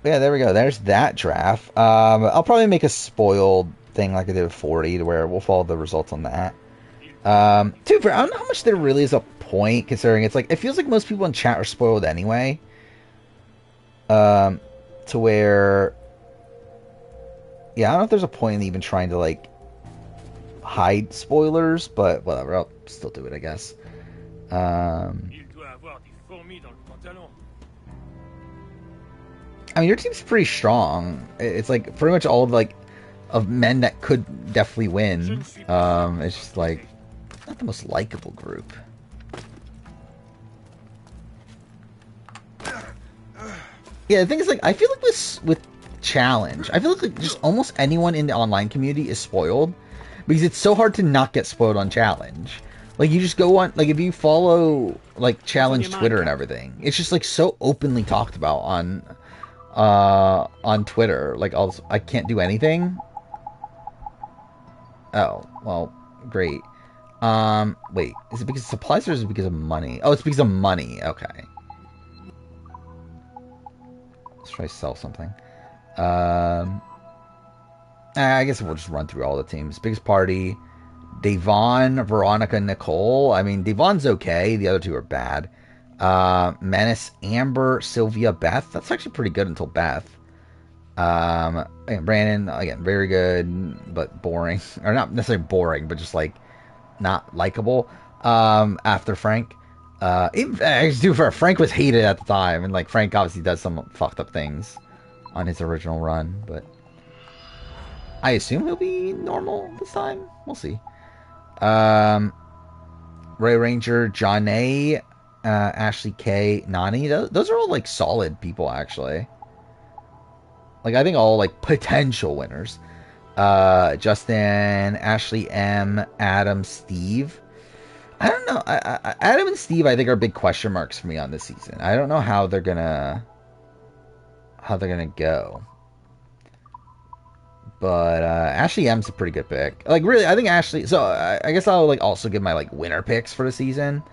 Yeah, there we go. There's that draft. I'll probably make a spoiled thing like I did with 40, to where we'll follow the results on that. Too fair, I don't know how much there really is a point, considering it's like, it feels like most people in chat are spoiled anyway. To where, yeah, I don't know if there's a point in even trying to like hide spoilers, but whatever, I'll still do it, I guess. I mean, your team's pretty strong. It's like pretty much all of like of men that could definitely win. It's just like not the most likable group. Yeah, the thing is, like, I feel like with Challenge, I feel like just almost anyone in the online community is spoiled, because it's so hard to not get spoiled on Challenge. Like, you just go on, like, if you follow like Challenge Twitter and everything, it's just like so openly talked about on Twitter. Like, I can't do anything. Oh, well, great. Wait, is it because of supplies or is it because of money? Oh, it's because of money. Okay. Let's try to sell something. I guess we'll just run through all the teams. Biggest party, Devon, Veronica, Nicole. I mean, Devon's okay. The other two are bad. Menace, Amber, Sylvia, Beth. That's actually pretty good until Beth. Again, Brandon, again, very good, but boring. Or not necessarily boring, but just like not likable. After Frank. Frank was hated at the time, and like Frank obviously does some fucked up things on his original run, but I assume he'll be normal this time. We'll see. Ray Ranger, John A, Ashley K, Nani. Those are all like solid people, actually. Like, I think all like potential winners. Justin, Ashley M, Adam, Steve. I don't know. Adam and Steve, I think, are big question marks for me on this season. I don't know how they're gonna go. But Ashley M's a pretty good pick. Like, really, I think Ashley. So I guess I'll like also give my like winner picks for the season.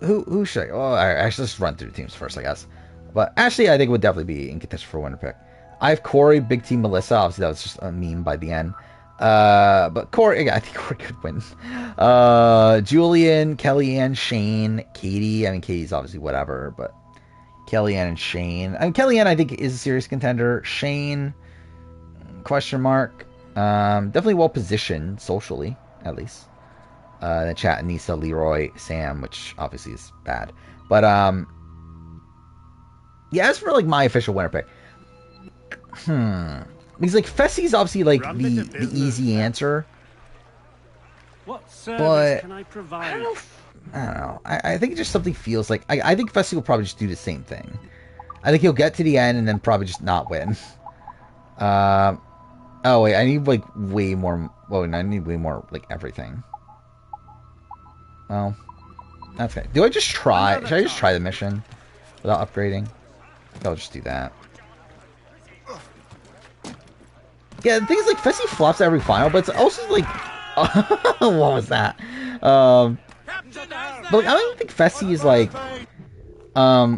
Who should I? Oh, actually, let's run through the teams first, I guess. But Ashley, I think, would definitely be in contention for a winner pick. I have Corey, Big Team Melissa. Obviously, that was just a meme by the end. But Corey, I think Corey could win. Julian, Kellyanne, Shane, Katie. I mean, Katie's obviously whatever, but Kellyanne and Shane. I mean, Kellyanne, I think, is a serious contender. Shane, question mark. Definitely well positioned socially, at least. The chat, Nisa, Leroy, Sam, which obviously is bad. But yeah, as for like my official winner pick, because like Fessy's obviously like the easy answer. What service can I provide? I don't know. I think it just something feels like I think Fessy will probably just do the same thing. I think he'll get to the end and then probably just not win. Oh wait, I need like way more. Well, I need way more like everything. Well, that's okay. Do I just try? Should I just try the mission without upgrading? I'll just do that. Yeah, the thing is, like, Fessy flops every final, but it's also like, what was that? But like, I don't think Fessy is like I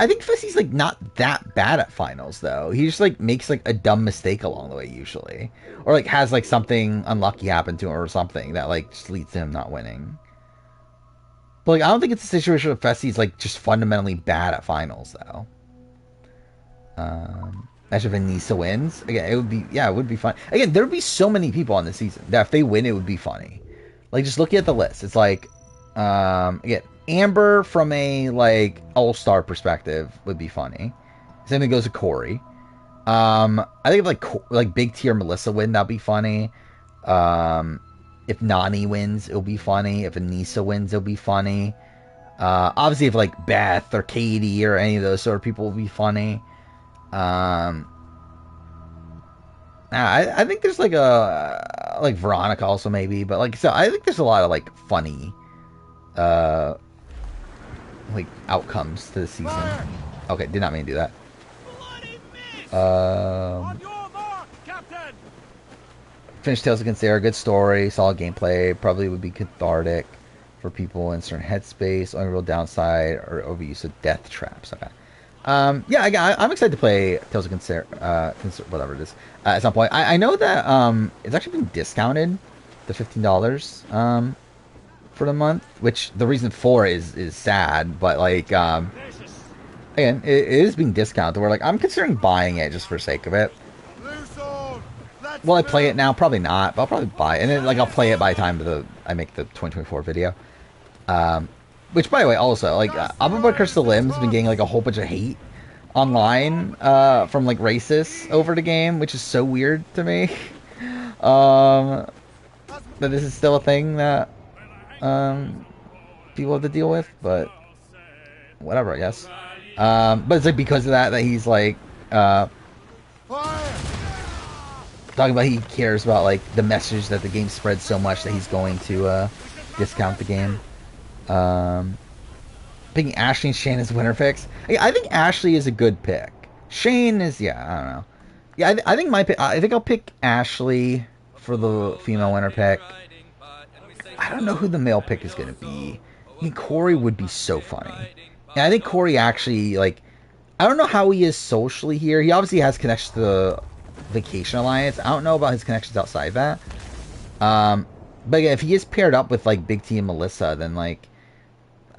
think Fessy's like not that bad at finals though. He just like makes like a dumb mistake along the way usually, or like has like something unlucky happen to him or something that like just leads to him not winning. But like, I don't think it's a situation where Fessy's like just fundamentally bad at finals though. Imagine if Anissa wins. Again, it would be fun. Again, there would be so many people on the season that if they win, it would be funny. Like, just looking at the list, it's like, again, Amber from a like all-star perspective would be funny. Same thing goes to Corey. I think if like big tier Melissa win, that'd be funny. If Nani wins, it'll be funny. If Anissa wins, it'll be funny. Obviously, if like Beth or Katie or any of those sort of people will be funny. I think there's like a like Veronica also maybe, but like, so I think there's a lot of like funny like outcomes to the season. Okay, did not mean to do that. Finished Tales against Sarah, good story, solid gameplay, probably would be cathartic. for people in certain headspace. Only real downside or overuse of death traps. Okay. Yeah, I'm excited to play Tales of whatever it is at some point. I know that it's actually been discounted to $15 for the month, which the reason for it is sad, but like again, it is being discounted. Where like I'm considering buying it just for the sake of it. Will I play it now? Probably not, but I'll probably buy it, and then like I'll play it by the time I make the 2024 video. Which, by the way, also, like, Abu Crystal Lim's been getting, like, a whole bunch of hate online, from, like, racists over the game, which is so weird to me. That this is still a thing that, people have to deal with, but whatever, I guess. But it's, like, because of that he's, like, talking about he cares about, like, the message that the game spreads so much that he's going to, discount the game. Picking Ashley and Shane as winner picks. I think Ashley is a good pick. Shane is, yeah, I don't know. Yeah, I think my pick. I think I'll pick Ashley for the female winner pick. I don't know who the male pick is gonna be. I mean, Corey would be so funny. And I think Corey actually, like, I don't know how he is socially here. He obviously has connections to the Vacation Alliance. I don't know about his connections outside that. But again, if he is paired up with like Big T and Melissa, then like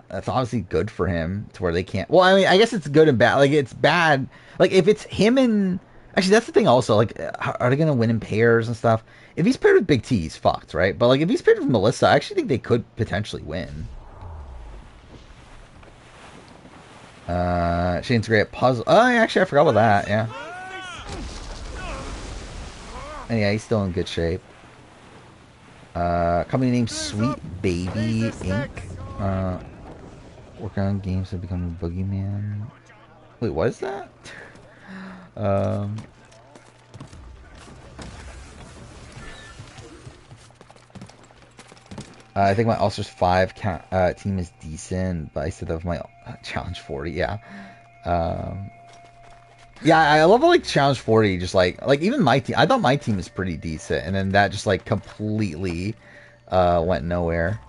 that's obviously good for him to where they can't. Well, I mean, I guess it's good and bad. Like it's bad. Like if it's him and actually that's the thing also. Like, are they gonna win in pairs and stuff? If he's paired with Big T, he's fucked, right? But like if he's paired with Melissa, I actually think they could potentially win. Shane's great at puzzle. Oh, actually, I forgot about that. Yeah. And yeah, he's still in good shape. Company name Sweet Baby Inc. Working on games to become a boogeyman. Wait, what is that? I think my Ulcers 5 team is decent, but I said that was my Challenge 40, yeah. Yeah, I love how, like, Challenge 40 just, like, even my team, I thought my team was pretty decent, and then that just, like, completely, went nowhere.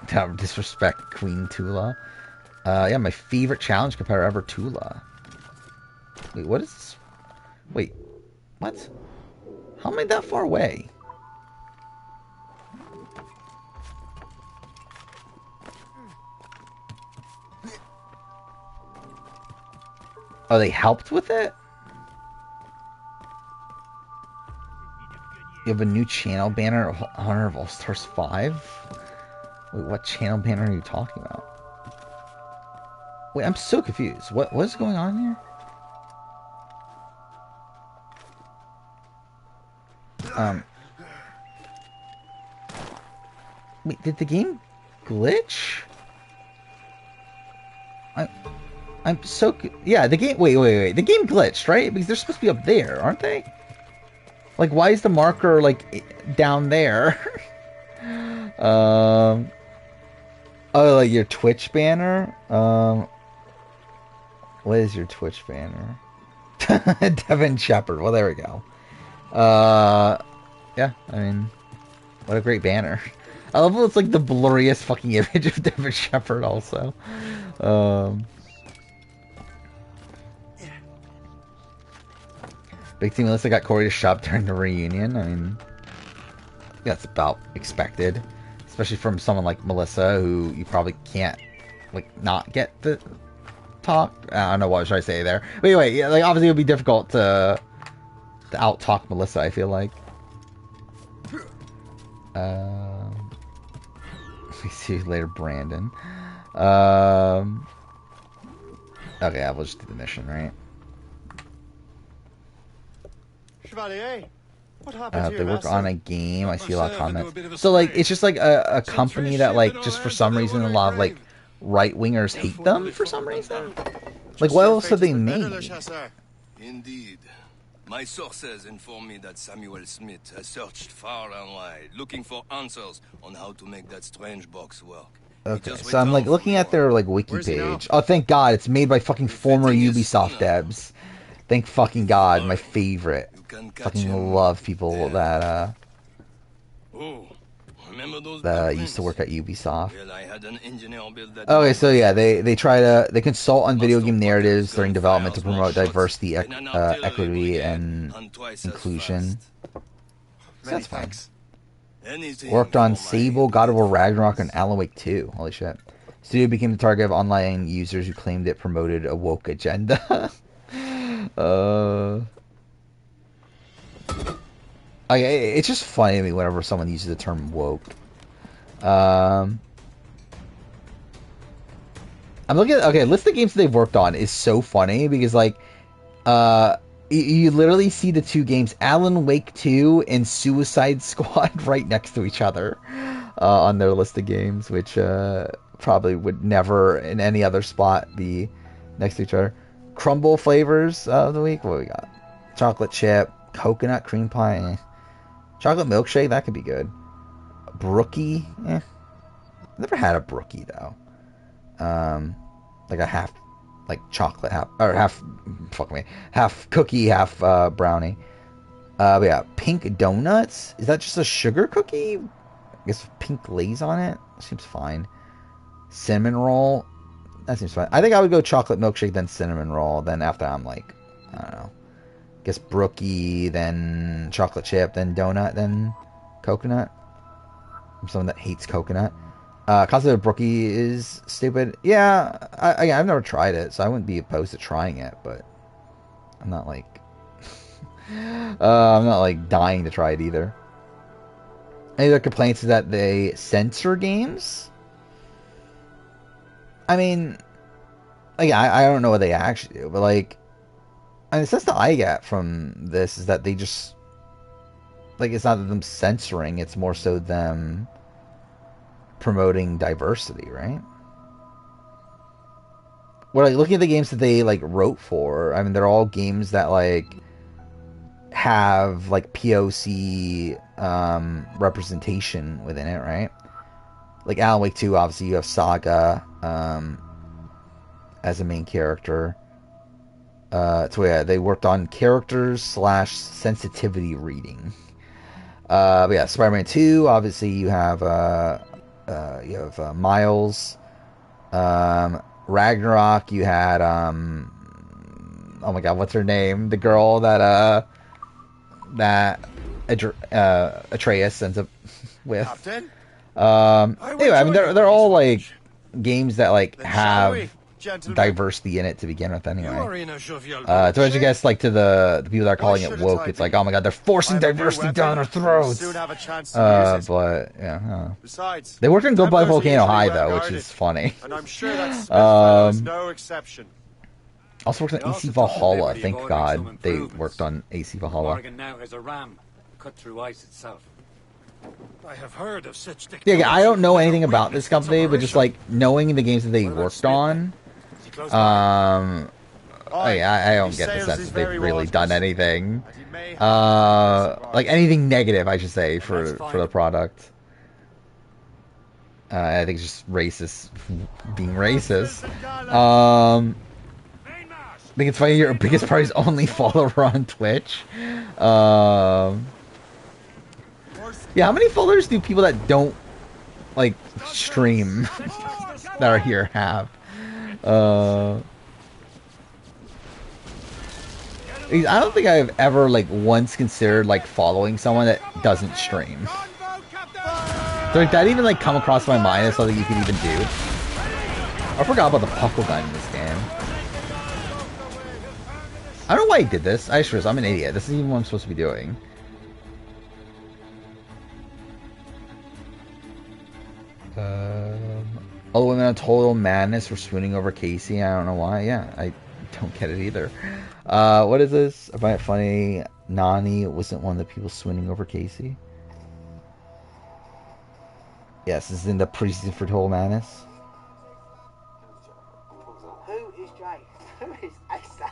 Don't disrespect Queen Tula. Yeah, my favorite challenge competitor ever, Tula. Wait, what is this? Wait, what? How am I that far away? Oh, they helped with it? You have a new channel banner, Honor of All Stars 5? Wait, what channel banner are you talking about? Wait, I'm so confused. What is going on here? Wait, did the game glitch? I'm so... Yeah, the game... Wait. The game glitched, right? Because they're supposed to be up there, aren't they? Like, why is the marker, like, down there? Oh, like your Twitch banner? What is your Twitch banner? Devin Shepard. Well, there we go. Yeah, I mean, what a great banner. I love how it's like the blurriest fucking image of Devin Shepard also. Big Team Melissa got Corey to shop during the reunion. I mean, that's about expected. Especially from someone like Melissa, who you probably can't, like, not get the talk. I don't know what should I say there. But anyway, yeah, like, obviously it would be difficult to out-talk Melissa, I feel like. We see you later, Brandon. Okay, yeah, we'll just do the mission, right? Chevalier, what happened to They your work vessel? on a game. I see a lot of comments. So, like, it's just like a company that, like, just for some reason, a lot of, like, right-wingers hate them for some reason. Like, what else have they made? Indeed. My sources inform me that Samuel Smith has searched far and wide, looking for answers on how to make that strange box work. Okay, so I'm, like, looking at their, like, wiki page. Oh, thank God, it's made by fucking former Ubisoft devs. Thank fucking God, my favorite. Fucking love people that, Oh, Remember those that used to work at Ubisoft. Well, I had an engineer build that. Okay, so yeah, they consult on video game narratives during development to promote diversity, equity, and inclusion. So that's fine. Worked on Sable, God of War Ragnarok, and Alan Wake 2. Holy shit. Studio became the target of online users who claimed it promoted a woke agenda. It's just funny to me whenever someone uses the term woke. I'm looking at list of games that they've worked on is so funny because like you literally see the two games Alan Wake 2 and Suicide Squad right next to each other on their list of games, which probably would never in any other spot be next to each other. Crumble flavors of the week. What we got? Chocolate chip, coconut cream pie, chocolate milkshake, that could be good. Brookie, never had a Brookie though. Like a half, like chocolate, half cookie, half brownie. But yeah, pink donuts. Is that just a sugar cookie? I guess pink glaze on it. Seems fine. Cinnamon roll. That seems fine. I think I would go chocolate milkshake, then cinnamon roll. Then after I'm like, I don't know. I guess Brookie, then chocolate chip, then donut, then coconut. I'm someone that hates coconut. Concept of Brookie is stupid. Yeah, I've never tried it, so I wouldn't be opposed to trying it, but I'm not like I'm not like dying to try it either. Any other complaints is that they censor games? I mean, like I don't know what they actually do, but like, I mean, the sense that I get from this is that they just like it's not them censoring; it's more so them promoting diversity, right? Well, like looking at the games that they like wrote for, I mean, they're all games that like have like POC representation within it, right? Like Alan Wake 2, obviously you have Saga as a main character. So yeah, they worked on characters / sensitivity reading. But yeah, Spider-Man 2, obviously you have Miles. Ragnarok, you had oh my god, what's her name? The girl that Atreus ends up with. Captain? Anyway, I mean they're all like games that like have diversity in it to begin with anyway. So I guess like to the people that are calling it woke, it's like, oh my god, they're forcing diversity down our throats. But yeah, Besides, they worked in Go By Volcano High though, which is funny. And I'm sure that is no exception. Also worked on AC Valhalla, thank God they worked on AC Valhalla. Morgan now has a ram cut through ice itself. I have heard of such Yeah, I don't know anything about this company, but just like knowing the games that they worked on, I don't get the sense that they've really done anything, like anything negative, I should say, for the product. I think it's just racist, being racist. I think it's funny your biggest prize only follower on Twitch. Yeah, how many followers do people that don't like stream that are here have? I don't think I've ever like once considered like following someone that doesn't stream. So like that even like come across my mind as something you could even do. I forgot about the puckle gun in this game. I don't know why I did this. I'm an idiot. This isn't even what I'm supposed to be doing. All the women on Total Madness were swooning over Casey. I don't know why. Yeah, I don't get it either. What is this? I find it funny. Nani wasn't one of the people swooning over Casey. Yes, this is in the preseason for Total Madness. Who is Jay? Who is Asa?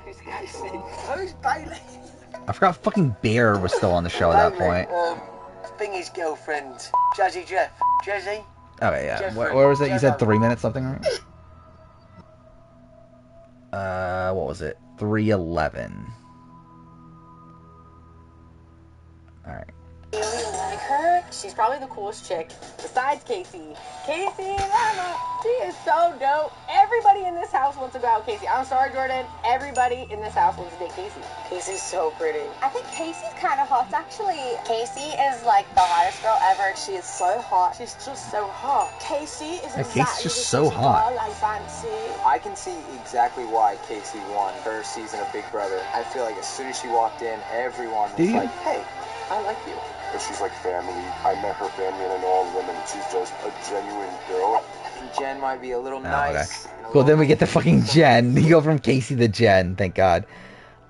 Who's Casey? Who's Bailey? I forgot fucking Bear was still on the show at that point. Bingy's girlfriend, Jazzy Jeff. Jazzy? Okay, yeah. Where was it? You said 3 minutes something, right? What was it? 3:11. Alright. Really like her? She's probably the coolest chick besides Casey. Casey, I don't know, she is so dope. Everybody in this house wants to go out with Casey. I'm sorry, Jordan. Everybody in this house wants to date Casey. Casey's so pretty. I think Casey's kind of hot, actually. Casey is like the hottest girl ever. She is so hot. She's just so hot. Casey is exactly Casey's just so hot. I fancy. I can see exactly why Casey won her season of Big Brother. I feel like as soon as she walked in, everyone was like, hey, I like you. But she's like family. I met her family and I know all of them, and she's just a genuine girl. Jen might be a little nice. Okay. Cool, then we get the fucking Jen. You go from Casey to Jen, thank God.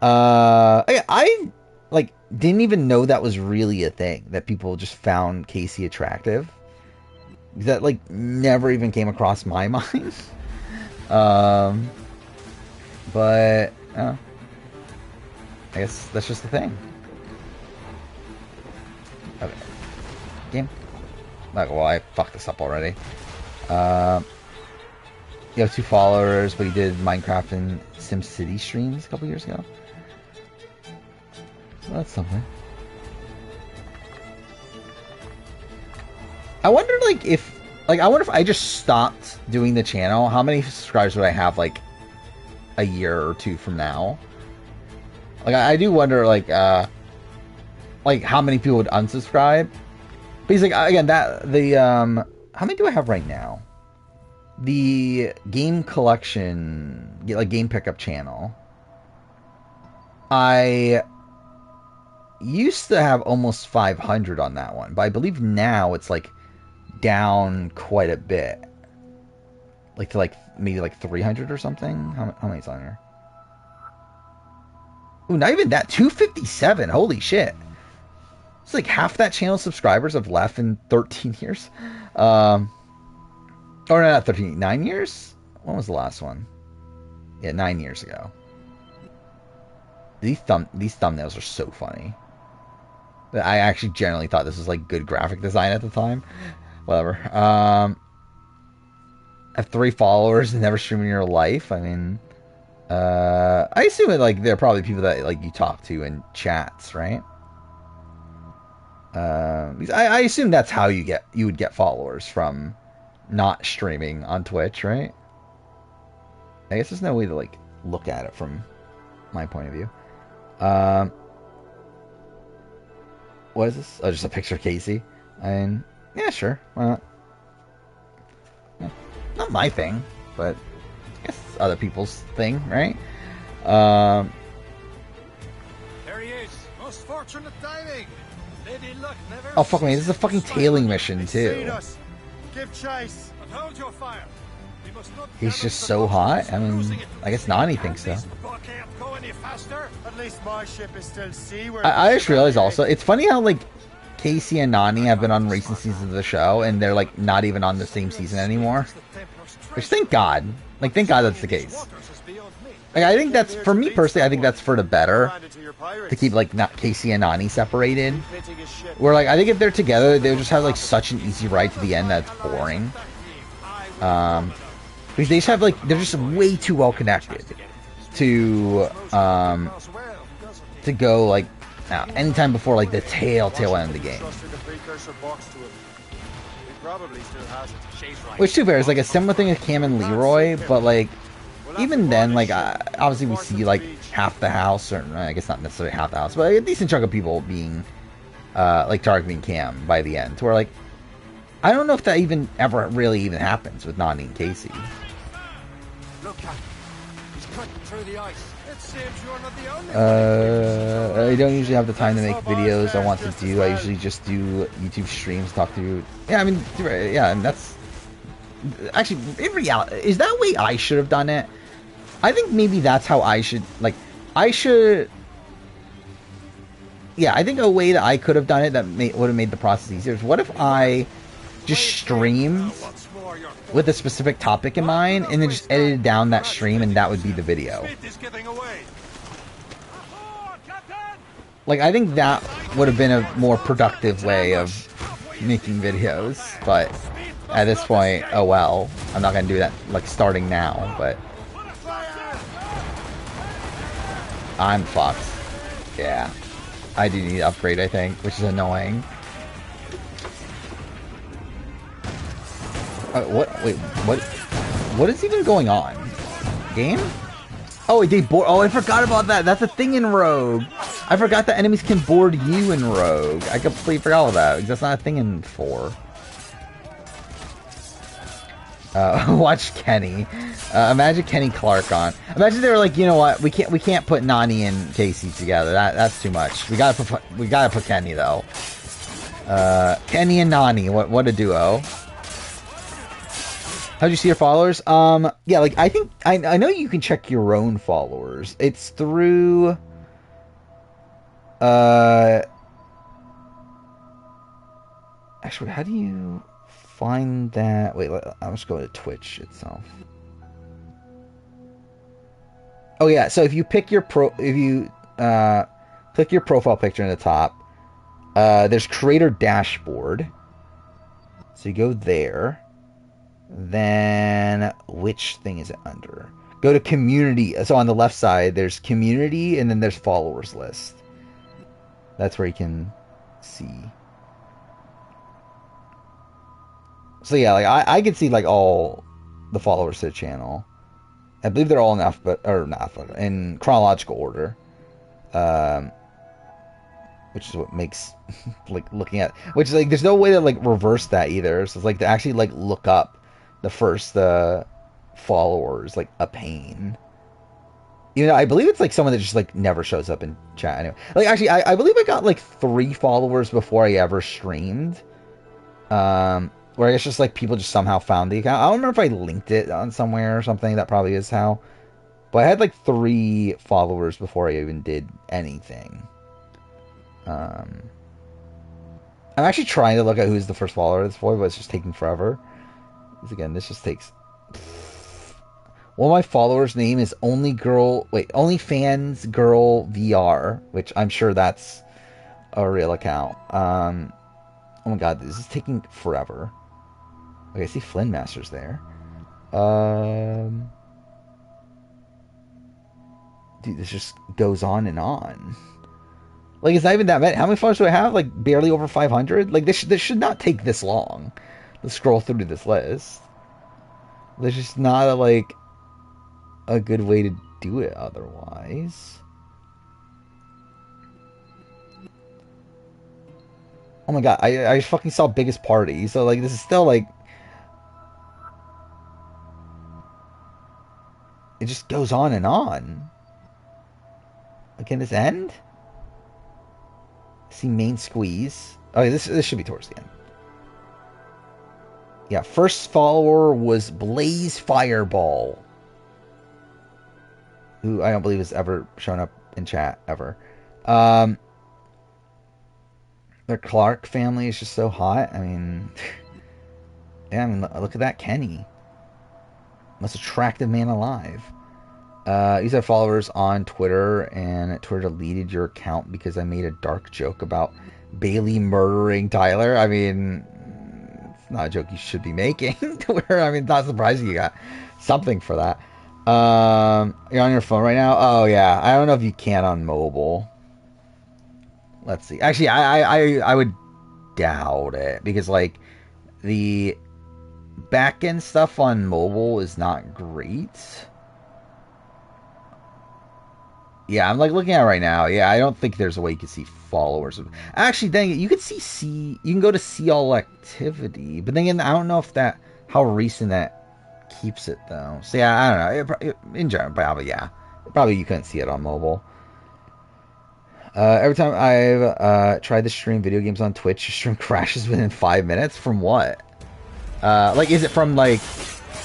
I like didn't even know that was really a thing, that people just found Casey attractive. That like never even came across my mind. But I guess that's just the thing. Okay. Game. Like, well, I fucked this up already. You have 2 followers, but he did Minecraft and SimCity streams a couple years ago. So that's something. I wonder, like, if I just stopped doing the channel, how many subscribers would I have, like, a year or 2 from now? Like, I do wonder, like how many people would unsubscribe? Because, like, again, how many do I have right now? The game collection, like, game pickup channel, I used to have almost 500 on that one, but I believe now it's, like, down quite a bit. Like, to, like, maybe, like, 300 or something? How many's on here? Ooh, not even that. 257. Holy shit. It's like half that channel's subscribers have left in 13 years. Or not 13, 9 years? When was the last one? Yeah, 9 years ago. These thumbnails are so funny. I actually generally thought this was like good graphic design at the time. Whatever. Have 3 followers and never stream in your life. I mean, I assume that, like, there are probably people that, like, you talk to in chats, right? I assume that's how you would get followers, from not streaming on Twitch, right? I guess there's no way to, like, look at it from my point of view. What is this? Oh, just a picture of Casey. I mean, yeah, sure. Why not? Yeah. Not my thing, but I guess it's other people's thing, right? There he is. Most fortunate timing. Lady Luck never. Oh, fuck me. This is a fucking tailing mission, too. Give chase. But hold your fire. We must not. He's just so hot. I mean, I guess Nani thinks so. Can't go any faster. At least my ship is still seaworthy. I just realized also, it's funny how, like, Casey and Nani have been on recent seasons of the show, and they're, like, not even on the same season anymore. Which, thank God. Like, thank God that's the case. Like, I think that's, for me personally, I think that's for the better, to keep, like, not Casey and Nani separated. Where, like, I think if they're together, they'll just have, like, such an easy ride to the end that's boring. Because they just have, like, they're just way too well connected to go, like, anytime before, like, the tail end of the game. Which, to be fair, is, like, a similar thing with Cam and Leroy, but, like, even then, like, obviously we see, like, half the house, or I guess not necessarily half the house, but a decent chunk of people being, like, targeting Cam by the end, to where, like, I don't know if that even ever really even happens with Nani and Casey. Look, he's cutting through the ice. It seems you're not the only I don't usually have the time to make videos I want to do. I usually just do YouTube streams, talk to... Yeah, I mean, yeah, and that's... Actually, in reality, is that way I should have done it? I think maybe that's how I should... Like, I should... Yeah, I think a way that I could have done it that would have made the process easier is, what if I just streamed with a specific topic in mind, and then just edited down that stream, and that would be the video. Like, I think that would have been a more productive way of making videos, but at this point, oh well. I'm not gonna do that, like, starting now, but... I'm fucked. Yeah. I do need to upgrade, I think, which is annoying. What? Wait, what? What is even going on? Game? Oh, they board. Oh, I forgot about that. That's a thing in Rogue. I forgot that enemies can board you in Rogue. I completely forgot about that because that's not a thing in 4. Watch Kenny. Imagine Kenny Clark on. Imagine they were like, you know what? We can't put Nani and Casey together. That's too much. We gotta put Kenny though. Kenny and Nani. What a duo. How'd you see your followers? Yeah, like I think I know you can check your own followers. It's through actually, how do you find that? Wait, I'm just going to Twitch itself. Oh yeah, so if you pick your click your profile picture in the top, there's creator dashboard. So you go there. Then which thing is it under? Go to community. So on the left side there's community and then there's followers list. That's where you can see. So yeah, like I can see like all the followers to the channel. I believe they're all in chronological order. Which is what makes like looking at, which is like there's no way to like reverse that either. So it's like to actually like look up the first followers like a pain. You know, I believe it's like someone that just like never shows up in chat anyway. Like actually I believe I got like 3 followers before I ever streamed. Where I guess just like people just somehow found the account. I don't remember if I linked it on somewhere or something. That probably is how. But I had like 3 followers before I even did anything. I'm actually trying to look at who's the first follower of this boy, but it's just taking forever. Because again, this just takes... One of my followers' name is OnlyFans Girl VR, which I'm sure that's a real account. Oh my god, this is taking forever. Okay, I see Flynn Masters there. Dude, this just goes on and on. Like, it's not even that many. How many followers do I have? Like, barely over 500? Like, this should not take this long to scroll through to this list. There's just not a good way to do it otherwise. Oh my god, I fucking saw Biggest Party. So, like, this is still, like... It just goes on and on. Like, can this end? See main squeeze. Okay, this should be towards the end. Yeah, first follower was Blaze Fireball, who I don't believe has ever shown up in chat ever. The Clark family is just so hot. I mean, yeah, I mean, look at that Kenny, most attractive man alive. These are followers on Twitter, and Twitter deleted your account because I made a dark joke about Bailey murdering Tyler. I mean, it's not a joke you should be making. Twitter, I mean, it's not surprising you got something for that. You're on your phone right now? Oh, yeah. I don't know if you can on mobile. Let's see. Actually, I would doubt it, because, like, the back-end stuff on mobile is not great. Yeah, I'm like looking at it right now. Yeah, I don't think there's a way you can see followers. Actually, dang it, you can you can go to see all activity, but then again, I don't know if how recent that keeps it though. So yeah, I don't know. In general, probably yeah, probably you couldn't see it on mobile. Every time I've tried to stream video games on Twitch, your stream crashes within 5 minutes. From what? Like, is it from like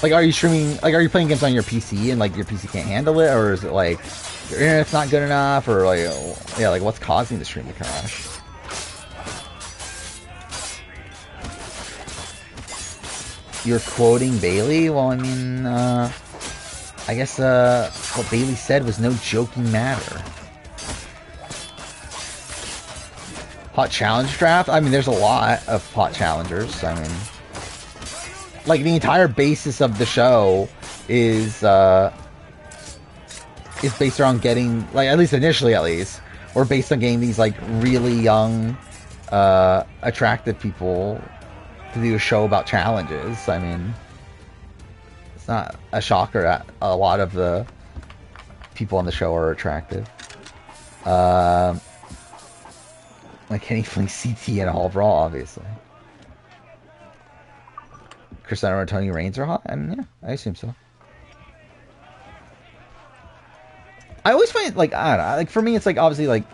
are you streaming? Like, are you playing games on your PC and like your PC can't handle it, or is it like your internet's not good enough, or like, yeah, like what's causing the stream to crash? You're quoting Bailey? Well, I mean, I guess what Bailey said was no joking matter. Hot challenge draft? I mean, there's a lot of hot challengers. I mean, like, the entire basis of the show is based around getting, like, at least initially, at least, or based on getting these, like, really young, attractive people to do a show about challenges. I mean, it's not a shocker that a lot of the people on the show are attractive. Like Kenny Flea, CT, and Hall Brawl, obviously. Chris Center and Tony Reigns are hot? I mean, yeah, I assume so. I always find, like, I don't know, like, for me, it's like, obviously, like,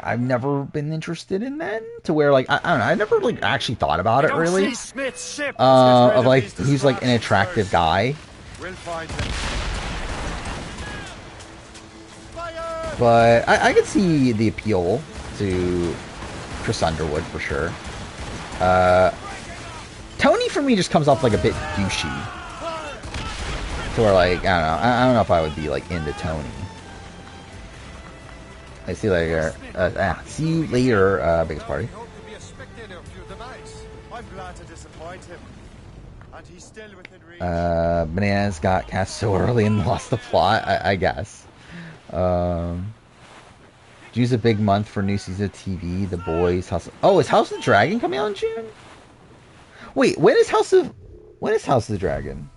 I've never been interested in men to where, like, I don't know, I never, like, actually thought about it, really. Of, like, who's, like, an attractive guy. But I could see the appeal to Chris Underwood, for sure. Tony, for me, just comes off, like, a bit douchey. To where, like, I don't know if I would be, like, into Tony. I see you later. See you later, biggest party. Bananas got cast so early and lost the plot, I guess. June's a big month for new season of TV. The Boys, House. Oh, is House of the Dragon coming out in June? Wait, when is House of the Dragon?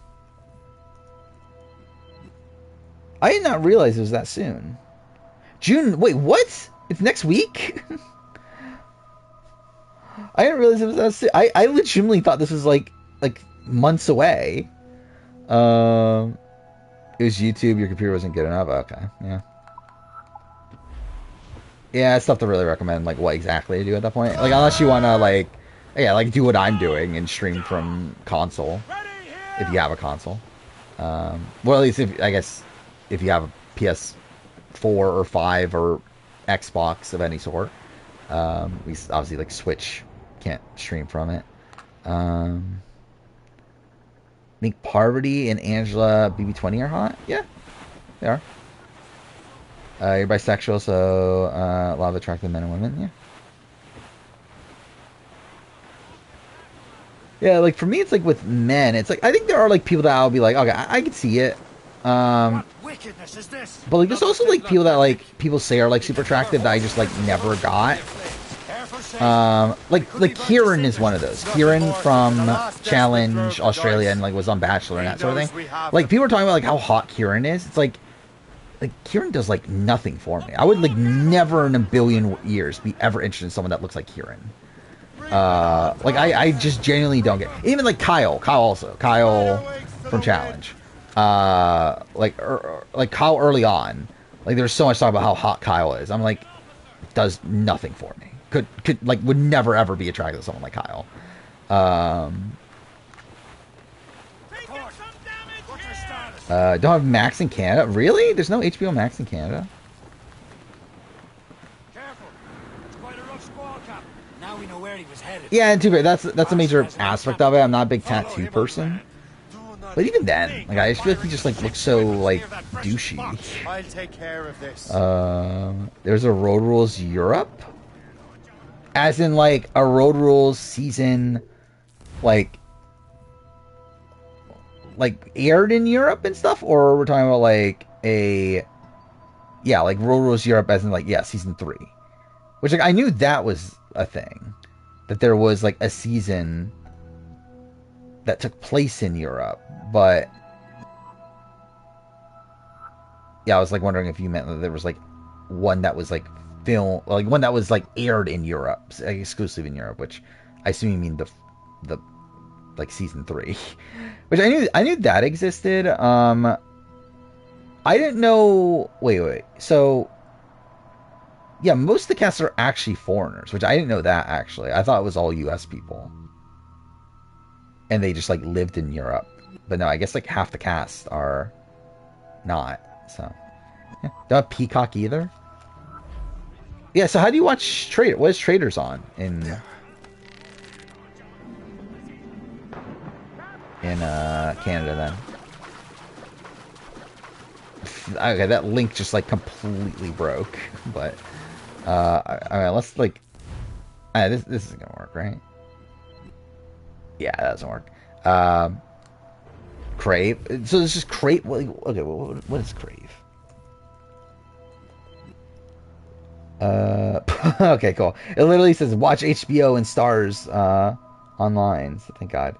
I did not realize it was that soon. June. Wait, what? It's next week? I didn't realize it was that soon. I legitimately thought this was like months away. It was YouTube. Your computer wasn't good enough. Okay, yeah. Yeah, it's tough to really recommend like what exactly to do at that point. Like unless you wanna like, yeah, like do what I'm doing and stream from console, if you have a console. Well, at least if you have a PS4 or 5 or Xbox of any sort. We obviously like Switch can't stream from it. I think Parvati and Angela BB20 are hot. Yeah, they are. You're bisexual, so a lot of attractive men and women. Yeah. Yeah, like for me, it's like with men, it's like I think there are like people that I'll be like, okay, I can see it. But like there's also like people that like people say are like super attractive that I just like never got. Like Kieran is one of those. Kieran from Challenge Australia and like was on Bachelor and that sort of thing. Like people are talking about like how hot Kieran is. It's like Kieran does like nothing for me. I would like never in a billion years be ever interested in someone that looks like Kieran. Like I just genuinely don't get. Even like Kyle from Challenge. Like Kyle early on, like there's so much talk about how hot Kyle is. I'm like, does nothing for me. Could like would never ever be attracted to someone like Kyle. Don't have Max in Canada. Really? There's no HBO Max in Canada. Yeah, too bad. That's a major aspect of it. I'm not a big tattoo person. But even then, like I just feel like he just like looks so like douchey. I'll take care of this. There's a Road Rules Europe, as in like a Road Rules season, like aired in Europe and stuff, or we're talking about like like Road Rules Europe, as in like season 3, which like I knew that was a thing, that there was like a season that took place in Europe, but yeah, I was like wondering if you meant that there was like one that was like film, like one that was like aired in Europe, like, exclusive in Europe, which I assume you mean the like season 3, which I knew that existed. I didn't know. Wait. So yeah, most of the cast are actually foreigners, which I didn't know that actually. I thought it was all U.S. people. And they just like lived in Europe, but no, I guess like half the cast are not. So yeah, don't have Peacock either. Yeah, so how do you watch Trader? What is Traders on in Canada then? Okay, that link just like completely broke. But all right, let's like this isn't gonna work, right? Yeah, that doesn't work. Crave. So this is Crave. Okay, what is Crave? Okay, cool. It literally says watch HBO and Stars online, so thank God.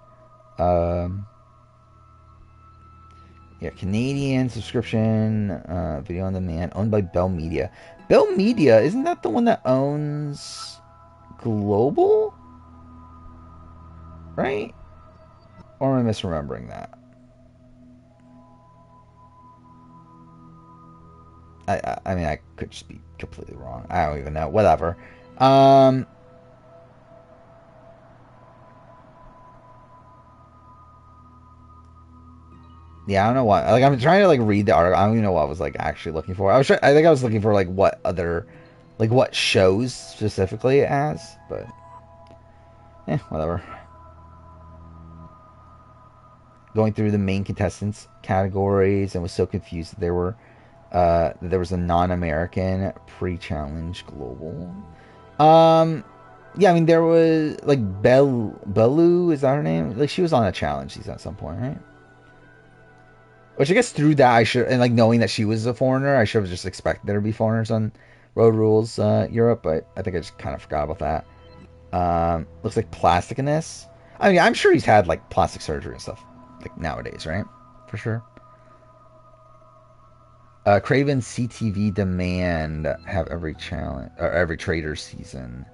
Yeah, Canadian subscription, video on demand, owned by Bell Media. Bell Media, isn't that the one that owns Global? Right? Or am I misremembering that? I mean, I could just be completely wrong. I don't even know. Whatever. Yeah, I don't know what. Like, I'm trying to like read the article. I don't even know what I was like actually looking for. I think I was looking for like what other, like what shows specifically it has, but whatever. Going through the main contestants categories and was so confused that there was a non-American pre-challenge global. Yeah, I mean there was like Belu, is that her name? Like she was on a challenge season at some point, right? Which I guess through that I should, and like knowing that she was a foreigner, I should have just expected there to be foreigners on Road Rules Europe, but I think I just kind of forgot about that. Looks like plastic in this. I mean, I'm sure he's had like plastic surgery and stuff like nowadays, right? For sure. Craven CTV Demand have every challenge or every trader season.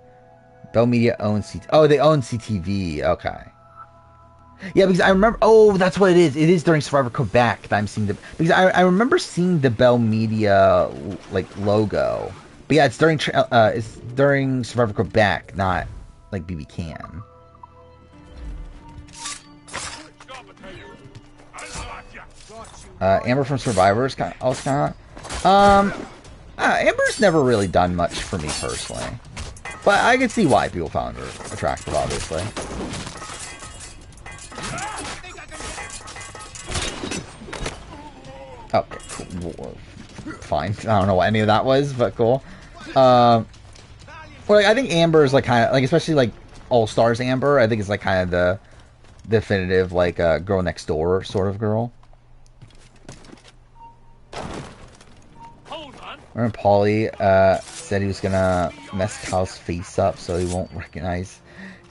Bell Media owns CTV. Oh, they own CTV. Okay. Yeah, because I remember. Oh, that's what it is. It is during Survivor Quebec that I'm seeing the. Because I remember seeing the Bell Media like logo. But yeah, it's during Survivor Quebec, not like BB Can. Amber from Survivor is Amber's never really done much for me personally, but I can see why people found her attractive, obviously. Okay, cool. Fine. I don't know what any of that was, but cool. Well, like, I think Amber is like kind of like, especially like All Stars Amber. I think it's like kind of the definitive like girl next door sort of girl. Remember Paulie said he was gonna mess Kyle's face up so he won't recognize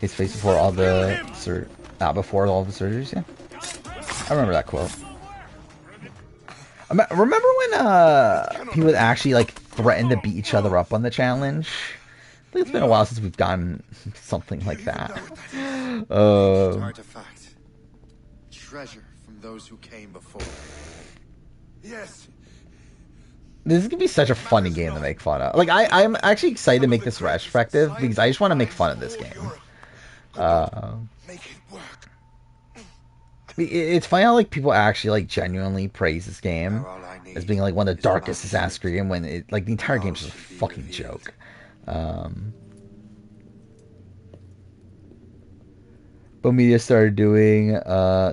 his face before all the surgeries. Yeah, I remember that quote. Remember when people would actually like threaten to beat each other up on the challenge? I think it's been a while since we've gotten something like that. Artifact. Treasure from those who came before. Yes. This is gonna be such a funny game to make fun of. Like I'm actually excited to make this retrospective because I just want to make fun of this game. It's funny how like people actually like genuinely praise this game as being like one of the darkest Assassin's Creed games when it like the entire game's just a fucking joke. But Media started doing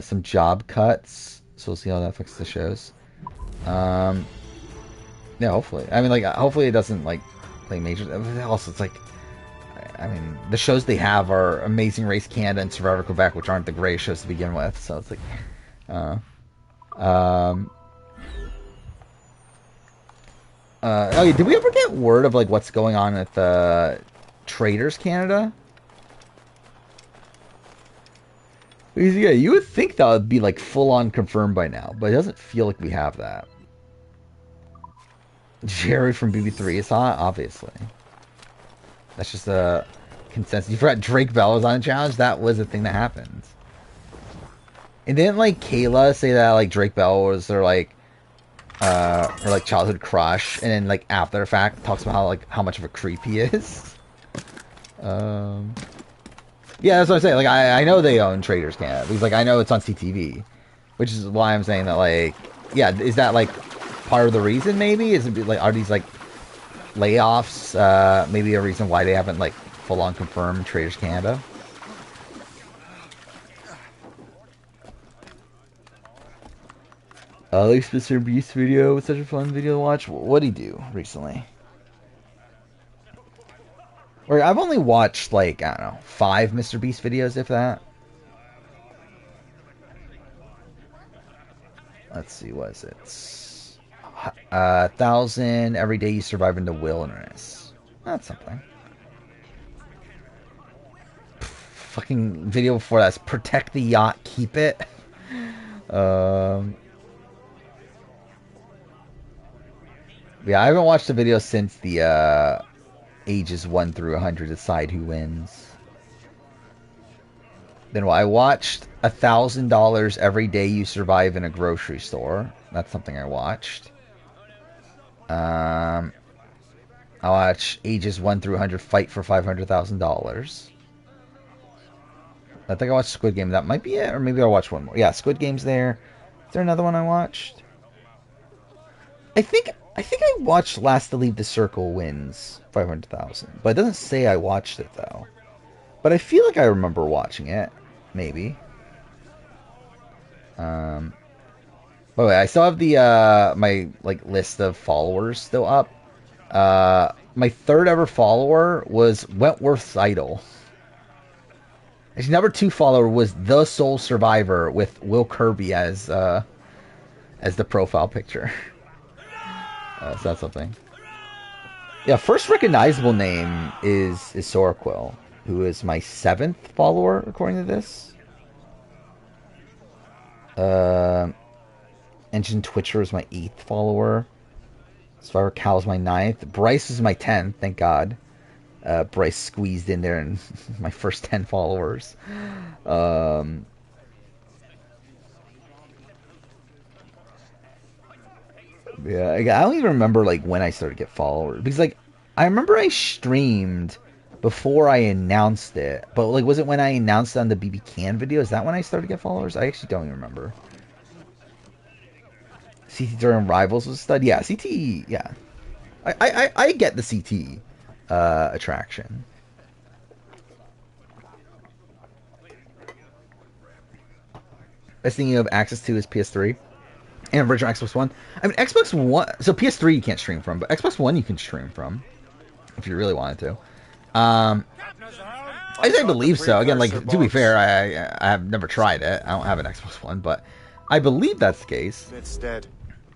some job cuts, so we'll see how that affects the shows. Yeah, hopefully. I mean, like, hopefully it doesn't, like, play major... Also, it's like... I mean, the shows they have are Amazing Race Canada and Survivor Quebec, which aren't the greatest shows to begin with, so it's like... oh, yeah, did we ever get word of, like, what's going on at Traders Canada? Because, yeah, you would think that would be, like, full-on confirmed by now, but it doesn't feel like we have that. Jerry from BB3 is hot, obviously. That's just a consensus. You forgot Drake Bell was on the challenge? That was a thing that happened. And didn't, like, Kayla say that, like, Drake Bell was her, like, childhood crush, and then, like, after the fact, talks about, how much of a creep he is? Yeah, that's what I'm saying. Like, I know they own Traders Canada, because, like, I know it's on CTV, which is why I'm saying that, like, yeah, is that, like, part of the reason, maybe? Is it like, are these like layoffs maybe a reason why they haven't like full-on confirmed Traders Canada? Alex Mr. Beast video was such a fun video to watch. What'd he do recently? Or I've only watched like, I don't know, 5 Mr. Beast videos, if that. Let's see, what is it? 1,000 every day you survive in the wilderness. That's something. fucking video before that's protect the yacht, keep it. Yeah, I haven't watched the video since the ages 1 through 100 decide who wins. Then I watched $1,000 every day you survive in a grocery store. That's something I watched. I watched ages 1 through 100 fight for $500,000. I think I watched Squid Game. That might be it, or maybe I'll watch one more. Yeah, Squid Game's there. Is there another one I watched? I think I watched Last to Leave the Circle wins 500,000, but it doesn't say I watched it though. But I feel like I remember watching it, maybe. By the way, I still have the my like list of followers still up. My third ever follower was Wentworth's Idol. His number 2 follower was The Sole Survivor with Will Kirby as the profile picture. So that's something. Yeah, first recognizable name is Soraquil, who is my 7th follower according to this. Engine Twitcher is my 8th follower. Survivor Cal is my 9th. Bryce is my 10th, thank God. Bryce squeezed in there in my first 10 followers. Yeah, I don't even remember like when I started to get followers, because like I remember I streamed before I announced it, but like was it when I announced it on the BB Can video? Is that when I started to get followers? I actually don't even remember. CT during Rivals was a stud. Yeah, CT. Yeah, I get the CT attraction. Best thing you have access to is PS3 and original Xbox One. I mean, Xbox One. So PS3 you can't stream from, but Xbox One you can stream from if you really wanted to. I believe so. Again, like to be fair, I have never tried it. I don't have an Xbox One, but I believe that's the case. It's dead.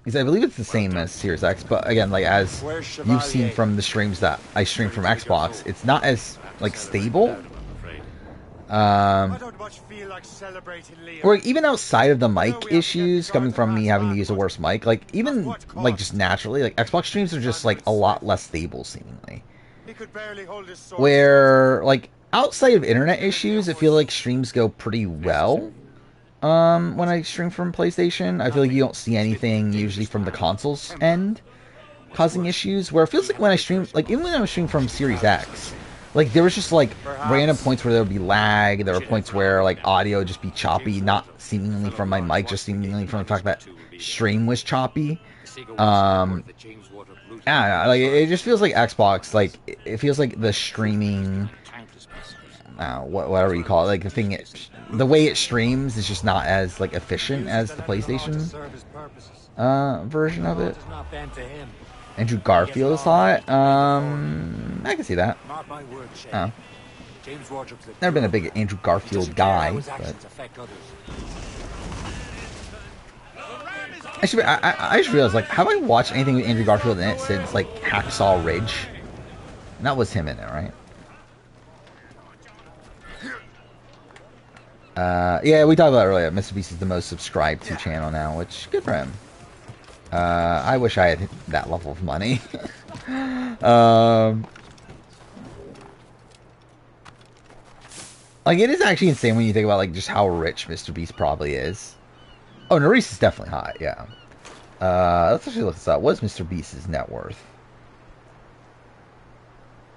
Because I believe it's the same as Series X, but again, like as you've seen from the streams that I stream from Xbox, it's not as like stable. Or even outside of the mic issues coming from me having to use a worse mic, like even like just naturally, like Xbox streams are just like a lot less stable seemingly. Where like outside of internet issues, I feel like streams go pretty well. When I stream from PlayStation, I feel like you don't see anything usually from the console's end causing issues. Where it feels like when I stream, like even when I was streaming from Series X, like there was just like random points where there would be lag. There were points where like audio would just be choppy, not seemingly from my mic, just seemingly from the fact that stream was choppy. Yeah, like it just feels like Xbox, like it feels like the streaming, whatever you call it, like the way it streams is just not as like efficient as the PlayStation version of it. Andrew Garfield is hot. I can see that. Oh. Never been a big Andrew Garfield guy, but I just realized, like, have I watched anything with Andrew Garfield in it since like Hacksaw Ridge? And that was him in it, right? Yeah, we talked about it earlier. Mr. Beast is the most subscribed to channel now, which good for him. I wish I had that level of money. Like it is actually insane when you think about like just how rich Mr. Beast probably is. Oh, Nerys is definitely hot. Yeah. Let's actually look this up. What is Mr. Beast's net worth?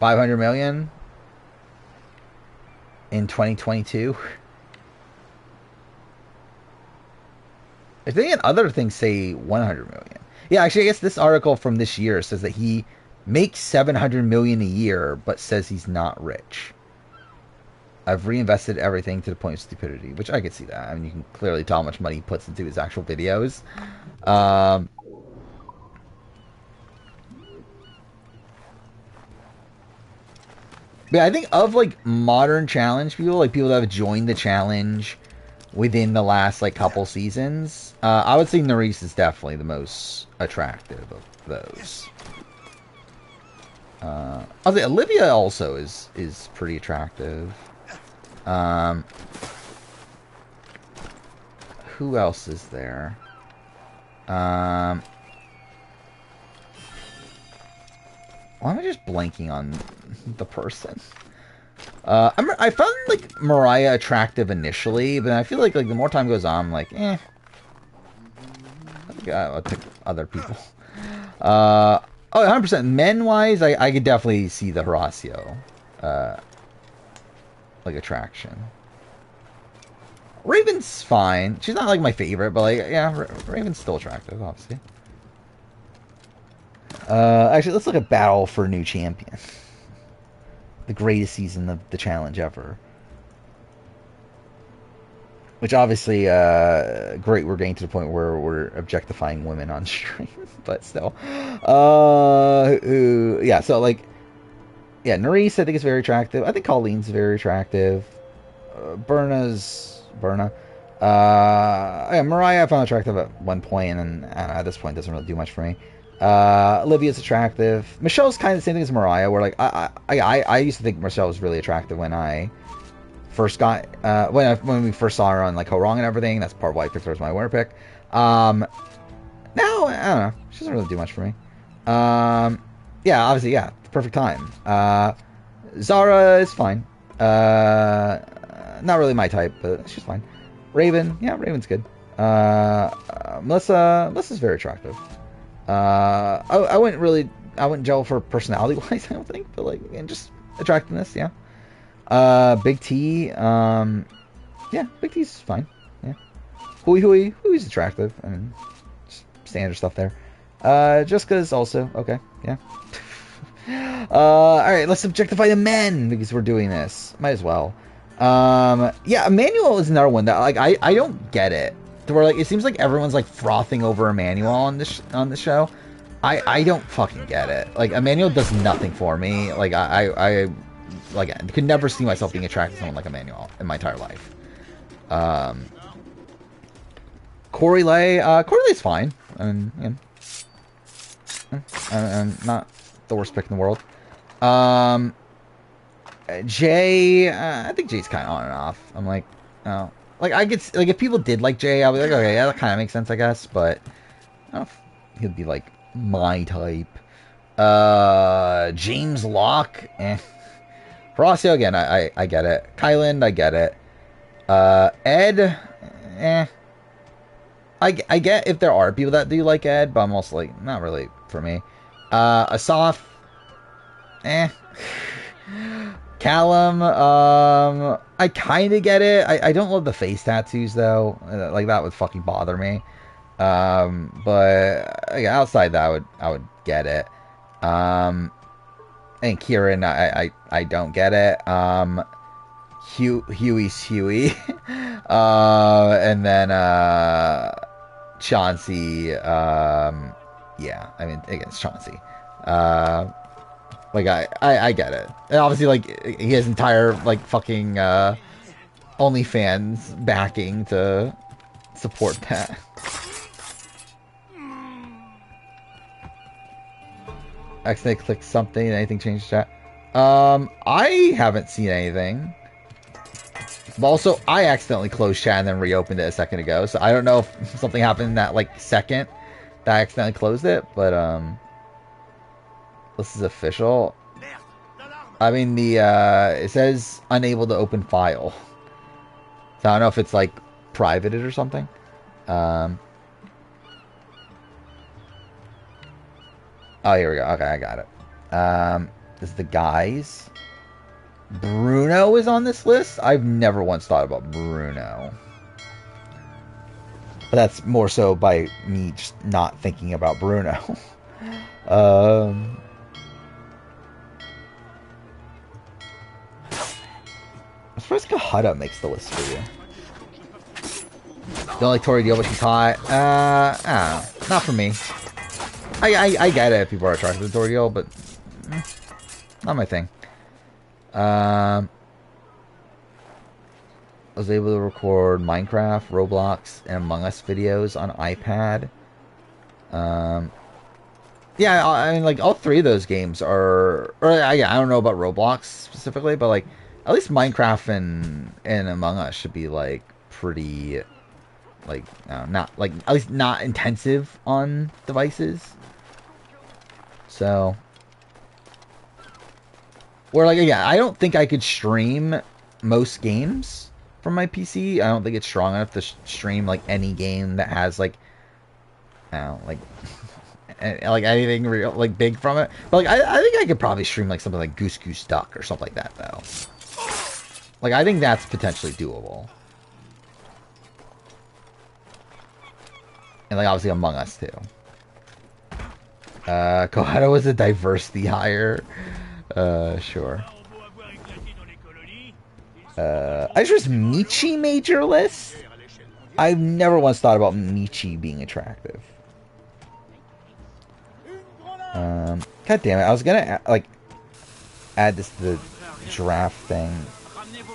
500 million in 2022. I think other things say 100 million. Yeah, actually, I guess this article from this year says that he makes 700 million a year, but says he's not rich. I've reinvested everything to the point of stupidity, which I could see that. I mean, you can clearly tell how much money he puts into his actual videos. But yeah, I think of like modern challenge people, like people that have joined the challenge within the last like couple seasons, I would say Nerys is definitely the most attractive of those. I'll say Olivia also is pretty attractive. Who else is there? Why am I just blanking on the person? I found like Mariah attractive initially, but I feel like the more time goes on, I'm like, I think I'll pick other people. 100%. Men-wise, I could definitely see the Horacio, like, attraction. Raven's fine. She's not, like, my favorite, but, like, yeah, Raven's still attractive, obviously. Actually, let's look at Battle for New Champion. The greatest season of the challenge ever. Which obviously, great, we're getting to the point where we're objectifying women on stream, but still. Yeah, so like, yeah, Nerys I think is very attractive. I think Colleen's very attractive. Berna. Yeah, Mariah I found attractive at one point, and at this point doesn't really do much for me. Olivia's attractive. Michelle's kind of the same thing as Mariah, where like, I used to think Michelle was really attractive when I first got when we first saw her on like Ho Wrong and everything. That's part of why I picked her as my winner pick. Now I don't know, she doesn't really do much for me. Yeah, obviously, yeah, perfect time. Zara is fine. Not really my type, but she's fine. Raven, yeah, Raven's good. Melissa's very attractive. I wouldn't gel for personality wise, I don't think, but like, and just attractiveness, yeah. Big T, yeah, Big T's fine, yeah. Hui's attractive, I mean, just standard stuff there. Jessica's also okay, yeah. Alright, let's objectify the men, because we're doing this, might as well. Yeah, Emmanuel is another one that, like, I don't get it, to where, like, it seems like everyone's, like, frothing over Emmanuel on this show. I don't fucking get it. Like, Emmanuel does nothing for me. Like, I could never see myself being attracted to someone like Emmanuel in my entire life. Corey Lay's fine. And, you know, I'm not the worst pick in the world. Jay, I think Jay's kind of on and off. I'm like, oh. Like, I could, like, if people did like Jay, I'd be like, okay, yeah, that kind of makes sense, I guess, but I don't know if he'd be, like, my type. James Locke, Horacio, again, I get it. Kylan, I get it. Ed, I get if there are people that do like Ed, but I'm also, like, not really for me. Asaf, Callum, I kind of get it. I don't love the face tattoos, though. Like, that would fucking bother me. But yeah, outside that, I would get it. And Kieran, I don't get it. Huey's Huey. And then Chauncey, yeah, I mean, again, it's Chauncey. Like, I get it. And obviously, like, he has entire, like, fucking, OnlyFans backing to support that. Accidentally clicked something, anything changed chat? I haven't seen anything. But also, I accidentally closed chat and then reopened it a second ago, so I don't know if something happened in that, like, second that I accidentally closed it, but, this is official. I mean, it says unable to open file. So I don't know if it's, like, privated or something. Oh, here we go. Okay, I got it. This is the guys. Bruno is on this list. I've never once thought about Bruno. But that's more so by me just not thinking about Bruno. I'm surprised Kahada makes the list for you. Don't like Tori Deal, but she's hot. Not for me. I get it if people are attracted to Tori Deal, but not my thing. I was able to record Minecraft, Roblox, and Among Us videos on iPad. Yeah, I mean, like, all three of those games are... I don't know about Roblox specifically, but, like, At least Minecraft and Among Us should be like pretty, like not like at least not intensive on devices. So, or like yeah, I don't think I could stream most games from my PC. I don't think it's strong enough to stream like any game that has like, I don't know, like anything real like big from it. But like I think I could probably stream like something like Goose Goose Duck or something like that though. Like I think that's potentially doable. And like obviously Among Us too. Kohado was a diversity hire. Sure. I just Michi majorless. I've never once thought about Michi being attractive. God damn it! I was gonna like add this to the draft thing.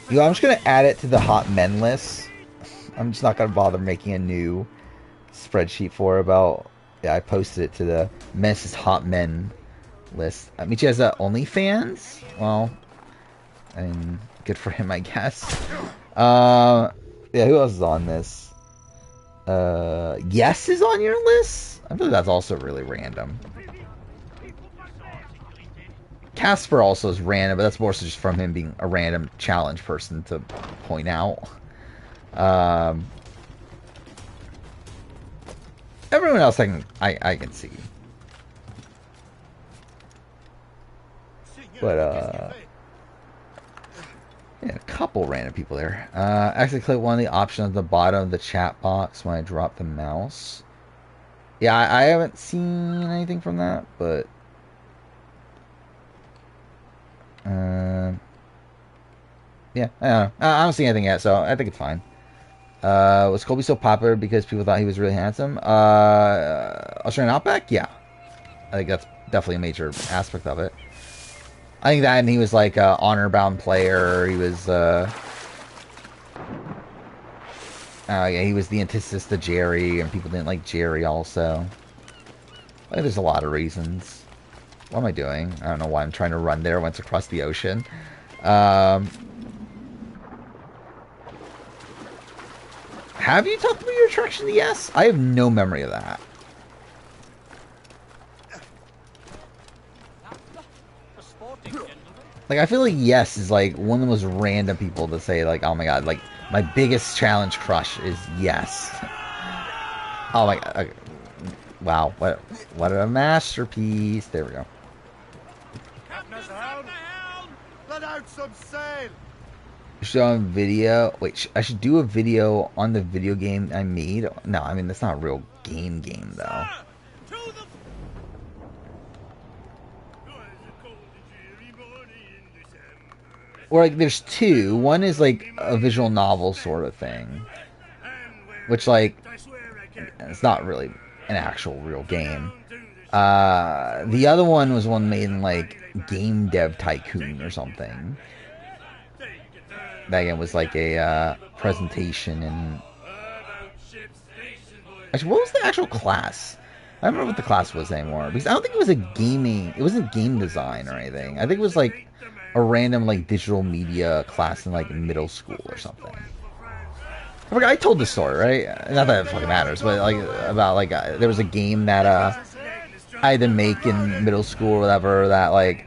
I'm just gonna add it to the hot men list. I'm just not gonna bother making a new spreadsheet for about. Yeah, I posted it to the Menace's hot men list. Michi has OnlyFans. Well, I mean, good for him, I guess. Yeah, who else is on this? Yes is on your list. I feel like that's also really random. Casper also is random, but that's more so just from him being a random challenge person to point out. Everyone else I can see. But yeah, a couple random people there. Actually click one of the options at the bottom of the chat box when I drop the mouse. Yeah, I haven't seen anything from that, but yeah, I don't see anything yet, so I think it's fine. Was Colby so popular because people thought he was really handsome? Australian Outback? Yeah. I think that's definitely a major aspect of it. I think that, and he was like a honor-bound player. He was, yeah, he was the antithesis to Jerry, and people didn't like Jerry also. I think there's a lot of reasons. What am I doing? I don't know why I'm trying to run there once across the ocean. Have you talked about your attraction to Yes? I have no memory of that. Like, I feel like Yes is like one of the most random people to say like, oh my god, like my biggest challenge crush is Yes. Oh my god. Wow, what a masterpiece. There we go. Let out some sail. Show on video. Wait, I should do a video on the video game I made. No, I mean that's not a real game though. Or like there's two. One is like a visual novel sort of thing, which like it's not really an actual real game. The other one was one made in like Game Dev Tycoon or something. That again was like a presentation and actually, what was the actual class? I don't remember what the class was anymore because I don't think it was a gaming. It wasn't game design or anything. I think it was like a random like digital media class in like middle school or something. I told this story, right? Not that it fucking matters, but like about like there was a game that I had to make in middle school or whatever that like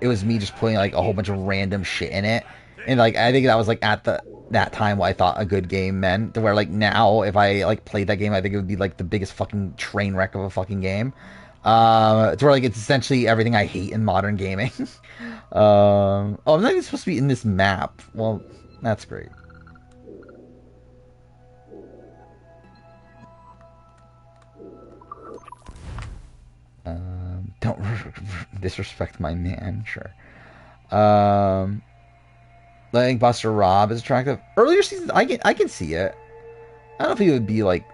it was me just putting like a whole bunch of random shit in it, and like I think that was like at that time what I thought a good game meant. To where like now if I like played that game, I think it would be like the biggest fucking train wreck of a fucking game. It's where like it's essentially everything I hate in modern gaming. Oh, I'm not even supposed to be in this map. Well, that's great. Don't disrespect my man, sure. I think Buster Robb is attractive. Earlier seasons, I can see it. I don't know if he would be like,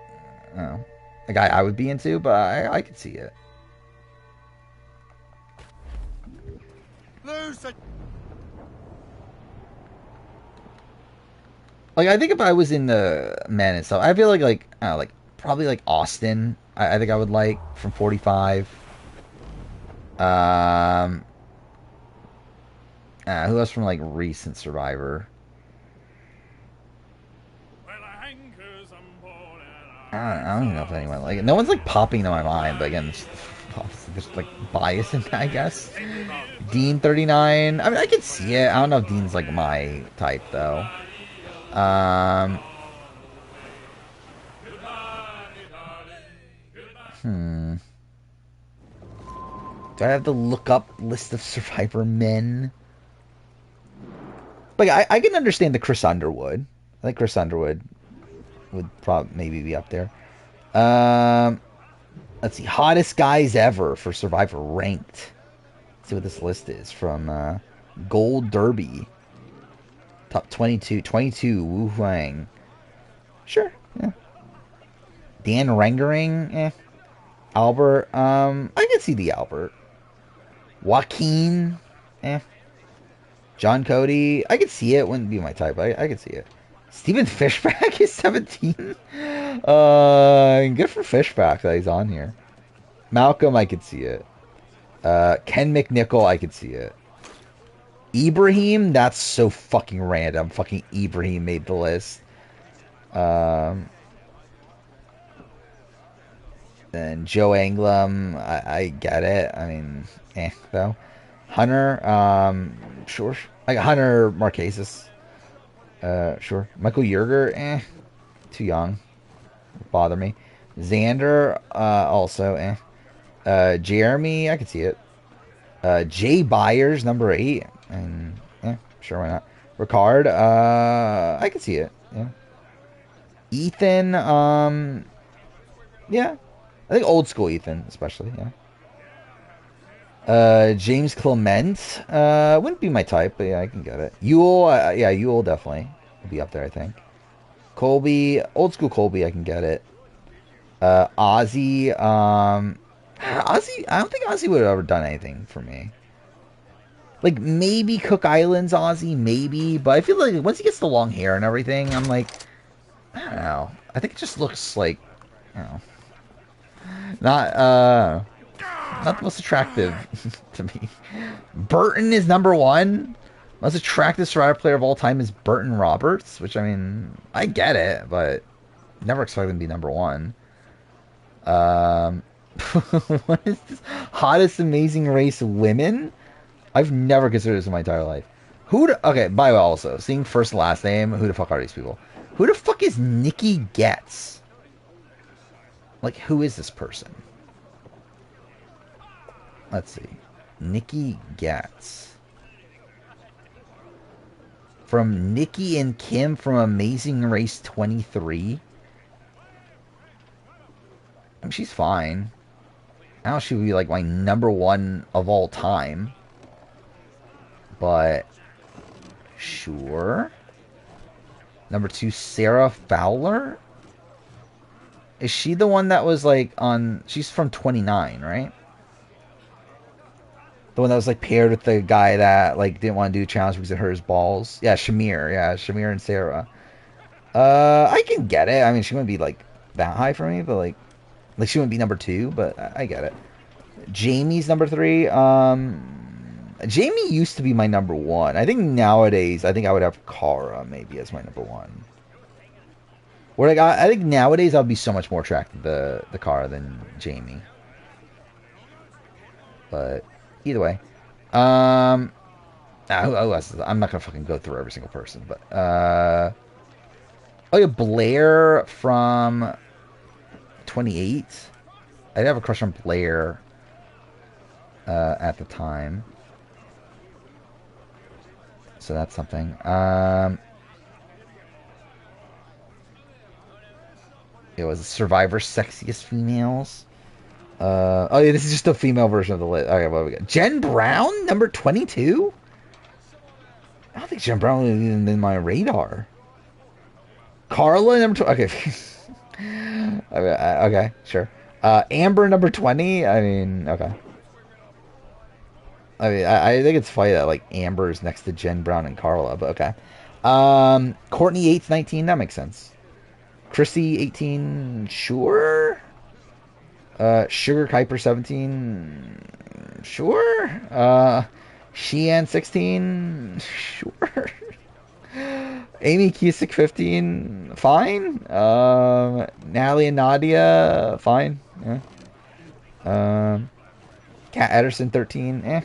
I don't know, a guy I would be into, but I could see it. Like I think if I was in the men and stuff, I feel like I don't know, like probably like Austin. I think I would like from 45. And Who else from like recent Survivor? I don't even know if anyone like it. No one's like popping to my mind, but again, it's just like bias in that, I guess. Dean 39. I mean, I can see it. I don't know if Dean's like my type though. Do I have to look up list of Survivor men? But I can understand the Chris Underwood. I think Chris Underwood would probably maybe be up there. Let's see. Hottest guys ever for Survivor ranked. Let's see what this list is from Gold Derby. Top 22. 22. Wu Huang. Sure. Yeah. Dan Rengering. Albert. I can see the Albert. Joaquin. John Cody. I could see it. Wouldn't be my type. I could see it. Stephen Fishback is 17. Good for Fishback that he's on here. Malcolm, I could see it. Ken McNichol, I could see it. Ibrahim, that's so fucking random. Fucking Ibrahim made the list. Then Joe Anglam, I get it. I mean, though. Hunter, sure. Like Hunter Marquesas, sure. Michael Yerger, too young. Bother me. Xander, also, Jeremy, I could see it. Jay Byers, number 8, and sure, why not? Ricard, I could see it. Yeah. Ethan, yeah. I think old school Ethan, especially, yeah. James Clement, wouldn't be my type, but yeah, I can get it. Yule, yeah, Yule definitely will be up there, I think. Colby, old school Colby, I can get it. Ozzy, Ozzy, I don't think Ozzy would have ever done anything for me. Like, maybe Cook Islands Ozzy, maybe, but I feel like once he gets the long hair and everything, I'm like, I don't know. I think it just looks like, I don't know. Not the most attractive to me. Burton is number 1. Most attractive Survivor player of all time is Burton Roberts, which, I mean, I get it, but never expect him to be number 1. What is this? Hottest Amazing Race women? I've never considered this in my entire life. Okay, by the way, also, seeing first and last name, who the fuck are these people? Who the fuck is Nikki Getz? Like, who is this person? Let's see. Nikki Getz. From Nikki and Kim from Amazing Race 23. I mean, she's fine. I don't know if she would be like my number 1 of all time. But sure. Number 2, Sarah Fowler. Is she the one that was like on... She's from 29, right? The one that was like paired with the guy that like didn't want to do a challenge because it hurt his balls. Yeah, Shamir. Yeah, Shamir and Sarah. I can get it. I mean, she wouldn't be like that high for me, but like she wouldn't be number 2, but I get it. Jamie's number 3. Jamie used to be my number 1. I think nowadays, I would have Cara maybe as my number 1. Or like I think nowadays I'll be so much more attracted to the Cara than Jamie. But either way, who else is, I'm not gonna fucking go through every single person, but oh yeah, Blair from 28. I did have a crush on Blair at the time, so that's something. It was Survivor Sexiest Females. Oh yeah, this is just a female version of the list. Okay, what we got? Jen Brown, number 22. I don't think Jen Brown would have even been my radar. Carla, number 20. Okay. Okay, sure. Amber, number 20. I mean, okay. I mean, I think it's funny that like Amber's next to Jen Brown and Carla, but okay. Courtney Yates, 19. That makes sense. Chrissy, 18. Sure. Sugar Kuiper, 17. Sure. Xian 16, sure. Amy Cusick 15, fine. Natalie and Nadia, fine. Yeah. Kat Ederson 13,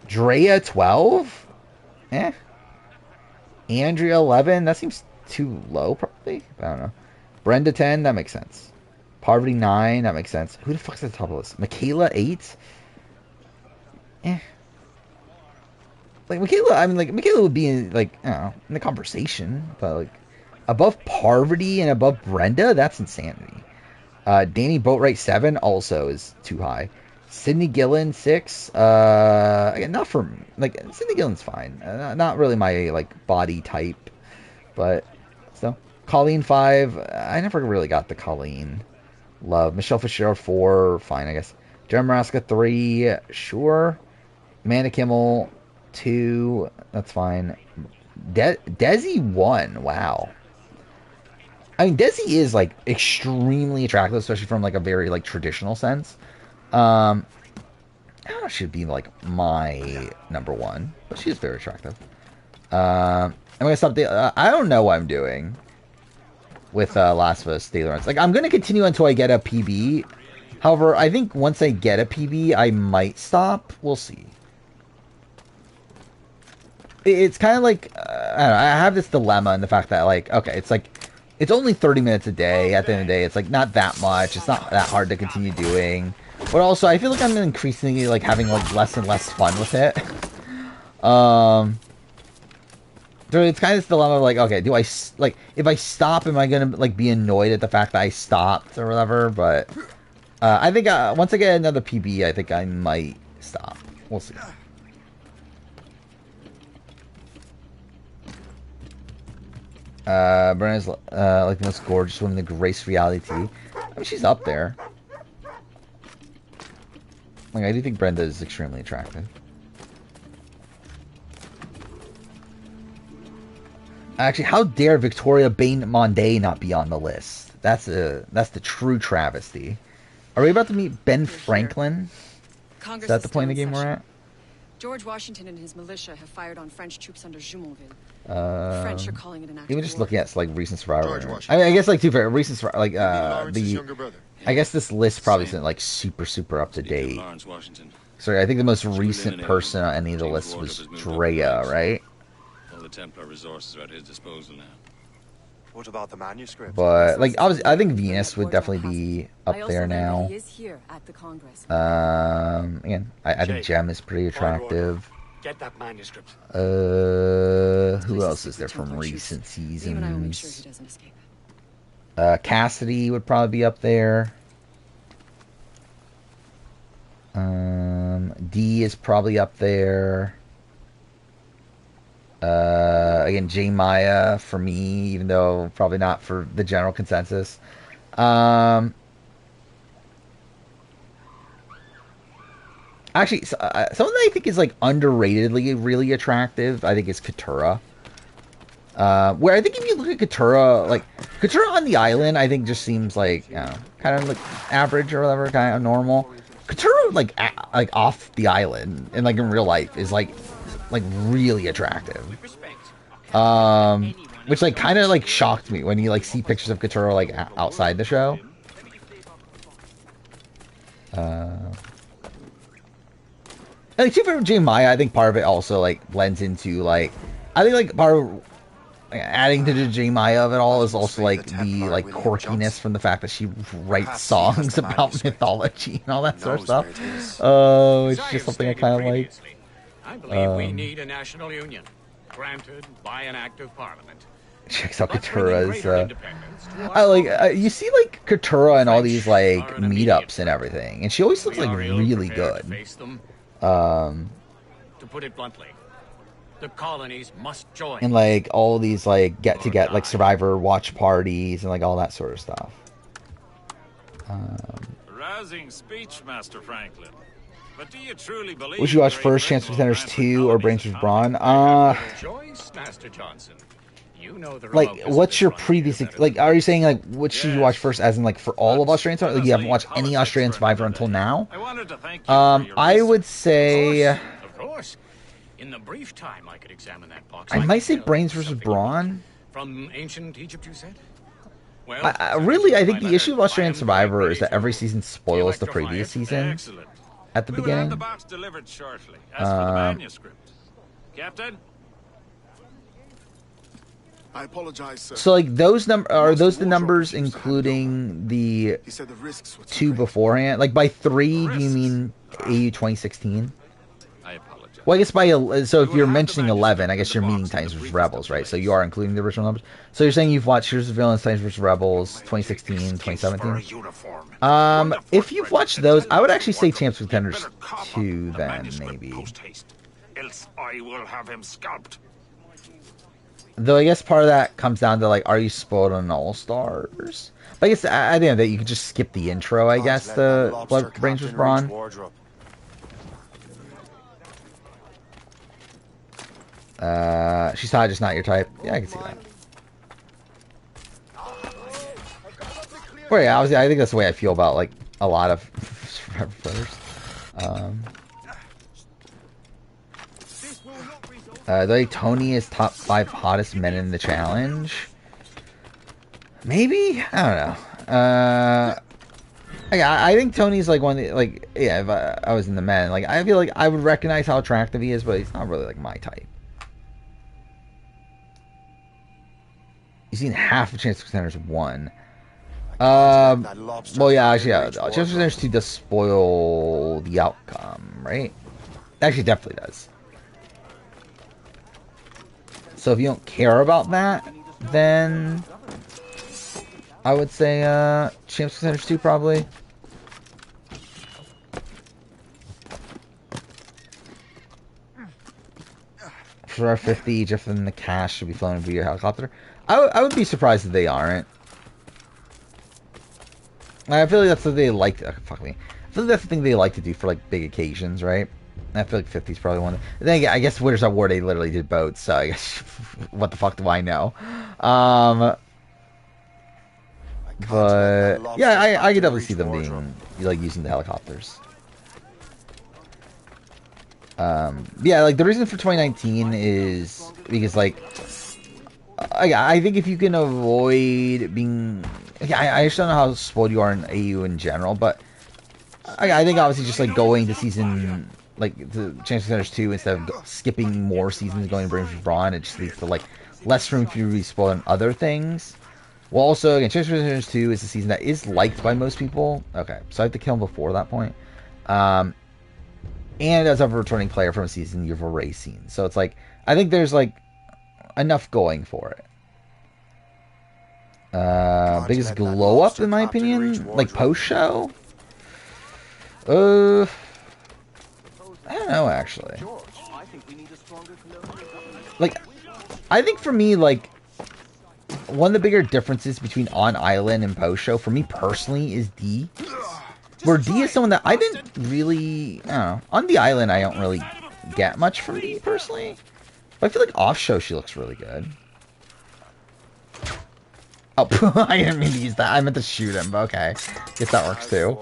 Drea 12, Andrea 11, that seems too low probably. I don't know. Brenda 10, that makes sense. Parvati 9, that makes sense. Who the fuck's at the top of this? Michaela 8, Like Michaela would be in, like, I don't know, in the conversation, but like above Parvati and above Brenda, that's insanity. Danny Boatwright 7 also is too high. Sydney Gillen 6, again, not for like Sydney Gillen's fine, not really my like body type, but still. Colleen 5, I never really got the Colleen love. Michelle Fitzgerald 4, fine I guess. Jen Maraska 3, sure. Amanda Kimmel 2, that's fine. Desi 1, wow. I mean, Desi is like extremely attractive, especially from like a very like traditional sense. I don't know if she'd be like my number one, but she's very attractive. I'm gonna stop. I don't know what I'm doing with Last of Us Daily Runs. Like, I'm gonna continue until I get a PB. However, I think once I get a PB, I might stop. We'll see. It's kind of like, I don't know, I have this dilemma in the fact that, like, okay, it's like, it's only 30 minutes a day. At the end of the day, it's like not that much. It's not that hard to continue doing. But also, I feel like I'm increasingly like having like less and less fun with it. So it's kind of this dilemma of like, okay, do I like, if I stop, am I gonna like be annoyed at the fact that I stopped or whatever? But I think once I get another PB, I think I might stop. We'll see. Brenna's like the most gorgeous woman in the Grace reality TV. I mean, she's up there. Like, I do think Brenda is extremely attractive. Actually, how dare Victoria Bain-Monday not be on the list? That's the true travesty. Are we about to meet Ben Franklin? Is that the point of the game we're at? George Washington and his militia have fired on French troops under Jumonville. The French are calling it an act. Even just looking at like recent survival. I mean, I guess like recent like I guess this list probably isn't like super up to date. Sorry, I think the most recent person on any of the lists was Drea, right? All the Templar resources are at his disposal now. What about the manuscript? But like, I think Venus would definitely be up there now. He is here at the Congress. Again, I think Jem is pretty attractive. Get that manuscript. Who else is there from recent seasons? Cassidy would probably be up there. D is probably up there. Again, J Maya for me, even though probably not for the general consensus. Actually, something that I think is like underratedly really attractive, I think, is Katura. Where I think if you look at Katura, like Katura on the island, I think just seems like, you know, kind of like average or whatever, kind of normal. Katura like off the island and like in real life is like really attractive. Which like kind of like shocked me when you like see pictures of Katura like outside the show. Like, too, for J Maya, I think part of it also like blends into like, I think like part of adding to the J Maya of it all is also like the like quirkiness from the fact that she writes songs about mythology and all that sort of stuff. It's just something I kind of like. I believe we need a national union, granted by an act of parliament. Checks out Katura's. I like you see like Katura and all these like meetups and everything, and she always looks like really good. To put it bluntly, the colonies must join. And like all these like get like Survivor watch parties and like all that sort of stuff. Rousing speech, Master Franklin. But do you truly believe? Would you watch first Chance for Contenders 2 or Brains vs. Brawn? Choice, Master Johnson. You know the like, what's your previous like? Are you saying like which should you watch first, as in like for all of Australian Survivor? Like, you haven't watched any Australian Survivor until now? I would say course. In the brief time I could examine that box, I might say Brains versus Brawn. From ancient Egypt, you said? Well, I think the issue of Australian Survivor is that every season spoils the previous season. Excellent. At the We will have beginning. the box delivered shortly. As for the manuscript, Captain. I apologize, sir. So like those are those the numbers including the He said the risks were two beforehand? Like by 3, do you mean AU 2016? I apologize. Well, I guess so if you're mentioning 11, I guess you're meaning Titans vs Rebels, right? So you are including the original numbers. So you're saying you've watched Heroes of Villains, Titans vs Rebels, 2016, 2017. If you've watched those, I would actually say Champs Contenders 2 then maybe. Else I will have him scalped. Though I guess part of that comes down to like, are you spoiled on All Stars? But I guess at the end of that, you could just skip the intro. I guess the Brains vs Brawn. She's just not your type. Yeah, I can see that. Well, yeah, obviously, I think that's the way I feel about like a lot of brothers. Tony is top 5 hottest men in the challenge. Maybe, I don't know. I think Tony's like one of the, like, yeah, if I was in the men, like I feel like I would recognize how attractive he is, but he's not really like my type. You've seen half of Chance Contenders 1. Well, yeah, actually, yeah, Chance Contenders 2 does spoil the outcome, right? Actually, definitely does. So if you don't care about that, then I would say Champs Contenders 2 probably. For our 50, Egypt and the cash should be flown via helicopter. I would be surprised if they aren't. I feel like that's what they like. Fuck me. I feel like that's the thing they like to do for like big occasions, right? I feel like 50 is probably one. Then again, I guess Winters at War they literally did boats, so I guess what the fuck do I know? But yeah, I could definitely see them being like using the helicopters. Yeah, like the reason for 2019 is because like I think if you can avoid being, I just don't know how spoiled you are in AU in general, but I think obviously just like going to season, like the Chance Contenders 2 instead of skipping more seasons going to Brains vs Brawn, it just leads to like less room for you to be spoiled on other things. Well, also again, Chance Contenders 2 is a season that is liked by most people. Okay, so I have to kill him before that point. And as a returning player from a season you've already seen, so it's like I think there's like enough going for it. Biggest glow up in my opinion, like post show. I don't know actually. Like, I think for me, like one of the bigger differences between on island and post show for me personally is D. Where D is someone that I didn't really, I don't know. On the island, I don't really get much from D personally. But I feel like off show she looks really good. Oh, I didn't mean to use that. I meant to shoot him, but okay. Guess that works too.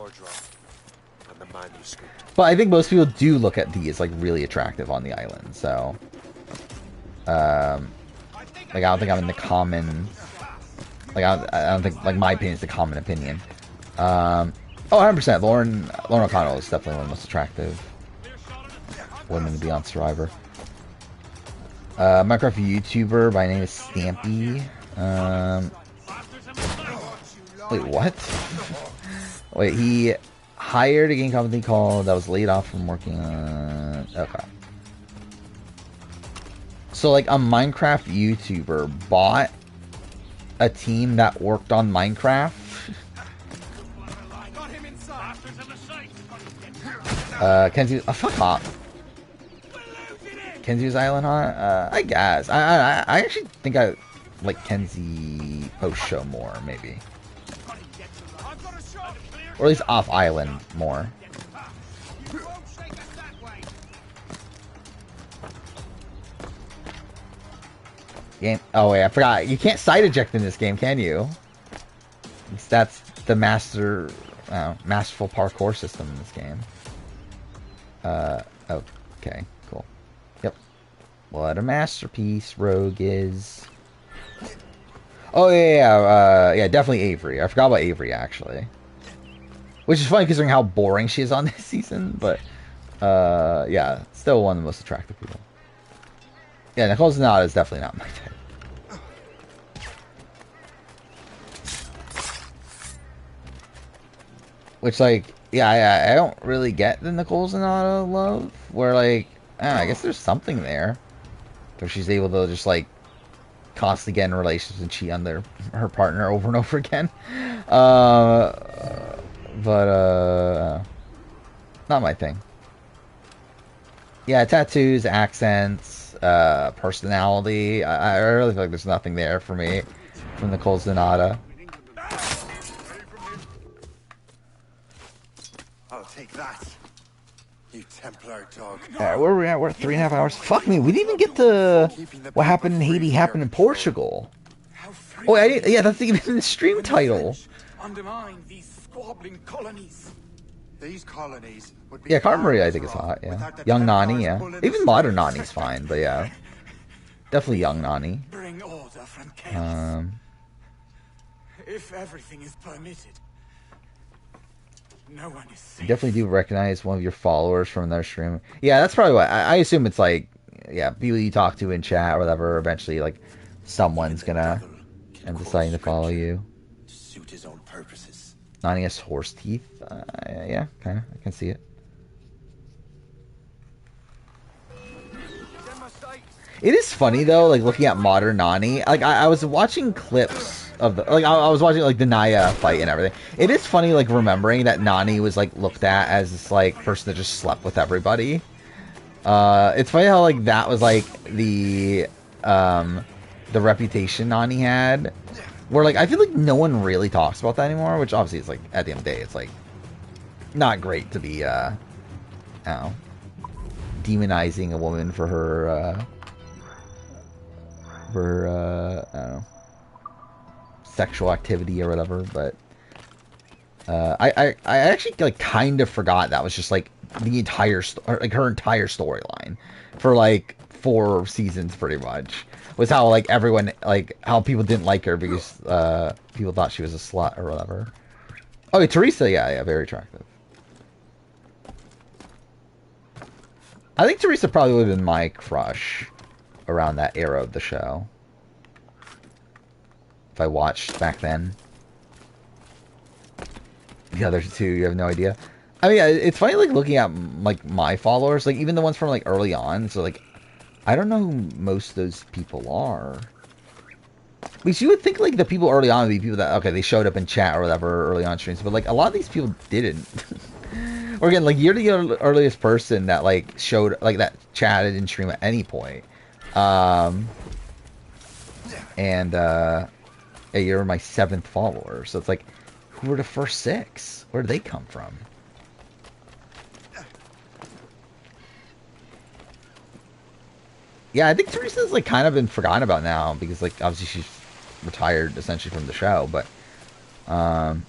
But I think most people do look at D as like really attractive on the island, so like I don't think I'm in the common, like I don't think like my opinion is the common opinion. Oh, 100%. Lauren O'Connell is definitely one of the most attractive women to be on Survivor. Minecraft YouTuber by name is Stampy. Wait, what? Wait, he hired a game company that was laid off from working on... Okay. So, like, a Minecraft YouTuber bought a team that worked on Minecraft. Kenzie... Oh, fuck off. Kenzie's Island Hot? I guess. I actually think I like Kenzie post-show more, maybe. Or at least off-island more. Game. Oh, wait, I forgot. You can't side eject in this game, can you? That's the masterful parkour system in this game. Okay, cool. What a masterpiece Rogue is. Oh yeah, definitely Avery. I forgot about Avery actually, which is funny considering how boring she is on this season. But yeah, still one of the most attractive people. Yeah, Nicole Zanata is definitely not my type. Which, like, yeah, I don't really get the Nicole Zanata love. Where, like, I guess there's something there. Where she's able to just, like, constantly get in relationships and cheat on her partner over and over again. Not my thing. Yeah, tattoos, accents, personality. I really feel like there's nothing there for me from Nicole Zanata. I'll take that, you Templar dog. Where are we at? We're at 3.5 hours. Fuck me, we didn't even get to what happened in Haiti happened in Portugal. Oh, yeah, that's even the stream title. Undermine these squabbling colonies. These colonies would be Yeah, Carmen Maria I think is hot, yeah. Young Nani, yeah. Even modern Nani's fine, but yeah. Definitely young Nani. Bring order from chaos. If everything is permitted, no one is safe. You definitely do recognize one of your followers from their stream. Yeah, that's probably what I assume it's like, yeah, people you talk to in chat or whatever, eventually like someone's gonna end up deciding to follow you. To suit his own purposes. Nani has horse teeth. Yeah, kind of. I can see it. It is funny though, like looking at modern Nani. Like I was watching clips of the, like I was watching like the Naya fight and everything. It is funny like remembering that Nani was like looked at as this like person that just slept with everybody. It's funny how like that was like the reputation Nani had. Where like I feel like no one really talks about that anymore, which obviously is like at the end of the day it's like not great to be I don't know, demonizing a woman for her I don't know, sexual activity or whatever, but I actually like kind of forgot that was just like the entire like her entire storyline for like 4 seasons pretty much. Was how like everyone like how people didn't like her because people thought she was a slut or whatever. Oh, yeah, Teresa, yeah, very attractive. I think Teresa probably would have been my crush around that era of the show. If I watched back then. The other two, you have no idea. I mean, it's funny like looking at like my followers, like even the ones from like early on. So like, I don't know who most of those people are. Because you would think like the people early on would be people that, okay, they showed up in chat or whatever early on streams, but like a lot of these people didn't. Or again, like you're the earliest person that like showed, like that chatted in stream at any point. Yeah, you're my 7th follower, so it's like, who were the first 6? Where did they come from? Yeah, I think Teresa's like kind of been forgotten about now because like obviously she's retired essentially from the show, but I'm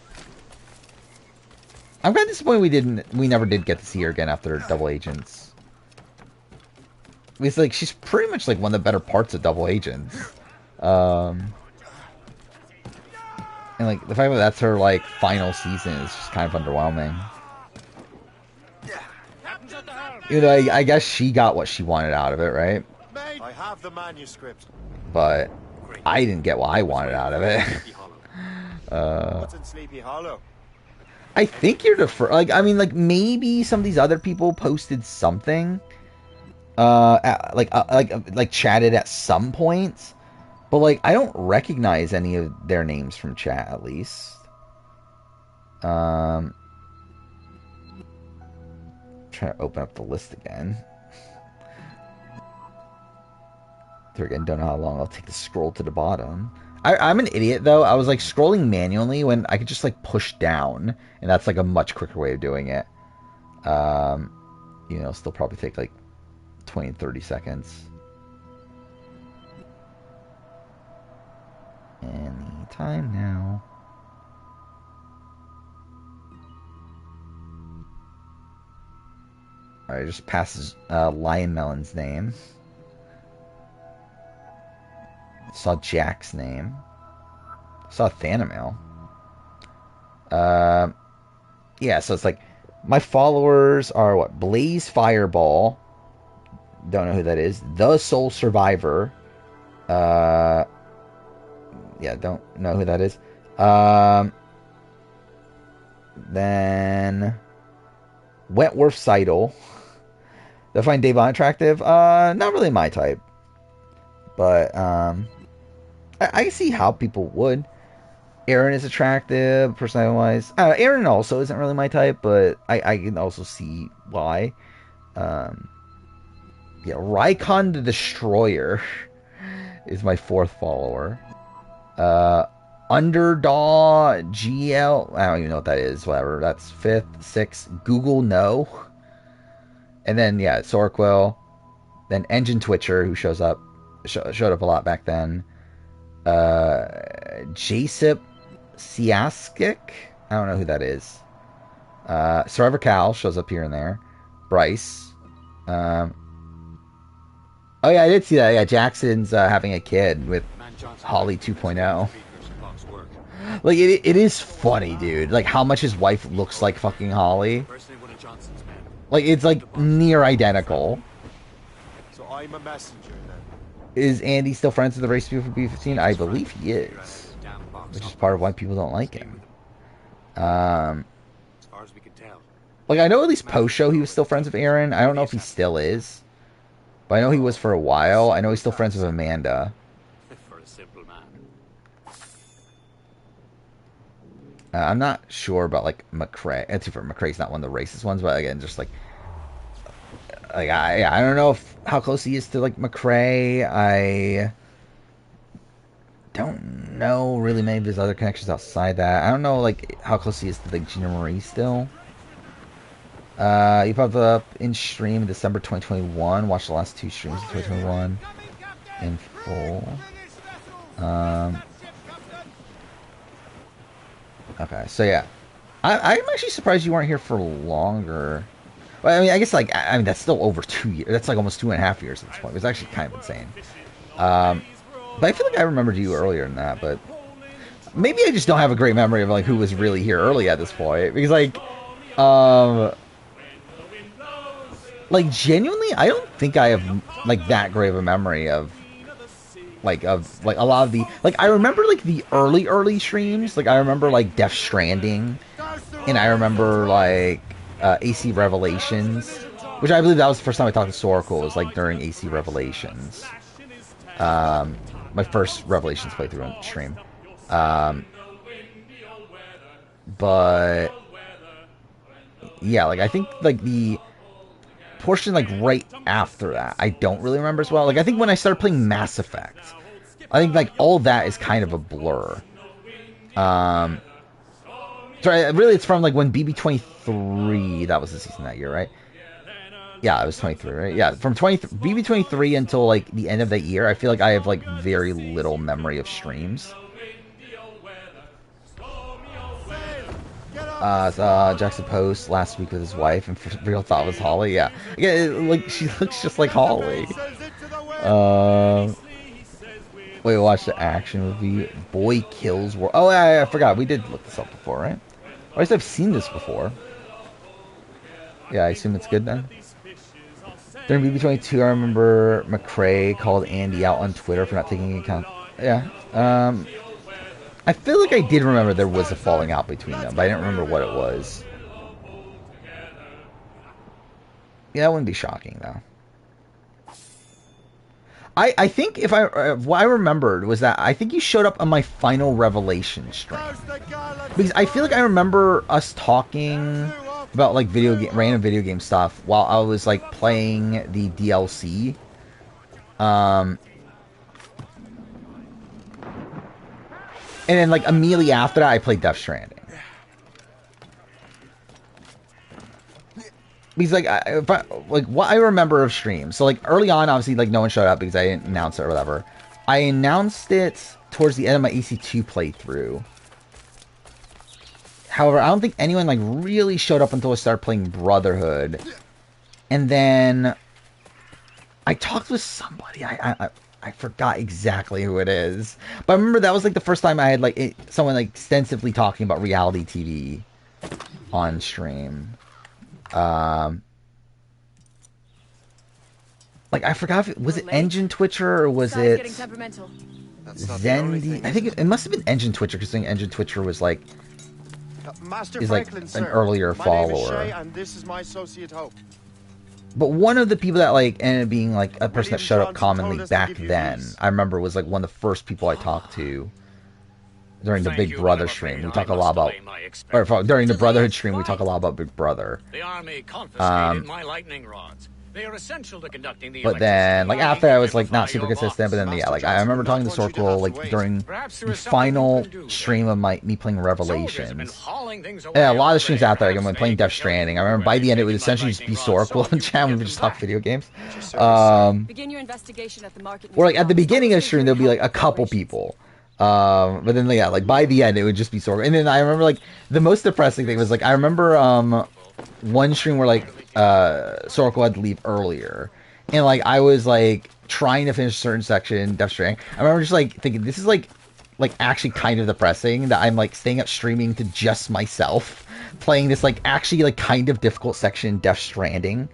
kind of disappointed we never did get to see her again after Double Agents. Because like she's pretty much like one of the better parts of Double Agents. And like the fact that that's her like final season is just kind of underwhelming. You know, I guess she got what she wanted out of it, right? I have the manuscript. But I didn't get what I wanted out of it. What's in Sleepy Hollow? I think you're the first. Like, I mean, like maybe some of these other people posted something, like chatted at some points, but like I don't recognize any of their names from chat at least. Trying to open up the list again. Again, don't know how long I'll take to scroll to the bottom. I'm an idiot though. I was like scrolling manually when I could just like push down, and that's like a much quicker way of doing it. You know, still probably take like 20-30 seconds. Any time now. Alright, just passes Lion Melon's name. Saw Jack's name. Saw Thanamail. Yeah, so it's like my followers are what? Blaze Fireball. Don't know who that is. The Soul Survivor. Yeah, don't know who that is. Then Wentworth Seidel. Do I find Davon attractive? Not really my type. But I see how people would. Aaron is attractive, personality-wise. Aaron also isn't really my type, but I can also see why. Yeah, Rykon the Destroyer is my 4th follower. Underdog GL, I don't even know what that is. Whatever, that's 5th, 6th. Google No, and then yeah, Sorquil. Then Engine Twitcher, who showed up a lot back then. Jasip Siaskic, I don't know who that is. Survivor Cal shows up here and there. Bryce. Oh yeah, I did see that. Yeah, Jackson's having a kid with Holly 2.0. Like it is funny, dude. Like how much his wife looks like fucking Holly. Like it's like near identical. So I'm a messenger then. Is Andy still friends with the race people for B15? I believe he is, which is part of why people don't like him. Like I know at least post show he was still friends with Aaron. I don't know if he still is, but I know he was for a while. I know he's still friends with Amanda. I'm not sure about like McCrae. McCrae's not one of the racist ones, but again, just like I don't know how close he is to like McCrae. I don't know really many of his other connections outside that. I don't know like how close he is to like Gina Marie still. He popped up in stream in December 2021. Watched the last 2 streams of 2021 in full. Okay, so yeah, I'm actually surprised you weren't here for longer. Well, I mean, I guess like that's still over 2 years. That's like almost 2.5 years at this point. It was actually kind of insane. But I feel like I remembered you earlier than that. But maybe I just don't have a great memory of like who was really here early at this point, because like genuinely, I don't think I have like that great of a memory of a lot of the I remember like the early streams. Like I remember like Death Stranding, and I remember like AC Revelations, which I believe that was the first time I talked to Soracle, was like during AC Revelations. My first Revelations playthrough on stream. But yeah, like I think like the portion like right after that I don't really remember as well. Like I think when I started playing Mass Effect, I think like all that is kind of a blur. So really it's from like when BB23, that was the season that year, right? Yeah, it was 23, right? Yeah, from BB23 until like the end of that year, I feel like I have like very little memory of streams. Jackson post last week with his wife, and for real thought it was Holly. Yeah, like she looks just like Holly. Wait, watch the action movie. Boy Kills World. Oh, I forgot. We did look this up before, right? Or at least I've seen this before. Yeah, I assume it's good then. During BB22, I remember McCrae called Andy out on Twitter for not taking account. Yeah. I feel like I did remember there was a falling out between them, but I didn't remember what it was. Yeah, that wouldn't be shocking, though. I think what I remembered was that I think you showed up on my final Revelation stream. Because I feel like I remember us talking about like random video game stuff while I was like playing the DLC. And then like immediately after that I played Death Stranding. Because like what I remember of streams, so like early on, obviously like no one showed up because I didn't announce it or whatever. I announced it towards the end of my AC2 playthrough. However, I don't think anyone like really showed up until I started playing Brotherhood, and then I talked with somebody. I I forgot exactly who it is. But I remember that was like the first time I had like someone like extensively talking about reality TV on stream. Like I forgot if it was Engine Twitcher or was it Zendi? I think it must have been Engine Twitcher because I think Engine Twitcher was like is like an earlier follower. My name is Shay, and this is my associate Hope. But one of the people that like ended up being like a person that showed up commonly back then, I remember was like one of the first people I talked to during the Big Brother stream. We talk a lot about, or during the Brotherhood stream, we talk a lot about Big Brother. The army confiscated my lightning rods. They are essential to conducting the But then, like after I was like not super consistent, but then yeah, like I remember talking to Sorkel like during the final stream of me playing Revelations. Yeah, a lot of streams out there. Like, I'm playing Death Stranding. I remember by the end it would essentially just be Sorkel and chat. We would just talk video games. Begin your investigation at the market. Or like at the beginning of the stream there'll be like a couple people. But then yeah, like by the end it would just be Sorkel. And then I remember like the most depressing thing was like I remember one stream where like Sorkel had to leave earlier, and like I was like trying to finish a certain section, Death Stranding. I remember just like thinking this is like actually kind of depressing that I'm like staying up streaming to just myself playing this like actually like kind of difficult section, Death Stranding.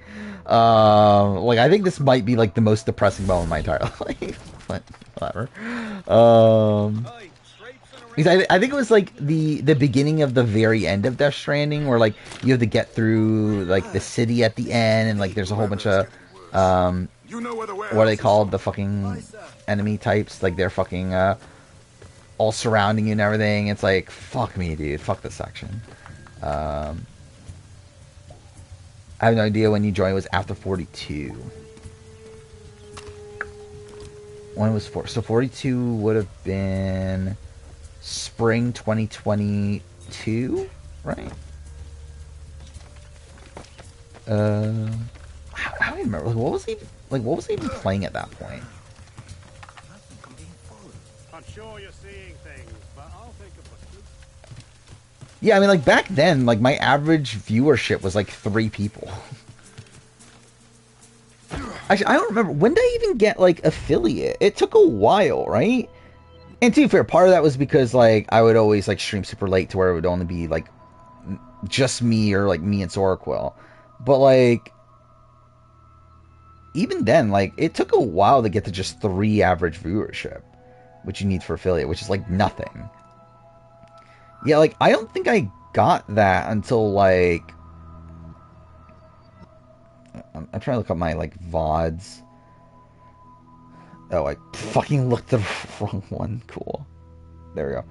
Like I think this might be like the most depressing moment of my entire life. But whatever. Because I think it was like the beginning of the very end of Death Stranding, where like you have to get through like the city at the end, and like there's a whole bunch of what are they called, the fucking enemy types, like they're fucking all surrounding you and everything. It's like fuck me, dude, fuck this section. I have no idea when you joined. It was after 42. When it was 4, so 42 would have been spring 2022, right? How do I remember? Like, what was he even playing at that point? I'm sure you're seeing things, but I'll think of what's good. Yeah, I mean, like back then, like my average viewership was like 3 people. Actually, I don't remember. When did I even get like affiliate? It took a while, right? And to be fair, part of that was because like I would always like stream super late to where it would only be like just me or like me and Soraquil. But like even then, like it took a while to get to just 3 average viewership, which you need for affiliate, which is like nothing. Yeah, like I don't think I got that until like I'm trying to look up my like VODs. Oh, I fucking looked the wrong one. Cool. There we go.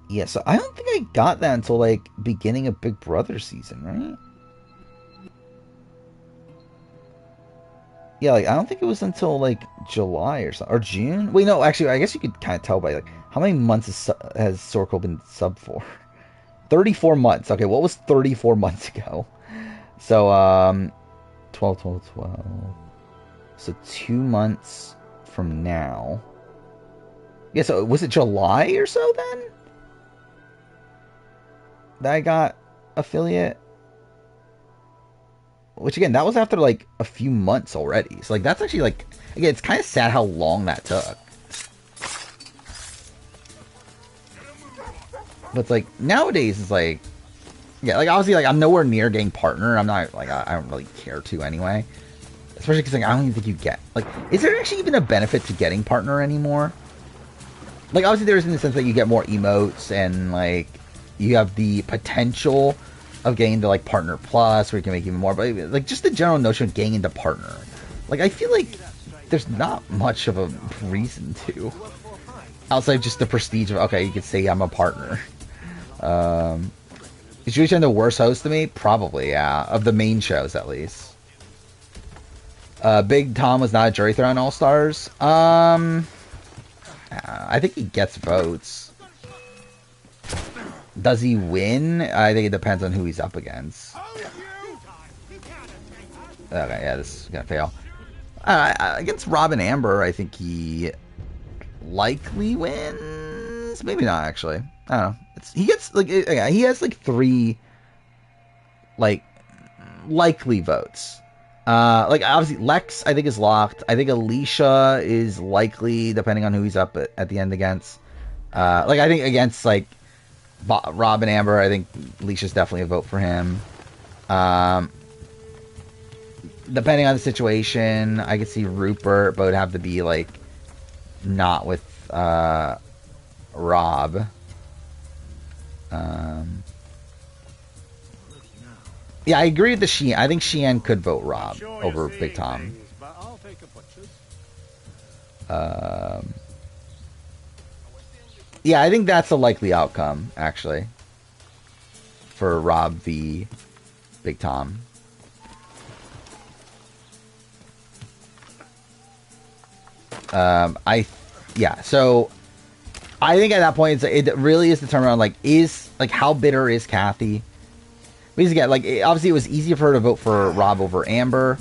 Yeah, so I don't think I got that until like beginning of Big Brother season, right? Yeah, like I don't think it was until like July or something, or June. Wait, no, actually, I guess you could kind of tell by like how many months has Sorkel been sub for? 34 months. Okay, what was 34 months ago? So, 12. So 2 months from now. Yeah, so was it July or so then? That I got affiliate? Which again, that was after like a few months already. So like that's actually like, again, it's kind of sad how long that took. But it's like nowadays it's like, yeah, like obviously like I'm nowhere near getting partner. I'm not like I don't really care to anyway. Especially because like I don't even think you get like, is there actually even a benefit to getting partner anymore? Like obviously there is in the sense that you get more emotes and like you have the potential of getting into like partner plus where you can make even more. But like just the general notion of getting into partner, like I feel like there's not much of a reason to, outside of just the prestige of okay, you could say I'm a partner. Is Julian the worst host to me? Probably, yeah. Of the main shows, at least. Big Tom was not a jury throne All Stars. I think he gets votes. Does he win? I think it depends on who he's up against. Okay, yeah, this is gonna fail. Against Rob and Amber, I think he likely wins. Maybe not, actually. I don't know. He gets like, yeah, he has like 3 like likely votes. Like obviously Lex I think is locked. I think Alicia is likely depending on who he's up at the end against. Like I think against like Rob and Amber, I think Alicia's definitely a vote for him. Depending on the situation, I could see Rupert, but it would have to be like not with Rob. Yeah, I agree with the Sheehan. I think Sheehan could vote Rob over Big Tom. Yeah, I think that's a likely outcome, actually, for Rob v. Big Tom. So I think at that point it really is determined on like how bitter is Kathy. Because again, like obviously it was easier for her to vote for Rob over Amber.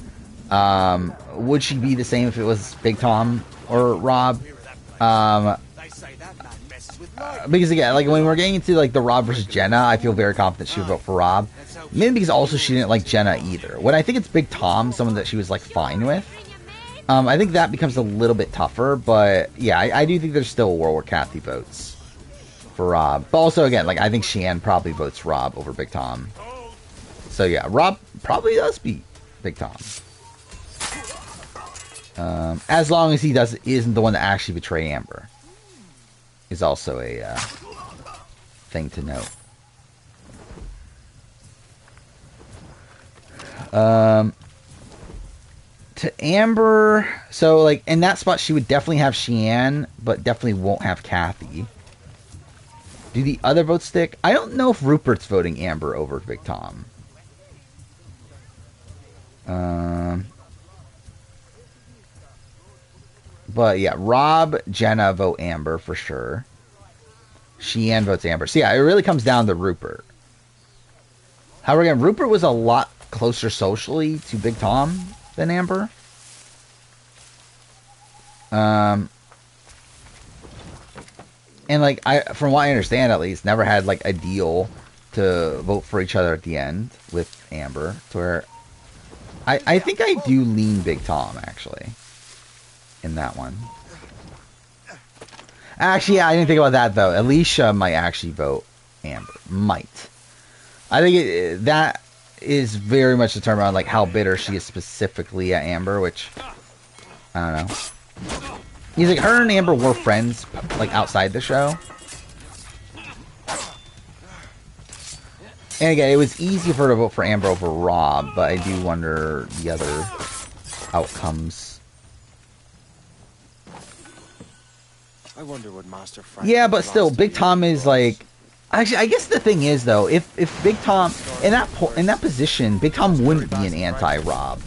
Would she be the same if it was Big Tom or Rob? Because again, like when we're getting into like the Rob versus Jenna, I feel very confident she would vote for Rob. Maybe because also she didn't like Jenna either. When I think it's Big Tom, someone that she was like fine with. I think that becomes a little bit tougher, but yeah, I do think there's still a world where Kathy votes for Rob. But also, again, like I think Sheehan probably votes Rob over Big Tom. So yeah, Rob probably does beat Big Tom. As long as he isn't the one to actually betray Amber. Is also a thing to note. To Amber, so like in that spot she would definitely have Sheehan, but definitely won't have Kathy. Do the other votes stick? I don't know if Rupert's voting Amber over Big Tom. But yeah, Rob, Jenna vote Amber for sure. Sheehan votes Amber. So yeah, it really comes down to Rupert. However, again, Rupert was a lot closer socially to Big Tom than Amber. And like from what I understand at least, never had like a deal to vote for each other at the end with Amber. To where I think I do lean Big Tom actually in that one. Actually, yeah, I didn't think about that though. Alicia might actually vote Amber. Might. I think that is very much determined on like how bitter she is specifically at Amber, which I don't know. He's like her and Amber were friends like outside the show. And again, it was easy for her to vote for Amber over Rob, but I do wonder the other outcomes. I wonder what Master Frank. Yeah, but still, Big Tom is like. Actually, I guess the thing is though, if Big Tom in that position, Big Tom wouldn't be an anti-Rob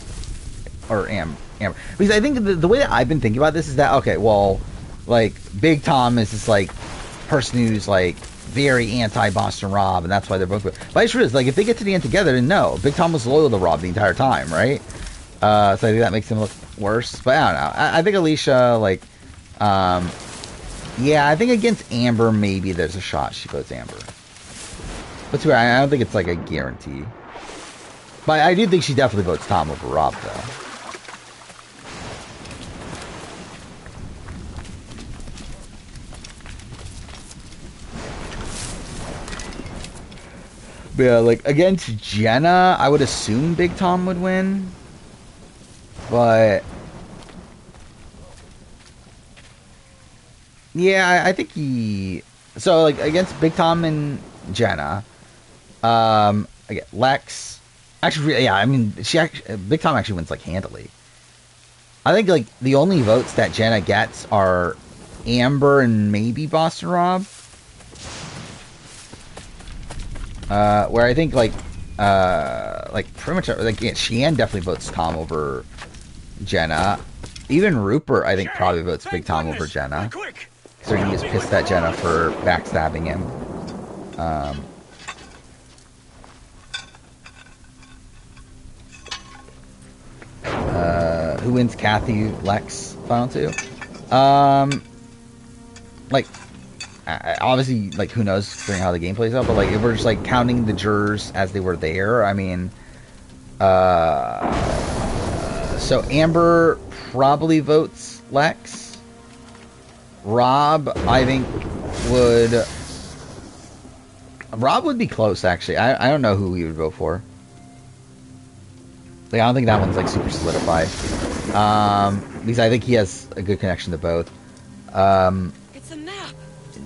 or Amber, because I think the way that I've been thinking about this is that okay, well, like Big Tom is this like person who's like very anti-Boston Rob, and that's why they're both. But it's true, like if they get to the end together, then no, Big Tom was loyal to Rob the entire time, right? So I think that makes him look worse. But I don't know. I think Alicia like. Yeah, I think against Amber, maybe there's a shot she votes Amber. But I don't think it's like a guarantee. But I do think she definitely votes Tom over Rob, though. But yeah, like against Jenna, I would assume Big Tom would win. But yeah, I think he. So like against Big Tom and Jenna, again Lex. Actually, yeah, I mean Big Tom actually wins like handily. I think like the only votes that Jenna gets are Amber and maybe Boston Rob. Where I think like pretty much like yeah, Sheehan definitely votes Tom over Jenna. Even Rupert I think probably votes Big Tom over Jenna. So he is pissed at Jenna for backstabbing him. Who wins? Kathy, Lex, final two. Like obviously, like, who knows figuring how the game plays out, but, like, if we're just, like, counting the jurors as they were there, I mean, so Amber probably votes Lex. Rob, I think, Rob would be close, actually. I don't know who he would vote for. Like, I don't think that one's, like, super solidified. Because I think he has a good connection to both. It's a map.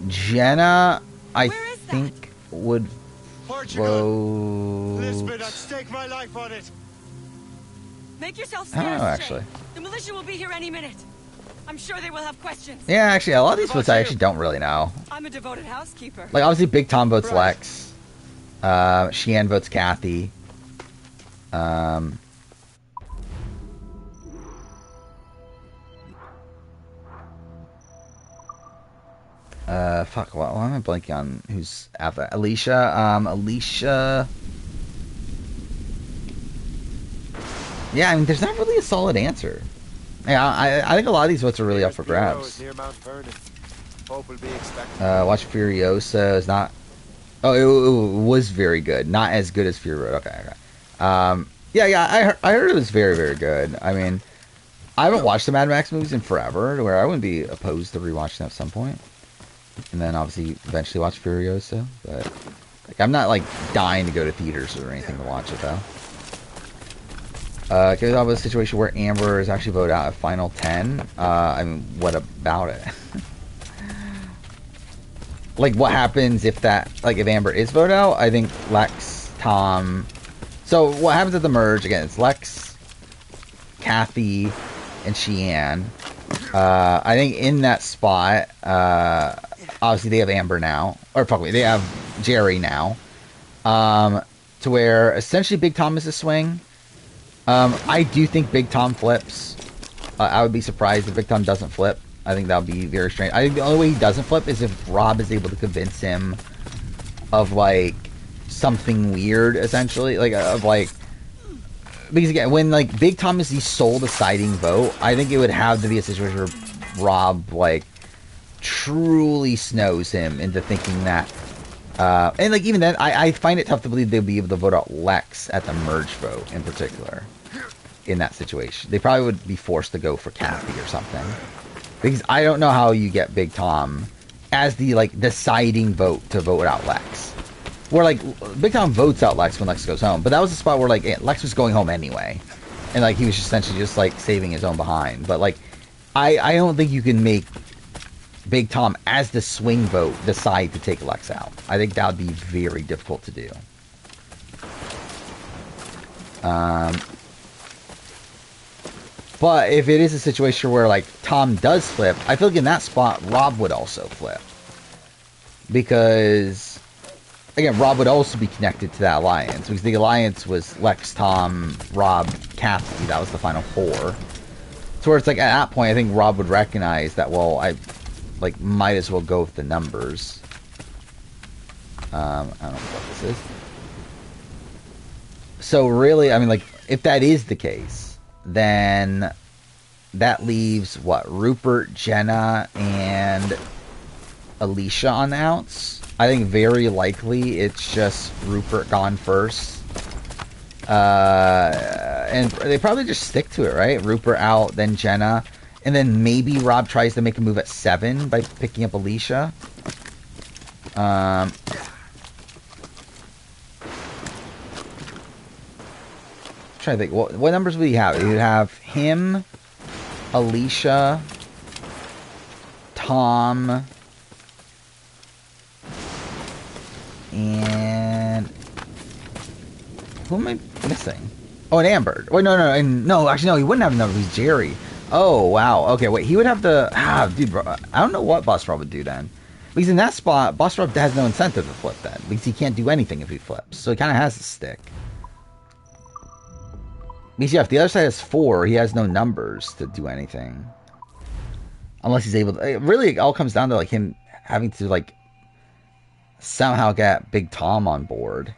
Jenna, I think, would Portugal. vote... Lisbon, I'd stake my life on it. Make yourself I don't scarce, know, Jay. actually. The militia will be here any minute. I'm sure they will have questions. Yeah, actually, a lot of these votes I actually don't really know. I'm a devoted housekeeper. Like, obviously, Big Tom votes Lex. Sheehan votes Kathy. Fuck, why am I blanking on who's after Alicia? Alicia. Yeah, I mean, there's not really a solid answer. Yeah, I think a lot of these votes are really up for grabs. Watch Furiosa is not. Oh, it was very good. Not as good as Fury Road. Okay. Yeah. I heard it was very, very good. I mean, I haven't watched the Mad Max movies in forever, to where I wouldn't be opposed to rewatching them at some point. And then obviously eventually watch Furiosa, but like, I'm not like dying to go to theaters or anything to watch it though. Can we talk about a situation where Amber is actually voted out at Final 10? I mean, what about it? Like, what happens if if Amber is voted out? I think Lex, Tom... So, what happens at the merge? Again, it's Lex, Kathy, and Sheehan. I think in that spot, obviously they have Amber now. Or, fuck me, they have Jerry now. To where, essentially, Big Tom is a swing. I do think Big Tom flips. I would be surprised if Big Tom doesn't flip. I think that would be very strange. I think the only way he doesn't flip is if Rob is able to convince him of, like, something weird, essentially. Like, because, again, when, like, Big Tom is the sole deciding vote, I think it would have to be a situation where Rob, like, truly snows him into thinking that... and, like, even then, I find it tough to believe they'll be able to vote out Lex at the merge vote, in particular, in that situation. They probably would be forced to go for Kathy or something. Because I don't know how you get Big Tom as the, like, deciding vote to vote out Lex. Where, like, Big Tom votes out Lex when Lex goes home. But that was a spot where, like, Lex was going home anyway. And, like, he was essentially just, like, saving his own behind. But, like, I don't think you can make Big Tom, as the swing vote, decide to take Lex out. I think that would be very difficult to do. But if it is a situation where, like, Tom does flip, I feel like in that spot, Rob would also flip. Because, again, Rob would also be connected to that alliance. Because the alliance was Lex, Tom, Rob, Kathy. That was the final four. So where it's like, at that point, I think Rob would recognize that, well, I, like, might as well go with the numbers. I don't know what this is. So really, I mean, like, if that is the case, then that leaves, what, Rupert, Jenna, and Alicia on the outs. I think very likely it's just Rupert gone first. And they probably just stick to it, right? Rupert out, then Jenna. And then maybe Rob tries to make a move at 7 by picking up Alicia. Trying to think, what numbers would he have? He would have him, Alicia, Tom, and who am I missing? Oh, and Amber. Wait, no, actually, no, he wouldn't have a number. He's Jerry. Oh, wow. Okay, wait, he would have the... dude, bro, I don't know what Boss Rob would do then. Because in that spot, Boss Rob has no incentive to flip then. Because he can't do anything if he flips. So he kind of has to stick. Because, yeah, if the other side has 4, he has no numbers to do anything. Unless he's able to... It really, all comes down to, like, him having to, like, somehow get Big Tom on board.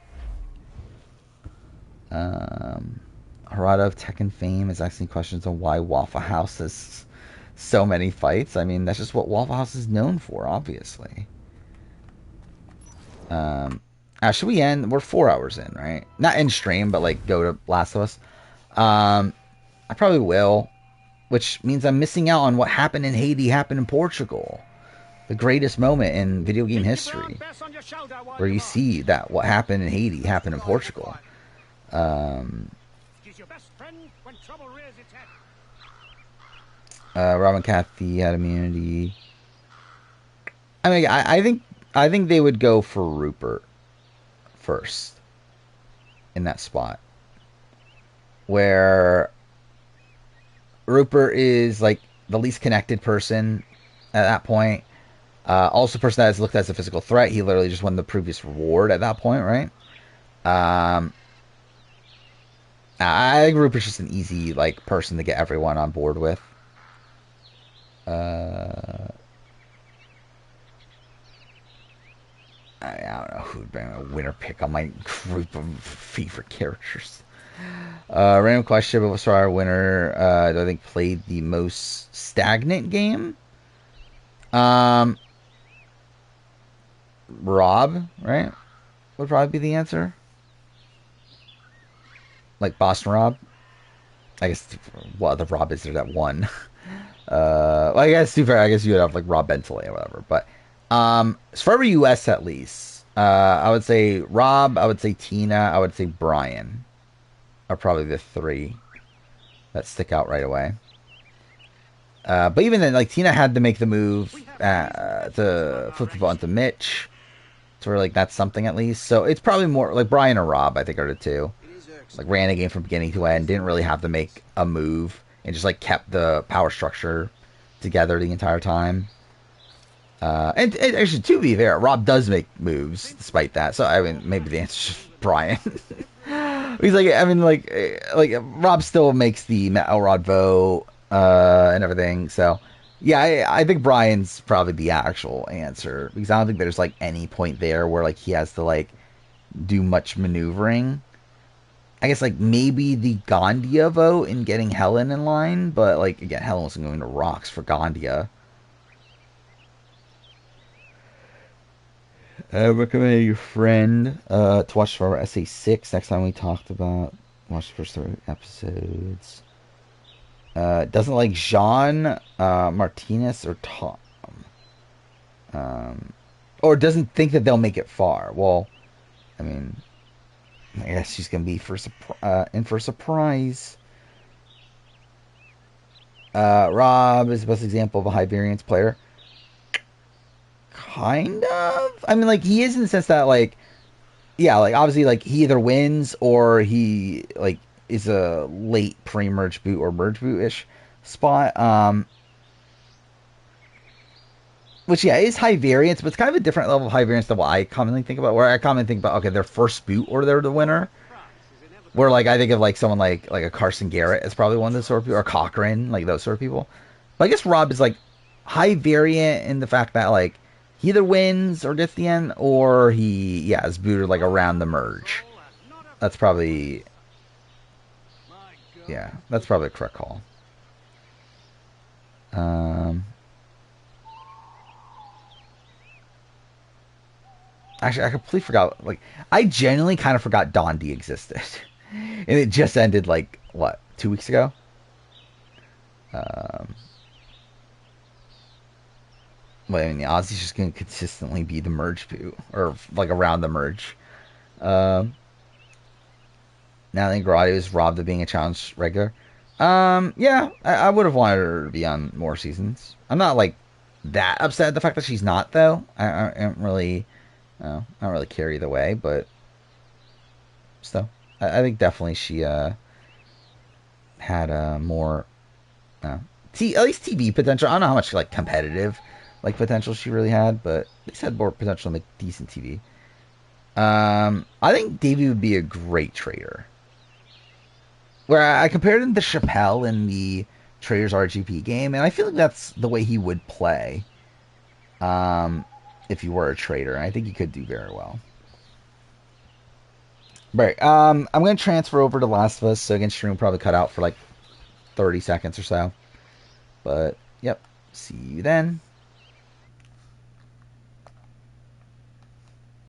Harada of Tekken fame is asking questions on why Waffle House has so many fights. I mean, that's just what Waffle House is known for, obviously. Should we end? We're 4 hours in, right? Not end stream, but like go to Last of Us. I probably will, which means I'm missing out on what happened in Haiti happened in Portugal. The greatest moment in video game history, where you see that what happened in Haiti happened in Portugal. Robin Cathy had immunity. I mean, I think they would go for Rupert first in that spot, where Rupert is like the least connected person at that point. Also, person that is looked at as a physical threat. He literally just won the previous reward at that point, right? I think Rupert's just an easy like person to get everyone on board with. I don't know who'd been a winner pick on my group of favorite characters. Random question, but what's our winner? Do I think played the most stagnant game? Rob, right? Would probably be the answer. Like Boston Rob. I guess what other Rob is there that won? Well, I guess too fair. I guess you would have like Rob Bentley or whatever. But as far as US at least, I would say Rob. I would say Tina. I would say Brian. Are probably the three that stick out right away. But even then, like Tina had to make the move to flip the ball into Mitch. So we're like, that's something at least. So it's probably more like Brian or Rob, I think, are the two. Like ran a game from beginning to end, didn't really have to make a move, and just like kept the power structure together the entire time. And actually, to be fair, Rob does make moves despite that. So I mean, maybe the answer is just Brian. He's like, I mean, like Rob still makes the Matt Elrod vote and everything. So yeah, I think Brian's probably the actual answer, because I don't think there's like any point there where like he has to like do much maneuvering. I guess like maybe the Gandia vote in getting Helen in line, but like again, Helen wasn't going to rocks for Gandia. I recommend your friend to watch for our SA6 next time we talked about. Watch the first 3 episodes. Doesn't like Jean, Martinez, or Tom. Or doesn't think that they'll make it far. Well, I mean, I guess she's going to be in for a surprise. Rob is the best example of a high variance player. Kind of. I mean, like, he is in the sense that, like, yeah, like, obviously, like, he either wins or he, like, is a late pre-merge boot or merge boot-ish spot. Which, yeah, is high variance, but it's kind of a different level of high variance than what I commonly think about. Where I commonly think about, okay, their first boot or they're the winner. Where, like, I think of, like, someone like a Carson Garrett is probably one of those sort of people, or Cochran, like, those sort of people. But I guess Rob is, like, high variant in the fact that, like, he either wins or gets the end, or he, yeah, is booted, like, around the merge. That's probably, yeah, that's probably a correct call. Actually, I completely forgot, like, I genuinely kind of forgot Dondi existed. And it just ended, like, what, 2 weeks ago? Well, I mean, the Aussie's just going to consistently be the merge boot, or, like, around the merge. Now I think Gradio is robbed of being a challenge regular. Yeah, I would have wanted her to be on more seasons. I'm not, like, that upset at the fact that she's not, though. I don't really care either way, but still, I think definitely she had more at least TV potential. I don't know how much, like, competitive, like, potential she really had, but at least had more potential to make decent TV. I think Davey would be a great trader. Where I compared him to Chappelle in the Traders RGP game, and I feel like that's the way he would play if he were a trader. And I think he could do very well. Right. I'm going to transfer over to Last of Us, so again, stream will probably cut out for like 30 seconds or so. But, yep. See you then.